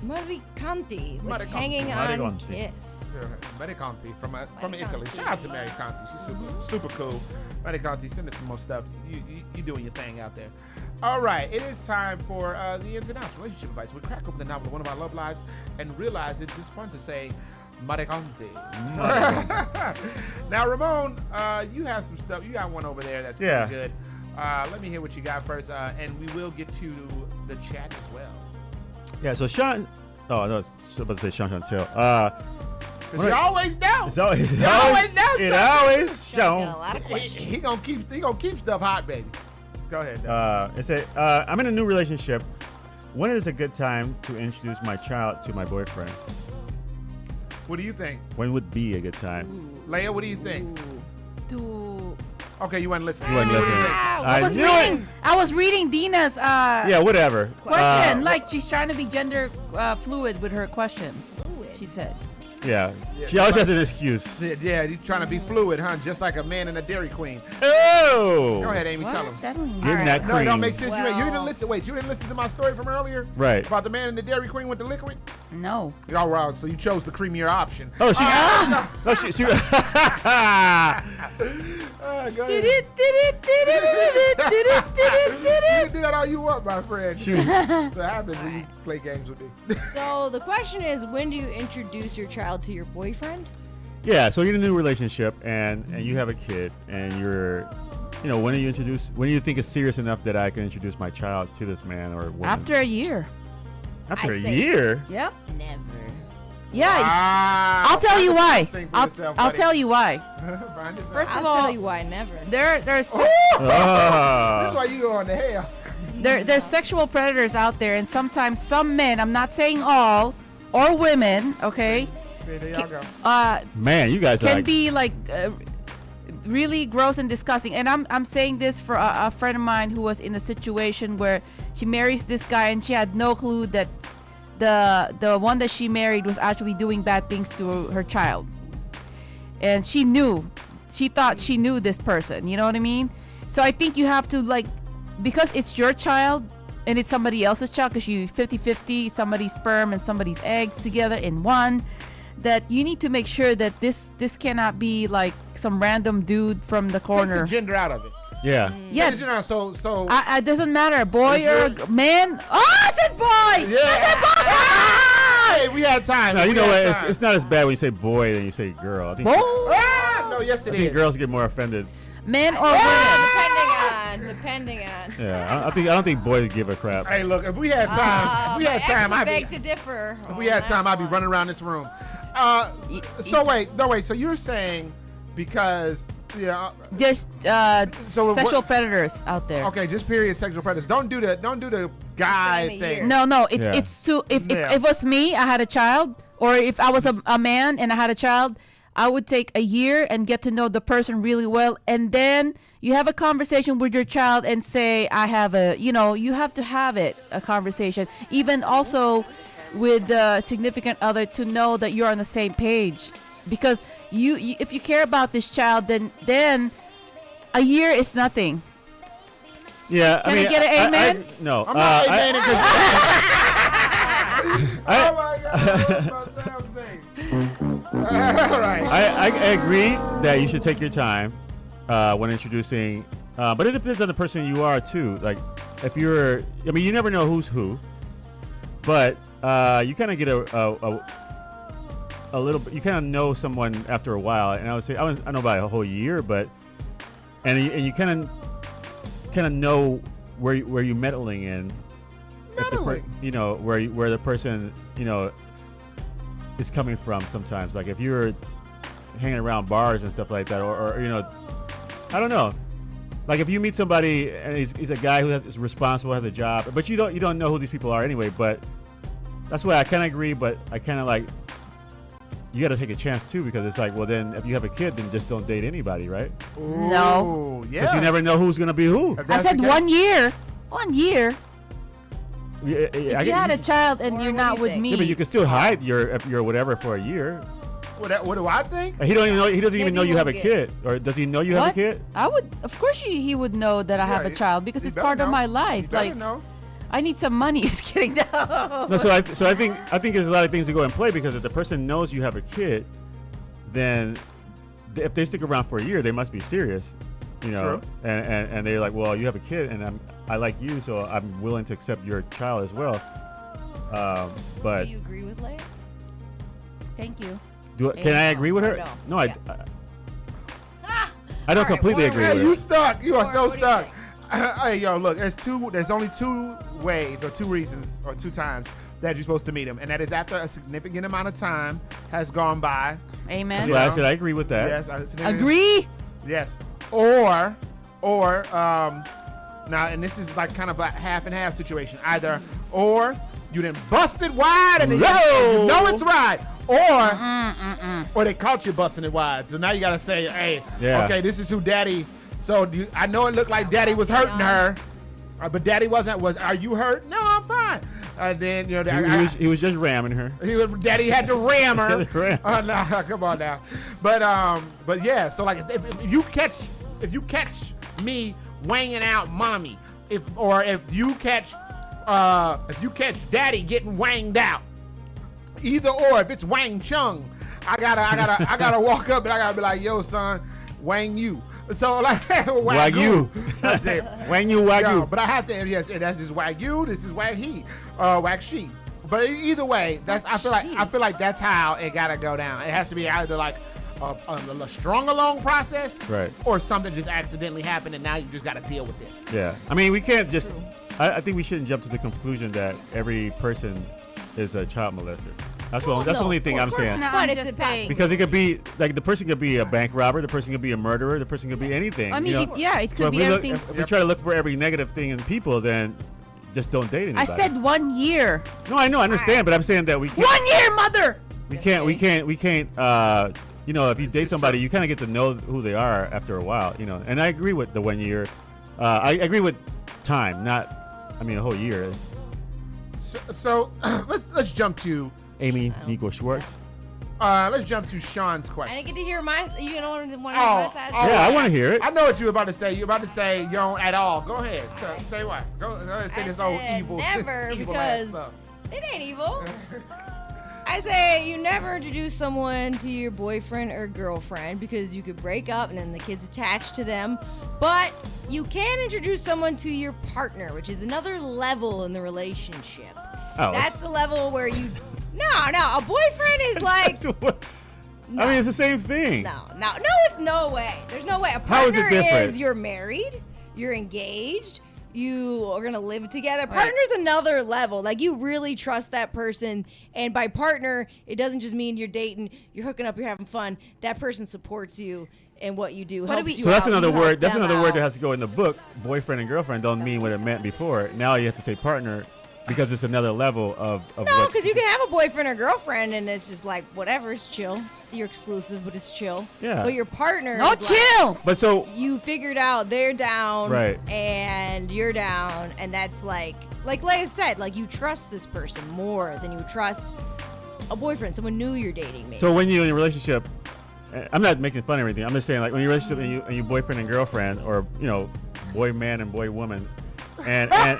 Maricanti with Hanging on Kiss. Maricanti from Italy. Shout out to Maricanti. She's super cool. Maricanti, send us some more stuff. You doing your thing out there. All right, it is time for the ins and outs, relationship advice. We crack open the novel of one of our love lives and realize it's just fun to say Maricanti. Now, Ramon, you have some stuff. You got one over there that's pretty good. Let me hear what you got first, and we will get to the chat as well. Yeah, so Sean. Oh, no, I was about to say Sean Chantel. You always know. It's always you always know. It always Sean. He gonna keep stuff hot, baby. Go ahead. It said, I'm in a new relationship. When is a good time to introduce my child to my boyfriend? What do you think? When would be a good time? Leia, what do you think? Okay, you weren't listening. You weren't listening. I was reading Dina's yeah, whatever. question. Like she's trying to be gender fluid with her questions. She said. Yeah. She always has an excuse. Yeah, you're trying to be fluid, huh? Just like a man in a Dairy Queen. Oh! Go ahead, Amy, tell him. Getting that cream. No, it don't make sense. Well, you didn't listen. Wait, you didn't listen to my story from earlier? Right. About the man in the Dairy Queen with the liquid? No. All right, so you chose the creamier option. Oh, she. No, she. Go ahead. You can do that all you want, my friend. That happens when you play games with me. So the question is, when do you introduce your child to your boyfriend? Yeah, so you're in a new relationship and you have a kid and you're, when do you think it's serious enough that I can introduce my child to this man or woman? After a year. After a year? Yep. Never. Yeah, I'll tell you why. I'll tell you why. First of all, I'll tell you why never. There's This is why you go on the hell. There's sexual predators out there, and sometimes some men, I'm not saying all, or women, okay? Man, you guys can be like really gross and disgusting. And I'm saying this for a friend of mine who was in a situation where she marries this guy and she had no clue that the one that she married was actually doing bad things to her child. And she thought she knew this person, you know what I mean? So I think you have to, because it's your child and it's somebody else's child, because you 50-50, somebody's sperm and somebody's eggs together in one, that you need to make sure that this cannot be like some random dude from the corner. Take the gender out of it. Yeah. Yeah. So it doesn't matter, boy or man. Oh, I said boy. Yeah. I said boy. Hey, we had time. No, you know what? It's not as bad when you say boy than you say girl. I think no, yes it is. I think girls get more offended. Men or women? Depending on. Yeah, I don't think boys give a crap. Hey, look, if we had time, I beg to differ. If we had time, I'd be running around this room. So you're saying because there's sexual predators out there. Okay, just period sexual predators. Don't do the guy thing. No, it's too. If it was me, I had a child, or if I was a man and I had a child, I would take a year and get to know the person really well, and then you have a conversation with your child and say, I have you have to have a conversation, even also with the significant other, to know that you're on the same page, because you if you care about this child, then a year is nothing. Yeah, Can I get an amen? No. I'm not amening I- Oh my God. That's my sounds thing. All right. I agree that you should take your time when introducing, but it depends on the person you are too. Like, if you're, I mean, you never know who's who, but you kind of get a little bit. You kind of know someone after a while, and I would say I don't know about a whole year, but and you kind of know where you're meddling in. Meddling. Where the person is coming from sometimes. Like if you're hanging around bars and stuff like that, or I don't know. Like if you meet somebody and he's a guy who is responsible, has a job, but you don't know who these people are anyway. But that's why I kind of agree, but I kind of like you got to take a chance too, because it's like, well, then if you have a kid, then just don't date anybody, right? No. Yeah. Because you never know who's gonna be who. I said 1 year. 1 year. Yeah, If you had a child and you're not with me. Yeah, but you can still hide your whatever for a year. What do I think? He don't even know. He doesn't even Maybe know he you have a won't kid, or does he know you have a What? kid? I would, of course, he would know that I have a child because he it's better part of know. my He life. better Like, know. I need some money. Just kidding. No. No, so I think there's a lot of things that go in play, because if the person knows you have a kid, then if they stick around for a year, they must be serious, True. and they're like, well, you have a kid, and I like you, so I'm willing to accept your child as well. But Do you agree with Leia? Thank you. can I agree with her? No. No, Yeah. I don't completely agree Hey, with you her. stuck. You are so stuck. Hey, yo, look. There's only two ways, or two reasons, or two times that you're supposed to meet him, and that is after a significant amount of time has gone by. Amen. That's why I said I agree with that. Yes. Agree? Yes. Or now, and this is like kind of a half and half situation. Either or you done busted wide and you know it's right, or they caught you busting it wide. So now you gotta say, hey, okay, this is who Daddy. So I know it looked like Daddy was hurting her, but Daddy wasn't. Are you hurt? No, I'm fine. Then he was just ramming her. Daddy had to ram her. Ram. No, come on now. But yeah. So like, if you catch me wanging out mommy, if you catch Daddy getting wanged out, either or, if it's Wang Chung, I gotta walk up and I gotta be like, yo son, wang you. So like Wagyu. That's it. Wang you, Wagyu. No, but I have to. Yes, that's just Wagyu. This is Wag he. Wag she. But either way, I feel like that's how it gotta go down. It has to be either like a strong along process, right, or something just accidentally happened and now you just gotta deal with this. Yeah, I mean, we can't just. I think we shouldn't jump to the conclusion that every person is a child molester. That's the only thing I'm saying. I'm just saying. Because it could be like the person could be a bank robber, the person could be a murderer, the person could be anything. I mean, it could be everything. If we try to look for every negative thing in people, then just don't date anybody. I said 1 year. No, I know, I understand, but I'm saying that we can't. 1 year, mother. We can't. If you date somebody, you kind of get to know who they are after a while. And I agree with the 1 year. I agree with time, a whole year. So let's jump to Amy Nico Schwartz. Let's jump to Sean's I question. didn't get to hear my. You don't want to hear my side? Yeah, I want to hear it. I know what you're about to say. You're about to say you don't at all. Go ahead. Say what? Go ahead. Say this old evil. Never, evil ass because stuff. it ain't evil. I say you never introduce someone to your boyfriend or girlfriend, because you could break up and then the kid's attached to them. But you can introduce someone to your partner, which is another level in the relationship. Oh, That's the level where you. No, a boyfriend is like. I mean, it's the same thing. No, it's no way. There's no way. A partner How is it different? is you're married, you're engaged, you are gonna live together. Partner's another level. Like, you really trust that person, and by partner, it doesn't just mean you're dating, you're hooking up, you're having fun. That person supports you in what you do. Helps you So that's out, another you help word. That's them another word out. that has to go in the book. Boyfriend and girlfriend don't mean what it meant before. Now you have to say partner, because it's another level of No, what. because you can have a boyfriend or girlfriend, and it's just like, whatever, it's chill. You're exclusive, but it's chill. Yeah. But your partner No, is chill. Like, But so you figured out they're down, Right. and you're down, and that's like Leia said, like, you trust this person more than you trust a boyfriend, someone new you're dating. Maybe. So when you're in a relationship, I'm not making fun of anything. I'm just saying, like, when you're in a relationship and you boyfriend and girlfriend, or boy man and boy woman, and then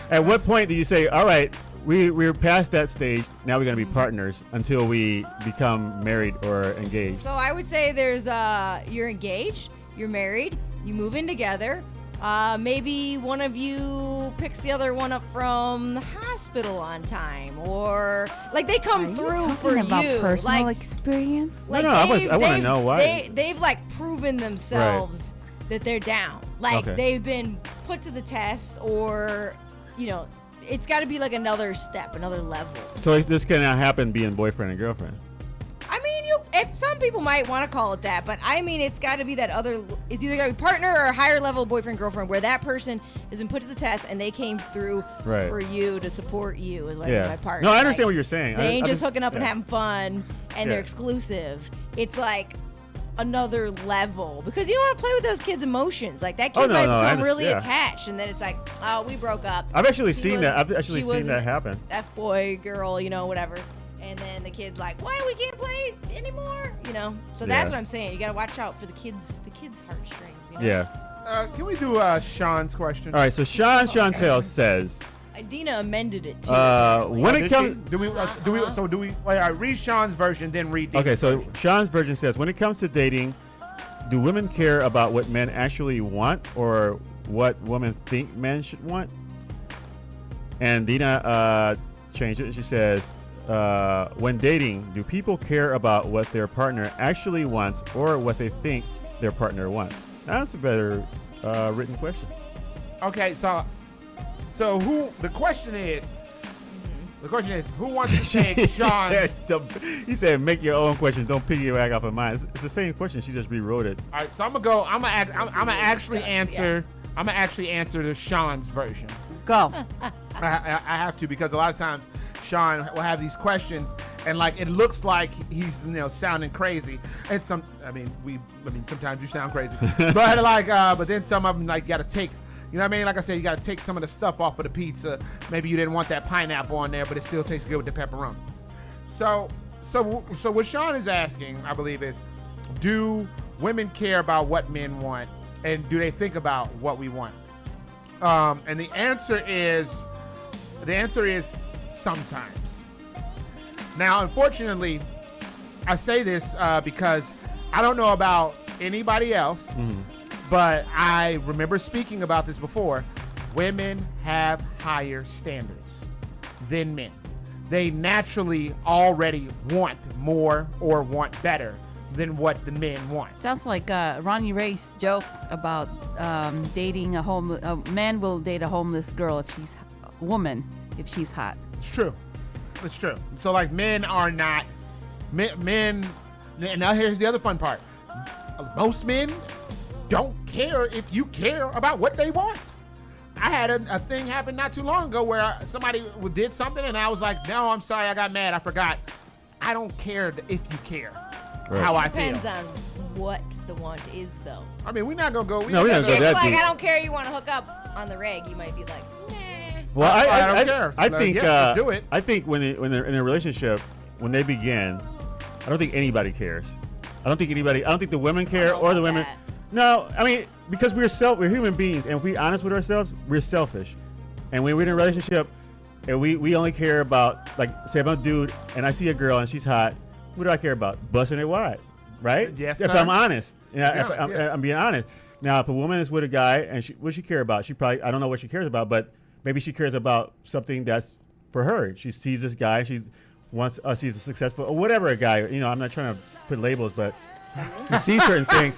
at what point do you say, all right, we're past that stage, now we're gonna be partners until we become married or engaged? So I would say there's you're engaged, you're married, you move in together. Maybe one of you picks the other one up from the hospital on time, or like they come through for about you. personal like, experience? No, I want to know why. They've like proven themselves that they're down. Like they've been put to the test, or it's got to be like another step, another level. So this cannot happen being boyfriend and girlfriend. I mean, if some people might want to call it that, but I mean, it's got to be that other. It's either got to be partner or a higher level boyfriend girlfriend, where that person has been put to the test and they came through for you to support you. Is what I mean by partner. No, I understand what you're saying. They ain't just hooking up and having fun, and they're Yeah. exclusive. It's like another level, because you don't want to play with those kids' emotions. Like that kid might become really attached, and then it's like, oh, we broke up. I've actually seen that. I've actually seen that happen. F boy, girl, whatever. And then the kid's like, why we can't play anymore? So that's what I'm saying. You got to watch out for the kids' heartstrings. Yeah. Can we do Sean's question? All right. So Sean Chantel says, Dina amended it too. when it comes, do we? Wait, all right, read Sean's version, then read. Dina's okay. So version. Sean's version says, when it comes to dating, do women care about what men actually want or what women think men should want? And Dina changed it, and she says, when dating, do people care about what their partner actually wants or what they think their partner wants? That's a better written question. Okay, so who? The question is, who wants to take Sean? He said, make your own question. Don't piggyback off of mine. It's the same question. She just rewrote it. All right, so I'm gonna actually answer. I'm gonna actually answer the Sean's version. Go. I have to, because a lot of times Sean will have these questions and like it looks like he's sounding crazy, and sometimes you sound crazy, but then some of them like got to take, like I said, you got to take some of the stuff off of the pizza. Maybe you didn't want that pineapple on there, but it still tastes good with the pepperoni. So what Sean is asking, I believe, is, do women care about what men want, and do they think about what we want? And the answer is sometimes. Now, unfortunately, I say this because I don't know about anybody else, but I remember speaking about this before. Women have higher standards than men. They naturally already want more or want better than what the men want. Sounds like Ronnie Ray's joke about dating a man will date a homeless girl if she's a woman if she's hot. It's true. It's true. So like men are not men. And now here's the other fun part. Most men don't care if you care about what they want. I had a thing happen not too long ago where somebody did something and I was like, no, I'm sorry, I got mad, I forgot. I don't care if you care how I feel. Depends on what the want is, though. I mean, we're not gonna go. No, we're not gonna go that like, deep. I don't care, you want to hook up on the reg, you might be like, nah. Well, I don't care. I think yes, let's do it. I think when they're in a relationship, when they begin, I don't think anybody cares. I don't think the women care or the women. No, I mean, because we're human beings, and if we're honest with ourselves, we're selfish. And when we're in a relationship, and we only care about, like, say I'm a dude and I see a girl and she's hot, what do I care about? Busting it wide, right? Yes, if sir. I'm honest. Yeah, Be honest, yes. I'm being honest. Now, if a woman is with a guy and what does she care about? She probably, I don't know what she cares about, but maybe she cares about something that's for her. She sees this guy, sees a successful, or whatever a guy, I'm not trying to put labels, but you see certain things,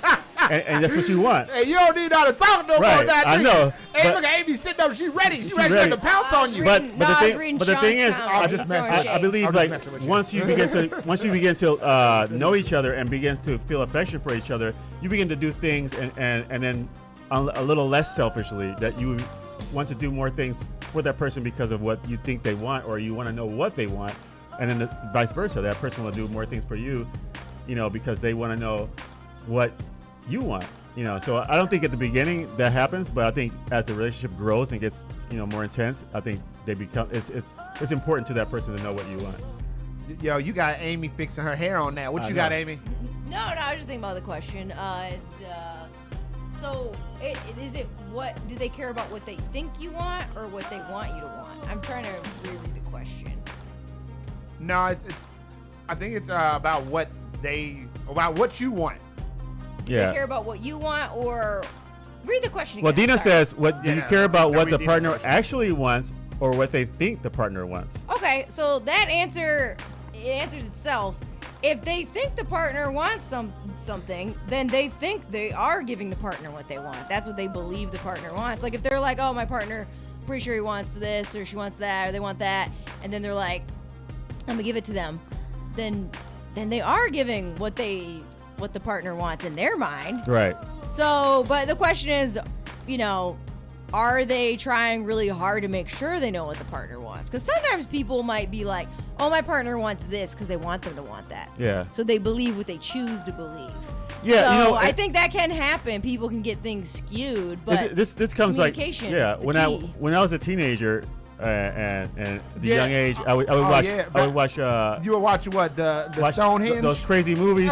and that's what you want. Hey, you don't need how to talk no more. Right, Now, I know. Hey, but- look at Amy sitting up. She's ready. She's ready. ready to pounce on you. But the thing is, I I believe like once you begin to know each other and begins to feel affection for each other, you begin to do things and then a little less selfishly, that you want to do more things for that person because of what you think they want, or you want to know what they want, and then vice versa. That person will do more things for you, because they want to know what you want. So I don't think at the beginning that happens, but I think as the relationship grows and gets more intense, I think they become it's important to that person to know what you want. Yo, you got Amy fixing her hair on that. What I you got, know. Amy? No, I was just thinking about the question. So, is it what do they care about what they think you want or what they want you to want? I'm trying to reread the question. No, I think it's about what you want. Do they care about what you want or read the question again? Well, Dina Sorry. says, do you care about what the partner actually wants or what they think the partner wants? Okay, so that answers itself. If they think the partner wants something, then they think they are giving the partner what they want. That's what they believe the partner wants. Like if they're like, oh, my partner, pretty sure he wants this or she wants that or they want that, and then they're like, I'm gonna give it to them, then they are giving what the partner wants in their mind. Right. So, but the question is, are they trying really hard to make sure they know what the partner wants? Because sometimes people might be like, oh, my partner wants this because they want them to want that. Yeah. So they believe what they choose to believe. Yeah, So I think that can happen. People can get things skewed, but this comes like communication is the when key. I was a teenager and the young age I would watch you would watch what the Stonehenge, those crazy movies,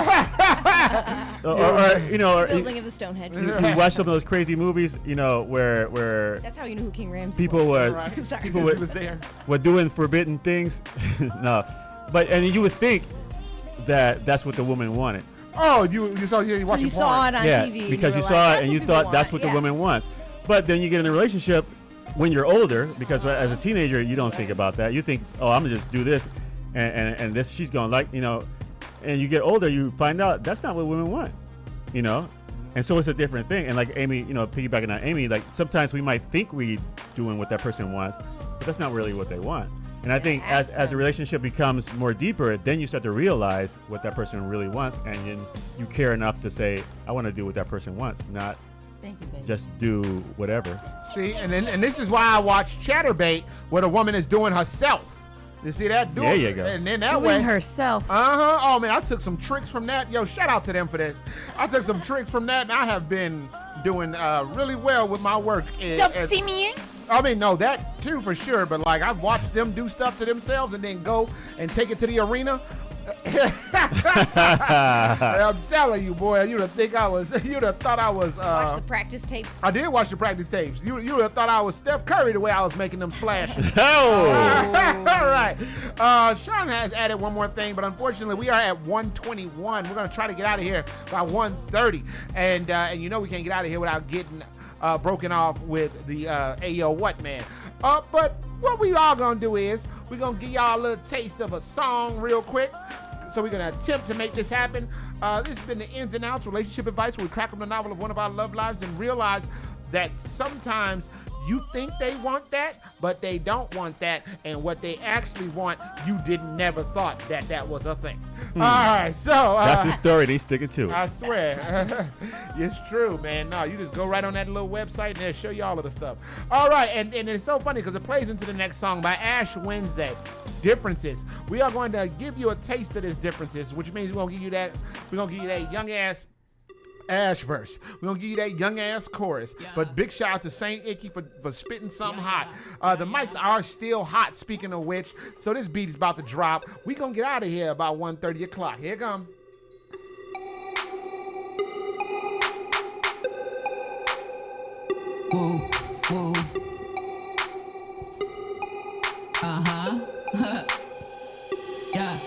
Building of the Stonehenge. You watch some of those crazy movies, where That's how you knew who King Ramses people was. were Sorry. people was there. were doing forbidden things. No, and you would think that that's what the woman wanted. Oh, you watching porn. You saw it on TV. Because you saw it and you thought that's what the woman wants. But then you get in a relationship when you're older, because as a teenager you don't think about that. You think, oh, I'm gonna just do this, and this she's going and you get older, you find out that's not what women want, and so it's a different thing. And like Amy, piggybacking on Amy, like sometimes we might think we doing what that person wants, but that's not really what they want. And I think as the relationship becomes more deeper, then you start to realize what that person really wants, and you care enough to say, I want to do what that person wants, not just do whatever. See, and this is why I watch Chatterbait, where the woman is doing herself. You see that? There you go. And then that Doing way, herself. Oh man, I took some tricks from that. Yo, shout out to them for this. I took some tricks from that, and I have been doing really well with my work. Self-steaming? I mean, no, that too for sure. But like, I've watched them do stuff to themselves and then go and take it to the arena. I'm telling you, boy, you'd have thought I was. Watch the practice tapes. I did watch the practice tapes. You would have thought I was Steph Curry the way I was making them splashes. Oh! All right. Sean has added one more thing, but unfortunately we are at 1:21. We're gonna try to get out of here by 1:30, and we can't get out of here without getting broken off with the Ayo What Man. But what we all gonna do is we're gonna give y'all a little taste of a song real quick. So we're gonna attempt to make this happen. This has been the Ins and Outs relationship advice, where we crack open the novel of one of our love lives and realize that sometimes you think they want that, but they don't want that, and what they actually want, you never thought that was a thing. All right, so that's the story. They sticking to it. I swear, it's true, man. No, you just go right on that little website and they'll show you all of the stuff. All right, and it's so funny because it plays into the next song by Ash Wednesday. Differences. We are going to give you a taste of this differences, which means we're gonna give you that young ass Ash verse. We're gonna give you that young ass chorus. But big shout out to Saint Icky for spitting something hot. The mics are still hot, speaking of which. So this beat is about to drop. We gonna get out of here about 1:30 o'clock. Here it come. Whoa, whoa. Yeah.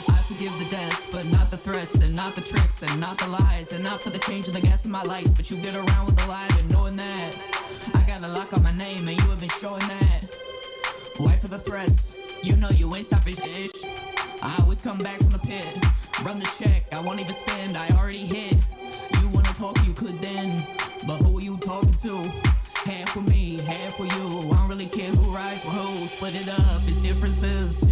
I forgive the deaths, but not the threats, and not the tricks, and not the lies, and not for the change of the gas in my lights. But you get around with the lie, and knowing that I got a lock on my name, and you have been showing that. Wife of the threats, you know you ain't stopping ish. I always come back from the pit, run the check, I won't even spend, I already hit. You wanna talk, you could then, but who are you talking to? Half for me, half for you. I don't really care who rides for who. Split it up, it's differences.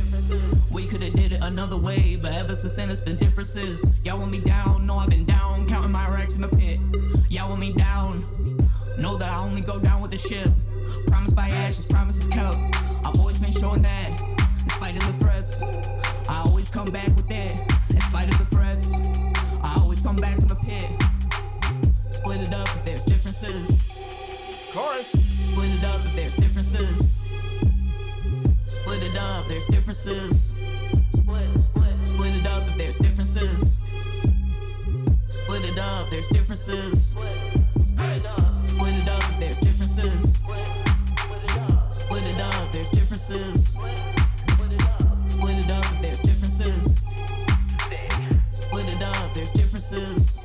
We could've did it another way, but ever since then it's been differences. Y'all want me down? No, I've been down, counting my racks in the pit. Y'all want me down? Know that I only go down with the ship. Promise by ashes, promises kept. I've always been showing that. In spite of the threats, I always come back with it. In spite of the threats, I always come back from the pit. Split it up if there's differences. Chorus. Split it up if there's differences. Split it up, there's differences. Split it up if there's differences. Split it up, there's differences. Split it up, there's differences. Split it up, there's differences. Split it up, there's differences. Split it up, there's differences.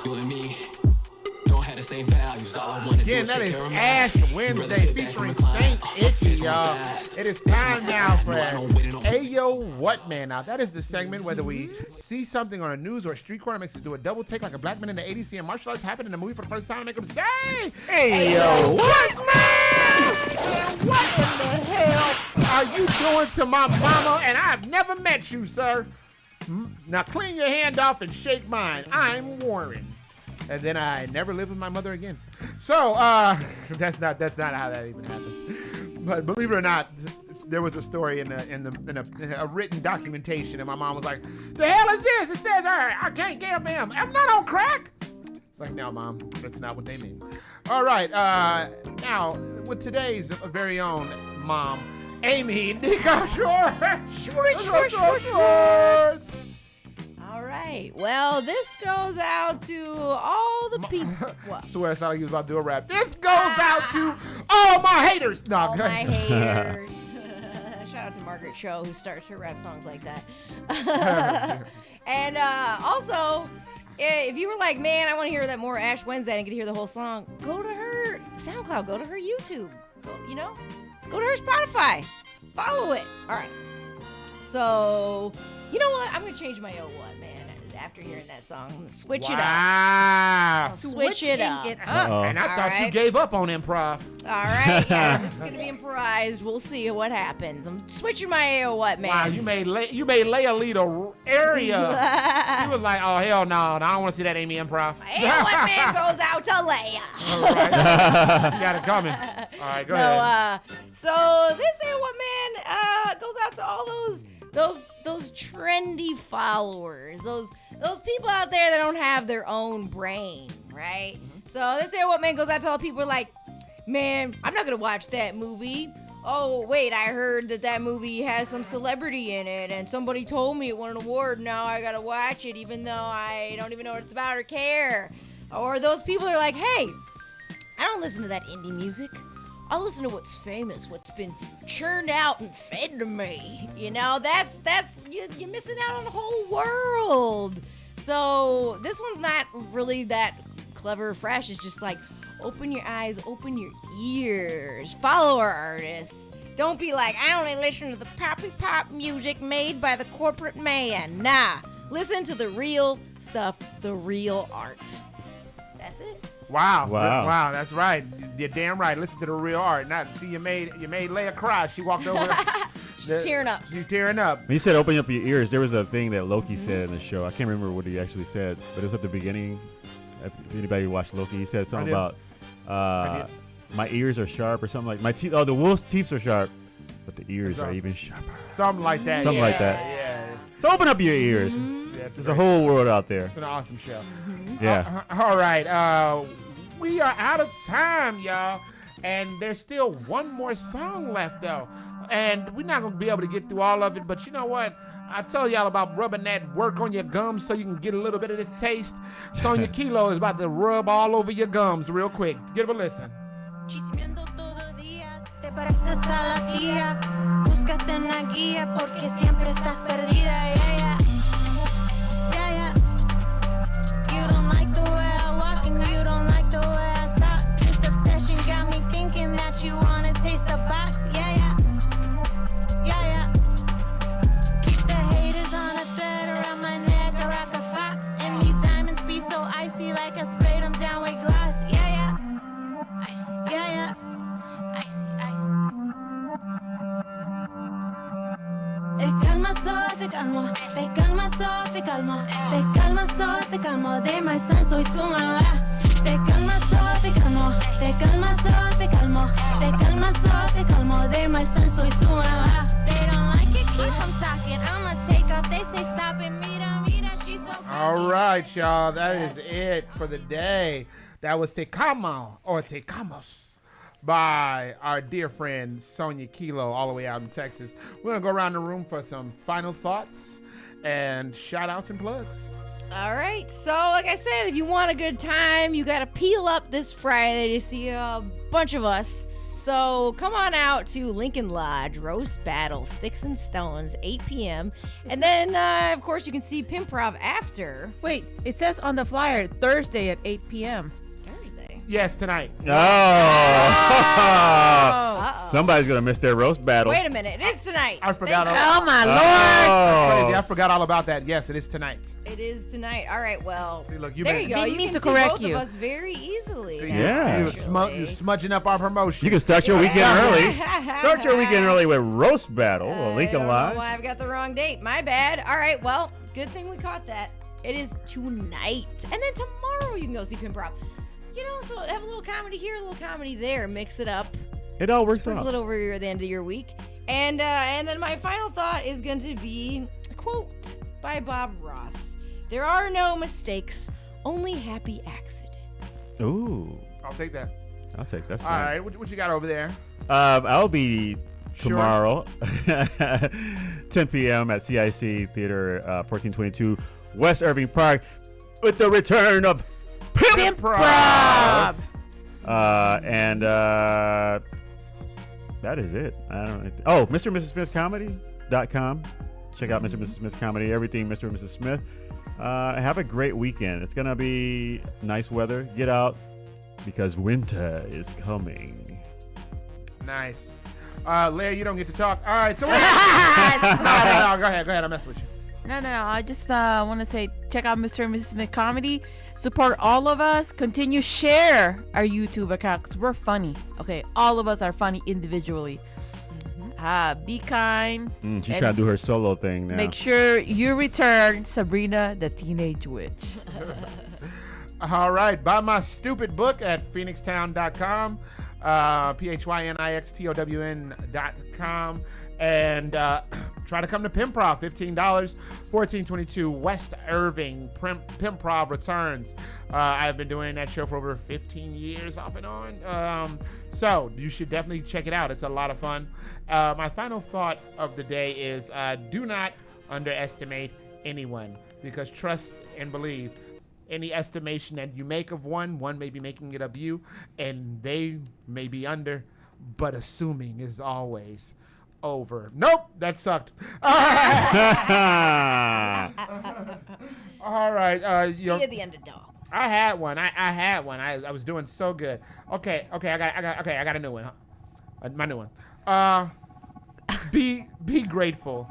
You and me don't have the same values. All I wanna do Again, is that take is care of Ash mine. Wednesday featuring Saint Icky, y'all. It is time now for Ayo What Man. Now, that is the segment whether we see something on a news or a street corner makes us do a double take like a black man in the 80s seeing martial arts happen in a movie for the first time and make him say, Ayo What Man? And what in the hell are you doing to my mama? And I've never met you, sir. Now clean your hand off and shake mine. I'm Warren. And then I never lived with my mother again. So that's not how that even happened. But believe it or not, there was a story in a written documentation, and my mom was like, "The hell is this? It says I can't give him. I'm not on crack." It's like, no, Mom, that's not what they mean. All right, now with today's very own mom, Amy Nico Schwartz. All right. Well, this goes out to all the people. What? Swear, I sounded like he was about to do a rap. This goes out to all my haters. No, All my haters. Shout out to Margaret Cho, who starts her rap songs like that. And also, if you were like, man, I want to hear that more Ash Wednesday and get to hear the whole song, go to her SoundCloud, go to her YouTube, go to her Spotify, follow it. All right. So, you know what? I'm going to change my what, man. After hearing that song, I'm gonna switch it up. Switch it up. And I thought you gave up on improv. All right, yeah, this is gonna be improvised. We'll see what happens. I'm switching my what, man. Wow, you made Leia lead a area. You were like, oh hell no, I don't want to see that Amy improv. What man goes out to Leia. All right, you got it coming. All right, go ahead. So this what man goes out to all those trendy followers, those people out there that don't have their own brain, right? So this what man goes out to all the people like, man, I'm not gonna watch that movie. Oh wait, I heard that movie has some celebrity in it, and somebody told me it won an award. Now I gotta watch it, even though I don't even know what it's about or care. Or those people are like, hey, I don't listen to that indie music. I'll listen to what's famous, what's been churned out and fed to me. You know, that's you're missing out on the whole world. So this one's not really that clever or fresh. It's just like, open your eyes, open your ears, follow our artists. Don't be like, I only listen to the poppy pop music made by the corporate man. Nah, listen to the real stuff, the real art. That's it. Wow, that's right. You're damn right. Listen to the real art. You made Leia cry. She walked over. She's tearing up. She's tearing up. When you said open up your ears, there was a thing that Loki said in the show. I can't remember what he actually said, but it was at the beginning. If anybody watched Loki, he said something about my ears are sharp or something like my teeth. Oh, the wolf's teeth are sharp, but the ears are even sharper. Something like that. Something like that. Yeah. So open up your ears. There's a whole world out there. It's an awesome show. Yeah. All right. We are out of time, y'all. And there's still one more song left, though. And we're not going to be able to get through all of it. But you know what? I told y'all about rubbing that work on your gums so you can get a little bit of this taste. Sonia Kilo is about to rub all over your gums real quick. Give it a listen. Chismeando todo día, te pareces a la tía. Búscate una guía porque siempre estás perdida. Yeah, yeah. Yeah, yeah. You don't like the way I walk and you don't like the way I talk. This obsession got me thinking that you wanna taste the box. Yeah, yeah. Yeah, yeah. Keep the haters on a thread around my neck. I rock a fox. And these diamonds be so icy like I sprayed them down with gloss. Yeah, yeah. Icy, yeah, yeah. Icy, icy. Te calmas o te calmo, te calmas o te calmo, te calmas o te calmo, de my son soy su mamá. Te calmas o te calmo, te calmas o te calmo, te calmas o te calmo, de my son soy su mamá. They don't like it, keep on talking, I'ma take off, they say stop it, mira, mira, she's so cocky. All right, y'all. That is it for the day. That was Te Camo or Te Camos by our dear friend Sonia Kilo all the way out in Texas. We're going to go around the room for some final thoughts and shout outs and plugs. All right. So, like I said, if you want a good time, you got to peel up this Friday to see a bunch of us. So come on out to Lincoln Lodge, Roast Battle, Sticks and Stones, 8 p.m. And then, of course, you can see Pimprov after. Wait, it says on the flyer Thursday at 8 p.m. Yes, tonight. Oh. Somebody's going to miss their roast battle. Wait a minute. It is tonight. I forgot. Oh, my Lord. Crazy. I forgot all about that. Yes, it is tonight. It is tonight. All right, well, See, look, there you go. Didn't You mean can to see correct both you. of us very easily. See, Yeah. You're smudging up our promotion. You can start your weekend early. Start your weekend early with Roast Battle or Lincoln I don't Lodge. know why I've got the wrong date. My bad. All right, well, good thing we caught that. It is tonight. And then tomorrow you can go see Pimprov. You know, so have a little comedy here, a little comedy there. Mix it up. It all works Sprinkle out. it over at the end of your week. And then my final thought is going to be a quote by Bob Ross. There are no mistakes, only happy accidents. Ooh. I'll take that. I'll take that. All right, what you got over there? I'll be Sure. tomorrow, 10 p.m. at CIC Theater, 1422 West Irving Park, with the return of Pimprov. And that is it. I don't. Oh, Mr. and Mrs. Smith Comedy.com. Check out Mr. and Mrs. Smith Comedy. Everything Mr. and Mrs. Smith. Have a great weekend. It's gonna be nice weather. Get out because winter is coming. Nice. Leah, you don't get to talk. All right, so no, go ahead. I'm messing with you. No. I just want to say, check out Mr. and Mrs. Smith Comedy. Support all of us. Continue share our YouTube account because we're funny. Okay, all of us are funny individually. Be kind. She's and trying to do her solo thing now. Make sure you return Sabrina the Teenage Witch. All right, buy my stupid book at phoenixtown.com, PHYNIXTOWN.com, and try to come to Pimprov, $15, 1422 West Irving. Pimprov returns. I've been doing that show for over 15 years off and on. So you should definitely check it out. It's a lot of fun. My final thought of the day is do not underestimate anyone, because trust and believe. Any estimation that you make of one may be making it of you, and they may be under, but assuming is always over. Nope, that sucked. All right. You're the underdog. I had one. I had one. I was doing so good. Okay. I got a new one. My new one. Be grateful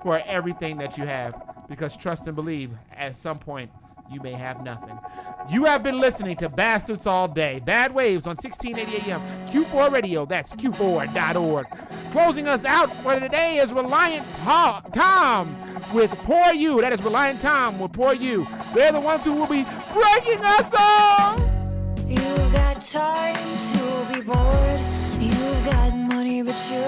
for everything that you have, because trust and believe at some point you may have nothing. You have been listening to Bastards All Day. Bad Waves on 1680 AM. Q4 Radio. That's Q4.org. Closing us out for today is Reliant Tom with Poor You. That is Reliant Tom with Poor You. They're the ones who will be breaking us off. You got time to be bored. You've got money, but you're